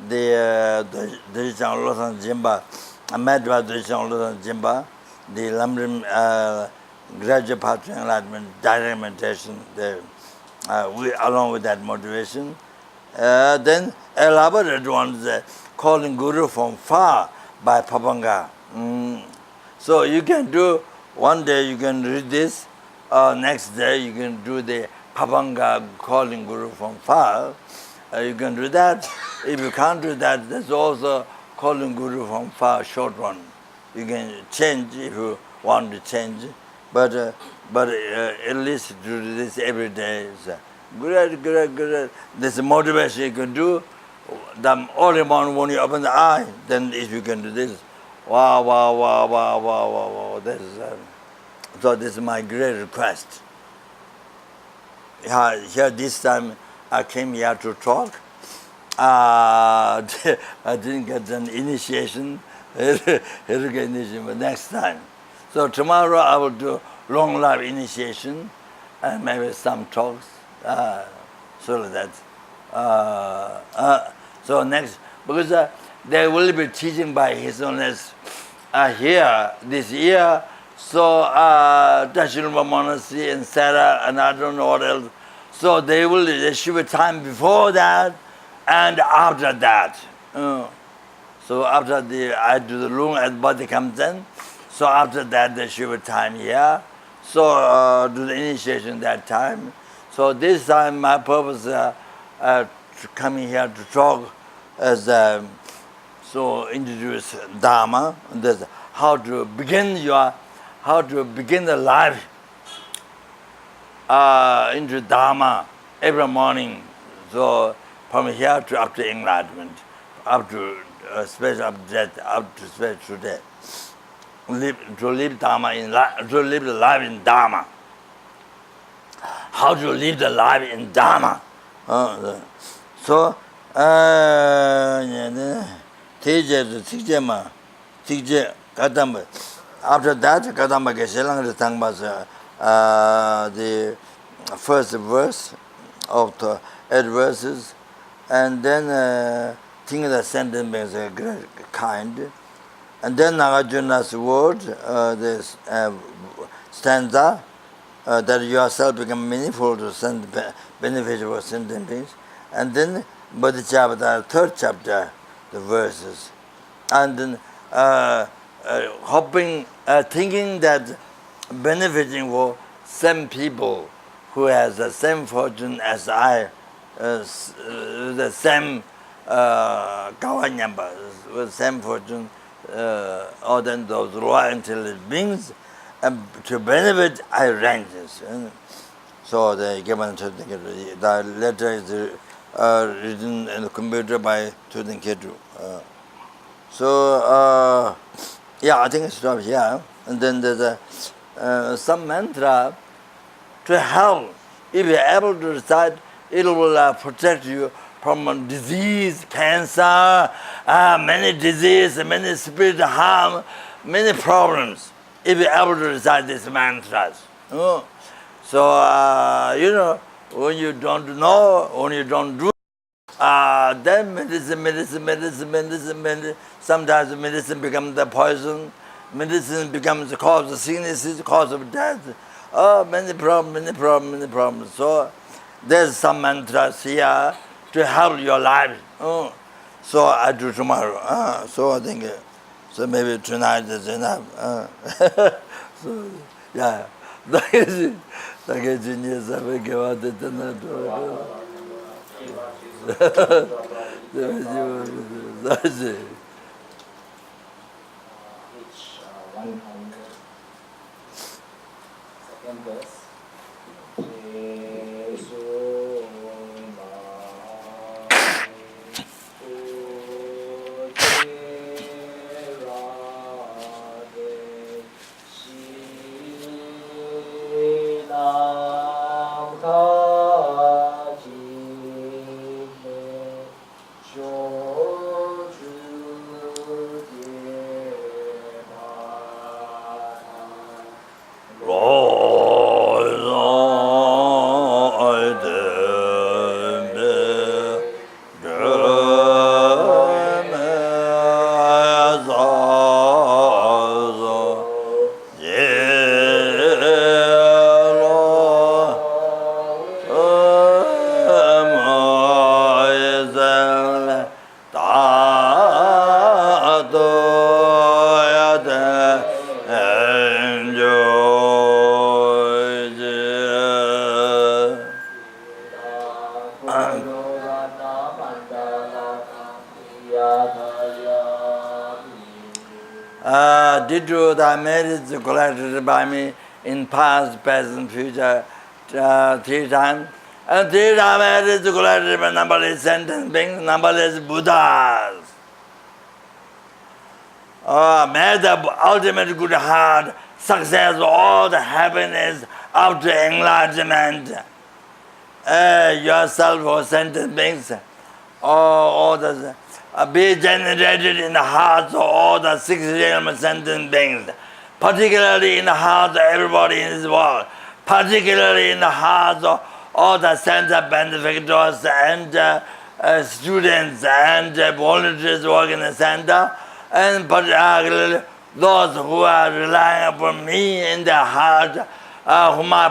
the Drishan Losan Jimba, Madhva Drishan Losan Jimba, the lam-rim gradual path to enlightenment, direct meditation, we, along with that motivation. Then elaborate ones, calling Guru from far by Papanga. So you can do, one day you can read this, next day you can do the Papanga calling Guru from far. You can do that. If you can't do that, there's also calling Guru from far, short one. You can change if you want to change. But at least do this every day. Good. This motivation you can do. The only one when you open the eye, then if you can do this, wow. This is, so this is my great request. Here this time I came here to talk. I didn't get an initiation, but next time. So tomorrow I will do long life initiation and maybe some talks. So that. So next, because they will be teaching by His Holiness here this year. So Tashilma Monastery and Sarah and I don't know what else. So there should be time before that and after that. So after I do the Lung as body comes in. So after that there should be time here. So do the initiation that time. So this time my purpose to coming here to talk as so introduce dharma. That's how to begin the life into dharma every morning. So from here to up to enlightenment, up to space of death, up to space to death. To live dharma to live the life in dharma. How to live the life in dharma. So after that, Kadamba Geshelang Tangbas, the first verse of the 8 verses, and then think the sentence is a great kind, and then Nagarjuna's word, this stanza, that yourself become meaningful to send beneficial for sentient beings, and then Bodhisattva, 3rd chapter, the verses, and then thinking that benefiting for same people who has the same fortune as I, the same Kawanyamba, with same fortune, or then those raw intelligent beings, and to benefit I rank this. So the letter is written in the computer by Tudin Ketu. So yeah, I think I stop here. And then there's some mantra to help. If you're able to recite, it will protect you from disease, cancer, many diseases, many spiritual harm, many problems. If you're able to recite these mantras. So, when you don't know, when you don't do, then medicine. Sometimes medicine becomes the poison. Medicine becomes the cause of sicknesses, cause of death. Many problems. So there's some mantras here to help your life. So I do tomorrow. So I think, so maybe tonight is enough. So, yeah. Which 100 second verse. Did you the merits collected by me in past, present, future, 3 times? And 3 times merits collected by numberless sentient beings, numberless Buddhas. May the ultimate good heart, success, all the happiness up to enlightenment, yourself or sentient beings, all the be generated in the hearts of all the 6 realm sentient beings, particularly in the hearts of everybody in this world, particularly in the hearts of all the center benefactors and students and volunteers working in the center, and particularly those who are relying upon me in their heart, whom I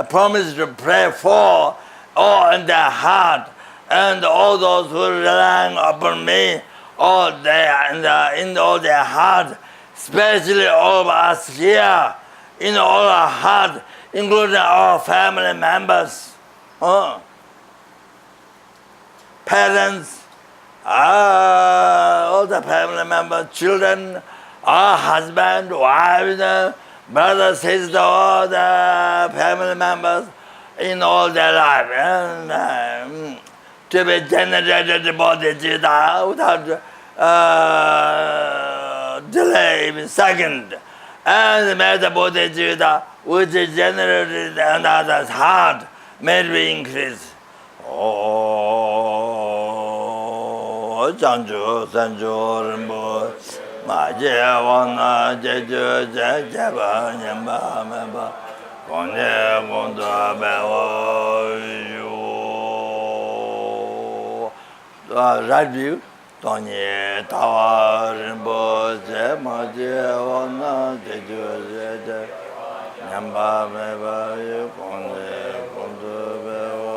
promise to pray for, all in their heart, and all those who are relying upon me, all in all their heart, especially all of us here, in all our heart, including our family members, parents, all the family members, children, our husband, wives, brothers, sisters, all the family members in all their life, and to be generated bodhicitta without delay, second. And may the bodhicitta which is generated in another's heart may be increased. Chanchu, Sanchu, Rinpo, Ma Je Wana, Je Ju, Je Jeba, Nyamba, Meba, Konye, Konda, Bewa, Yu. Right view, Tonye, Tawa, Rinpo, Je, Ma Je Wana, Je Ju, Je Je, Nyamba, Meba, Yu, Konye, Konda, Bewa,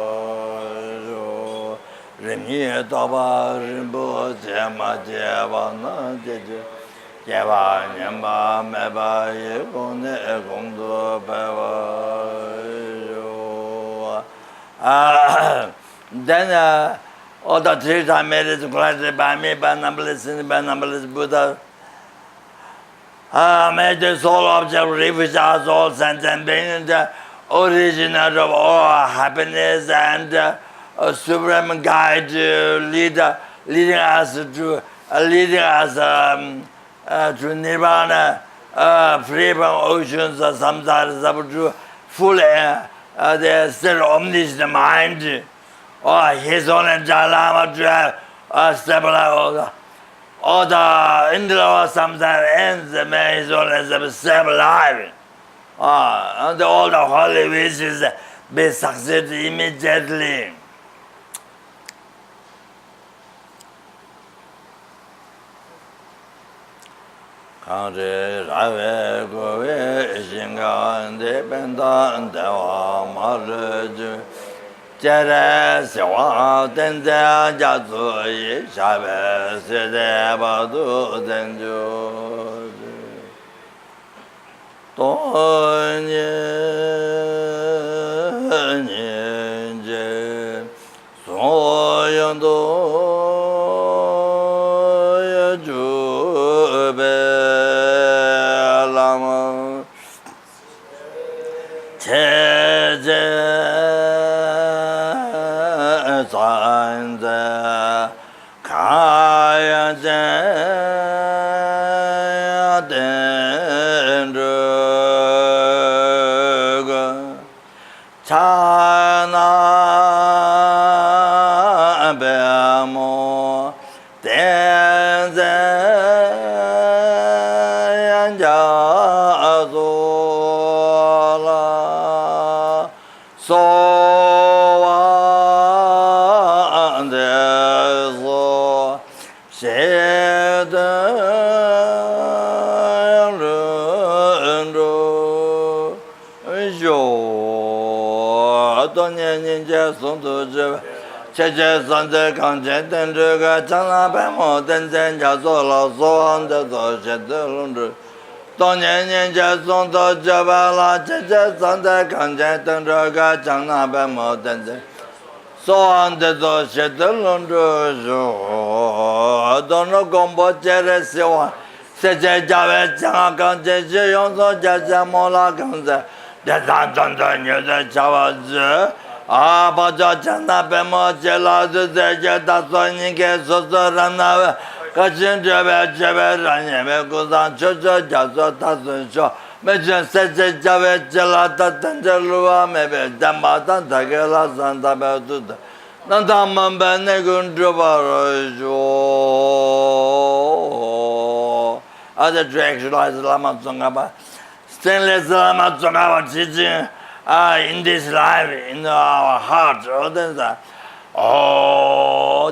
Rimi Taba Rinpo Jema Jeva Na Jeju Jeva Nyamba Meba Yekone Ekongdo Beva Then all the 3 times merits collected by me, by numberless Buddha. May the soul object refuge us all sentient beings, the originator of all happiness and a supreme guide, leading us to nirvana, free from oceans of samsara, to full the still omniscient mind, or his own Lama to stabilize all the indra samsara ends, may his own stabilize, and all the holy wishes be succeed immediately. Kare Rave Gove Shinga De Benda Dewa Marju Jere Sewa Denze Jatsu Yi Shabe Sede Badu Denju Tonye Nye Soyando Cheche Sante Kanche Tenruga Chana Pemo Tenchen Chaso Lao So Ante So Shete Lundru 当年年节送到这边了，这上在看见等这个江南白毛等着。soan de do she de lon do jo do no gombo jere sewa se je jawe jang gang je je yong so ja ja mo la gang ze de da zan de nye de jawa ze a ba ja jan na be mo je la ze je da so ni ke so so ran na ka jin je be ran ye be go san cho cho ja so ta sun sho me jen se je jawe je la da dan je lu a me be da ma dan da ge la san da be du da nan da man be ne gun jo ba ro jo other actualize Lama Zopa ba stainless Lama Zopa teaching in this life in our heart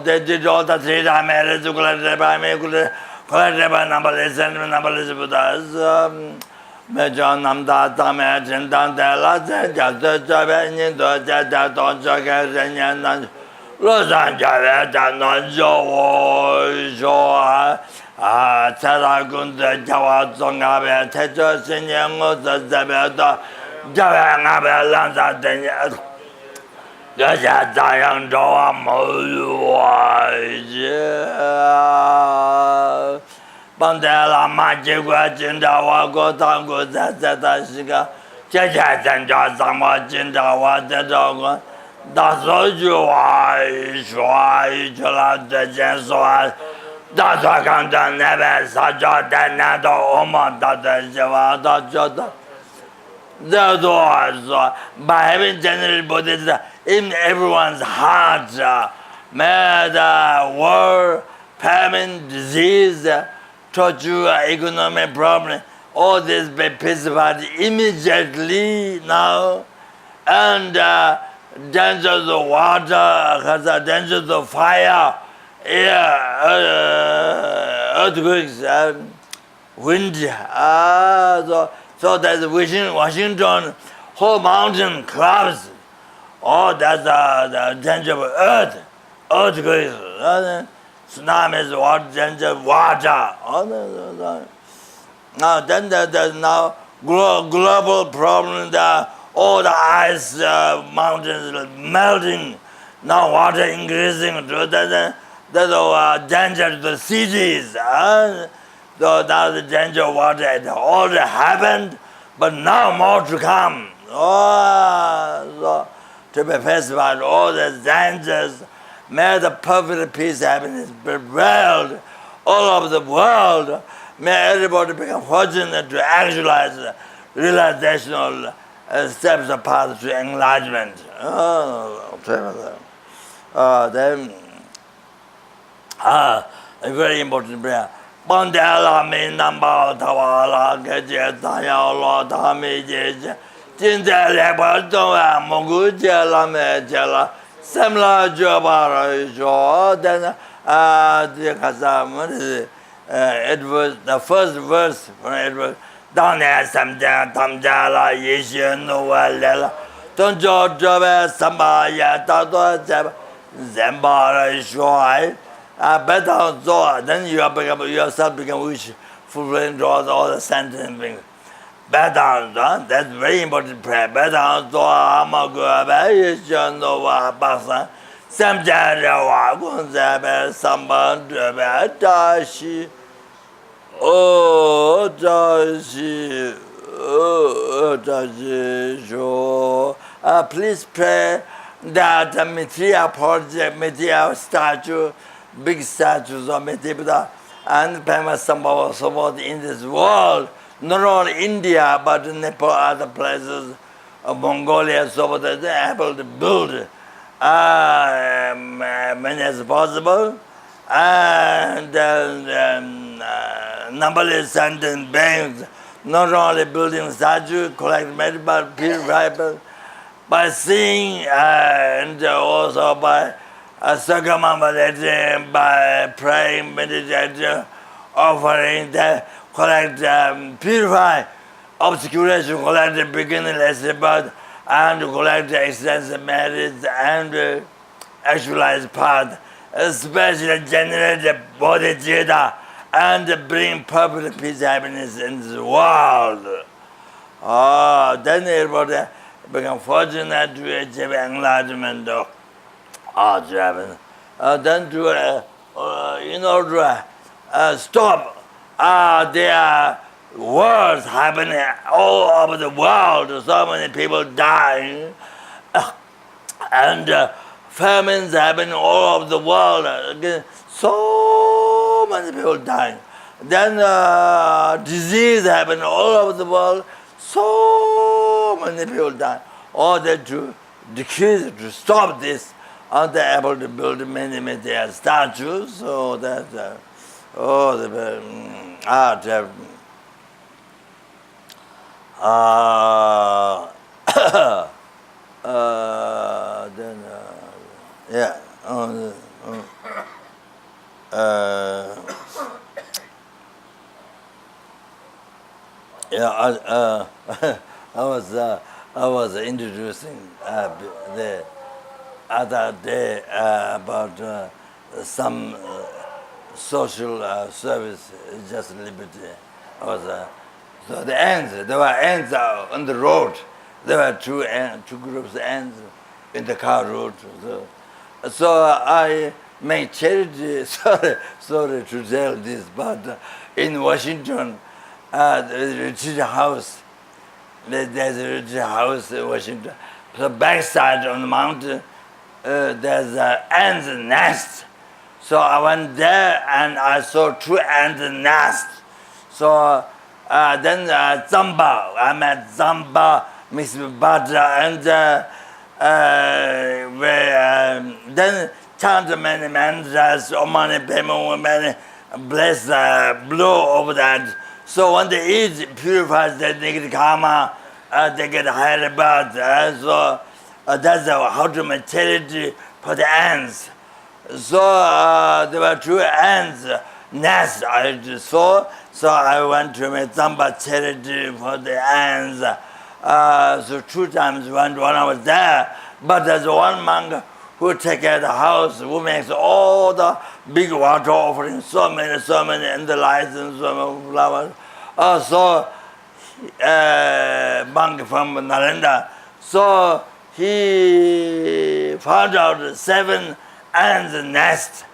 they did all the three marriage by me number Buddhas Mejo Namda Tame Chintan Dela Jasa Jabe Nindo Jasa Don Jaka Renyan Rosan Jabe Jano Jo Tara Gunda Jawa Zongabe Tejo Sinyango Zabe Jabe Nabe Lanza Denya Gaja Dayang Joa Moa Bandela Majigua Jindawa Gotango Zazatashika Jaja Zanja Zama Jindawa Zedogwa Dasojua Shua Jula Jensua Dasakanda Neve Saja Denado Oma Dada Java Dajota by having general Buddhism in everyone's heart may the war, famine, disease, torture, economic problem, all this be pacified immediately now, and dangers of water, dangers of fire, air, earthquakes, wind, so that Washington whole mountain collapse. Oh, that's the danger of earthquakes, tsunamis, water, danger of water. Now then there's now global problem. All the ice mountains melting. Now water increasing. That's danger to the cities. So now the danger of water has already happened, but now more to come. So to be pacified, all the dangers, may the perfect peace, happiness prevail all over the world. May everybody become fortunate to actualize the realizational steps of path to enlightenment. A very important prayer. Bandela mi namba tawala geje taya lo tami jeje jinja lepa towa mogu jela me jela semla jobara jo then the Edward the first verse from Edward dane samja tamjala yeshe no walela tonjo jobe samba ya tato jeba zembara joy better Zoa, then you yourself become wish, fulfilling draws all the sentient things. Better, that's very important prayer. Better Zoa, Amagua, Bayishanova, Basa, Samjarawa, Gunzabe, Samban, Dashi, Dashi, Jo. Please pray that the material project, material statue, big statues of Buddha and Pema Sambhava support in this world, not only India but Nepal, other places, Mongolia, so that they're able to build many as possible, and numberless sentient beings, not only building statues, collect metal, but purify by seeing and also by circumambulating, by praying, meditating, offering, collect, purify, obscuration, collect the beginningless birth, and collect the extensive merits and actualized path, especially generate the bodhicitta and bring perfect peace, happiness in the world. Then everybody become fortunate to achieve enlightenment. Then to stop there are wars happening all over the world. So many people dying, and famines happening all over the world. Again, so many people dying. Then disease happening all over the world. So many people dying. All that to decrease, to stop this, and they're able to build many statues. So that then yeah. Yeah, I was introducing the other day about some social service, just liberty. So the ants, there were ants on the road. There were two groups of ants in the car road. So I make charity. Sorry to tell this, but in Washington, the retreat house. There's a retreat house in Washington. So backside on the mountain, there's an ant's nest. So I went there and I saw two ants nest. So then Zamba, I met Zamba, mixed with butter, and then chant many mantras, Om Mani Padme Hum, bless, blow over that. So when they eat, purifies their negative karma, they get higher birth. So that's how to make charity for the ants. So there were two ants nests I saw. So I went to make Zamba charity for the ants. So 2 times when I was there. But there's one monk who take care of the house, who makes all the big water offerings, so many, and the lights and so many flowers. So monk from Narendra. So he found out 7 ants nest.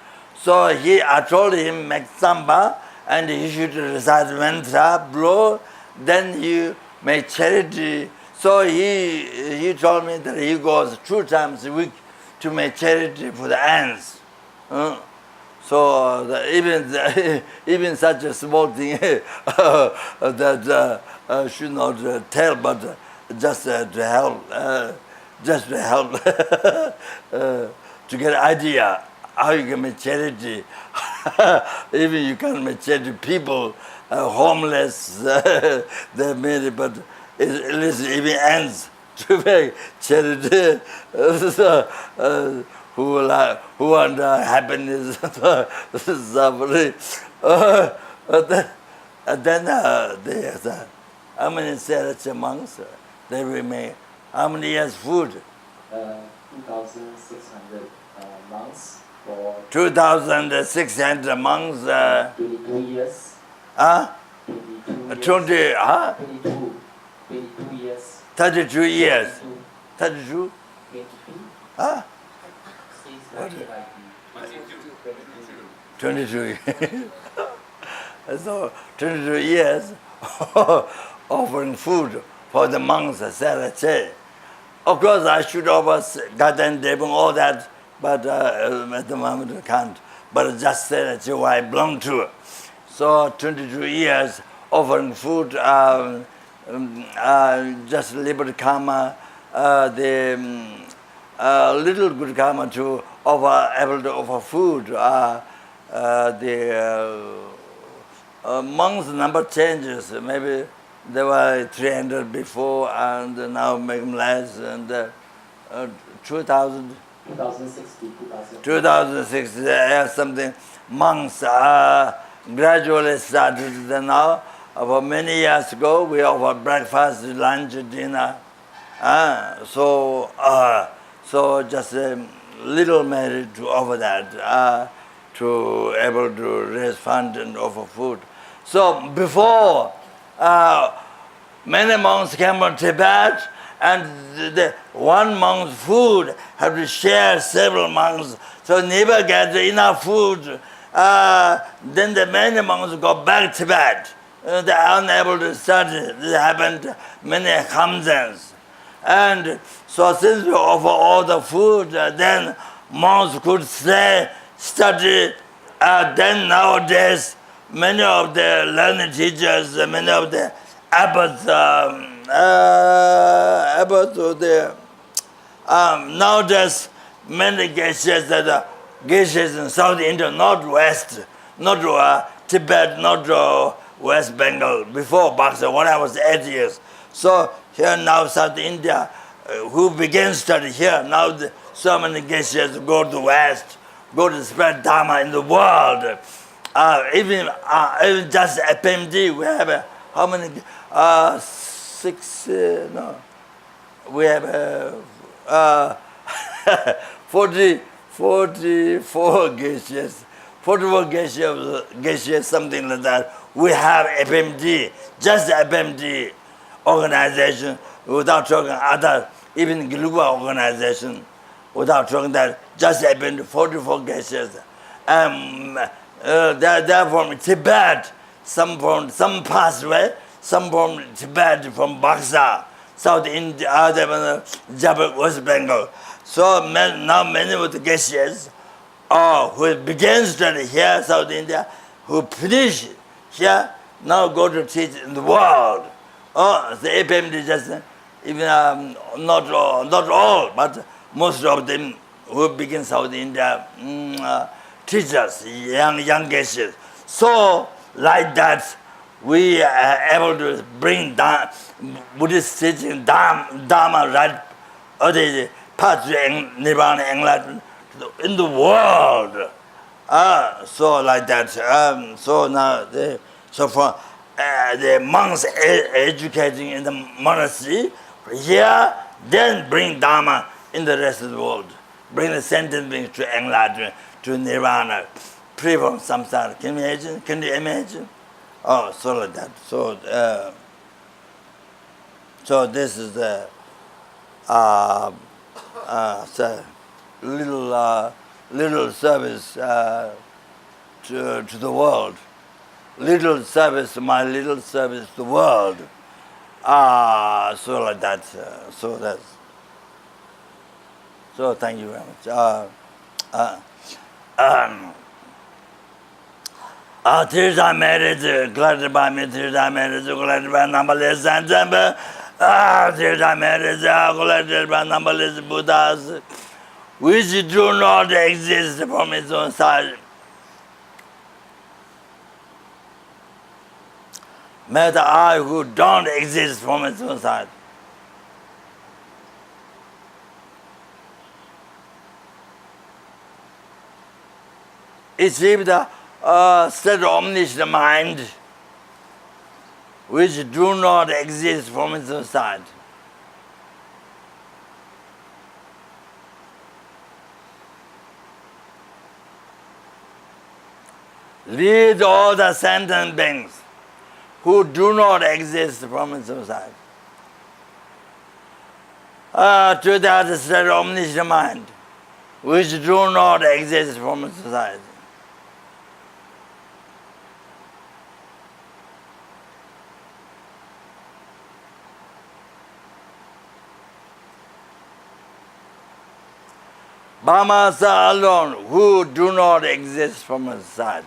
So I told him make samba and he should recite mantra, blow, then you make charity. So he told me that he goes 2 times a week to make charity for the ants. So even such a small thing that should not tell, but just to help, to get idea how you can make charity. Even you can make charity people, homeless, they made it, but at least even ants to make charity. Who want happiness, suffering. Then there's how many Seracha monks? They remain. How many years food? 2,600 months for 2,600 monks. 22 years. 22 years. 22 years. 32 years. 32? 22. 22 years. So 22 years offering food for the monks at Serache. Of course, I should offer garden devon, all that, but at the moment I can't. But just Serache, who I belong to. So 22 years offering food, just liberal karma, little good karma to able to offer food. The monks' number changes. Maybe there were 300 before, and now make them less. And 2000. 2060, something. Monks gradually started now. For many years ago, we offer breakfast, lunch, dinner. So just a little merit to offer that. to able to raise fund and offer food. So before, many monks came from Tibet, and the one monk's food had to share several monks, so never get enough food. Then the many monks go back to Tibet. They are unable to study. This happened many Hamzans. And so since we offer all the food, then monks could stay, study. Then nowadays, many of the learned teachers, many of the abbots, nowadays many geishas in South India, northwest, not Tibet, not West Bengal, before Pakistan, when I was 8 years. So here now South India, who began study here, now so many geishas go to West, go to spread dharma in the world. Even just FPMT, we have how many? 44 geishas, 44 geishas, something like that. We have FPMT, just FPMT organization, without talking other, even global organization, without talking that, just FPMT, 44 geishas. They're from Tibet, some passed away, some from Tibet, from Pakistan, South India, other West Bengal. So now many of the geishas who began study here, South India, who finish here, now go to teach in the world. The FPMT just, even not all, but most of them who begin South India, teachers, young geishas. So like that, we are able to bring down Buddhist teaching, dharma, right, or the path to nirvana, enlightenment in the world. So like that. So now, the monks educating in the monastery here, then bring dharma in the rest of the world. Bring the sentient beings to enlightenment, to nirvana, free from samsara. Can you imagine? Can you imagine? So like that. So this is the little service to the world. Little service, my little service to the world. So like that. So thank you very much. Tirtha marriage, glad by me, Tirtha marriage, glad by numberless and Tirtha marriage, glad by numberless Buddhas, which do not exist from its own side. May the eye who don't exist from its own side. Achieve the state of omniscient mind, which do not exist from its own side. Lead all the sentient beings who do not exist from its own side to that state of omniscient mind, which do not exist from its own side. Brahmas alone, who do not exist from its side.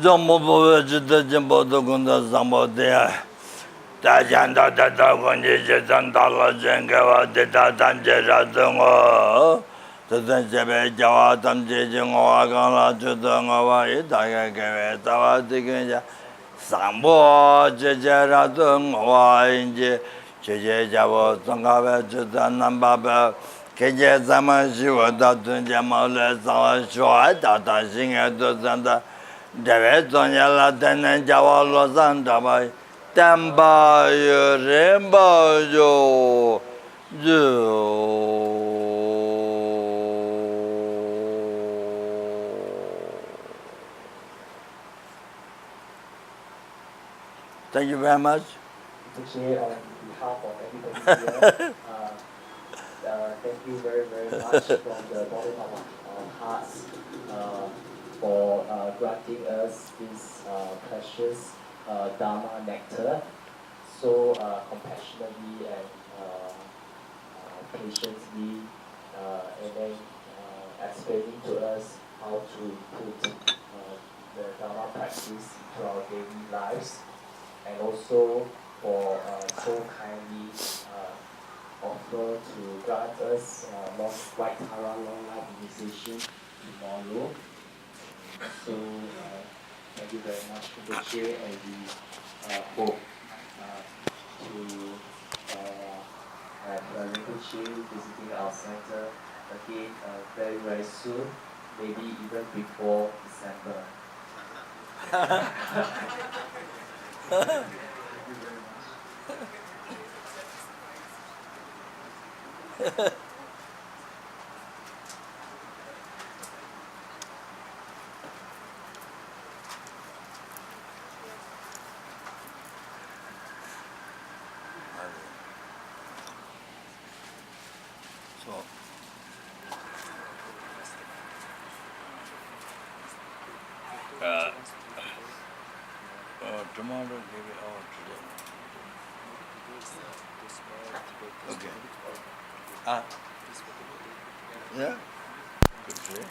Jambo Jimbo Gunda Zambo there. Tajanda Tatagonji Jantala Jengawa Deta Tanjera Dungo. Tatanjabe Jawa Tamjingo Agala Judangawa Itaga Gave Tawa Diginja. Sambo Jejera Dungawa Inji. Jeje Javo Tangava Judanambaba. Keje Zaman Shiva Datun Jamala Sawa Shua Data Shinga Dosanda Deve Zonyala Tenen Jawalo Sandaba Temba Rimba Yo Thank you very much. Actually, on behalf of everybody here, thank you very, very much from the bottom of our hearts for granting us this precious Dharma nectar so compassionately and patiently, and then explaining to us how to put the Dharma practice into our daily lives, and also for so kindly offer to grant us White Hara long life initiation tomorrow. So thank you very much for the chair, and we hope to have Refuge visiting our center again very, very soon, maybe even before December. Tomorrow, maybe, or today. Okay. Yeah? Good to see.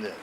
Yeah,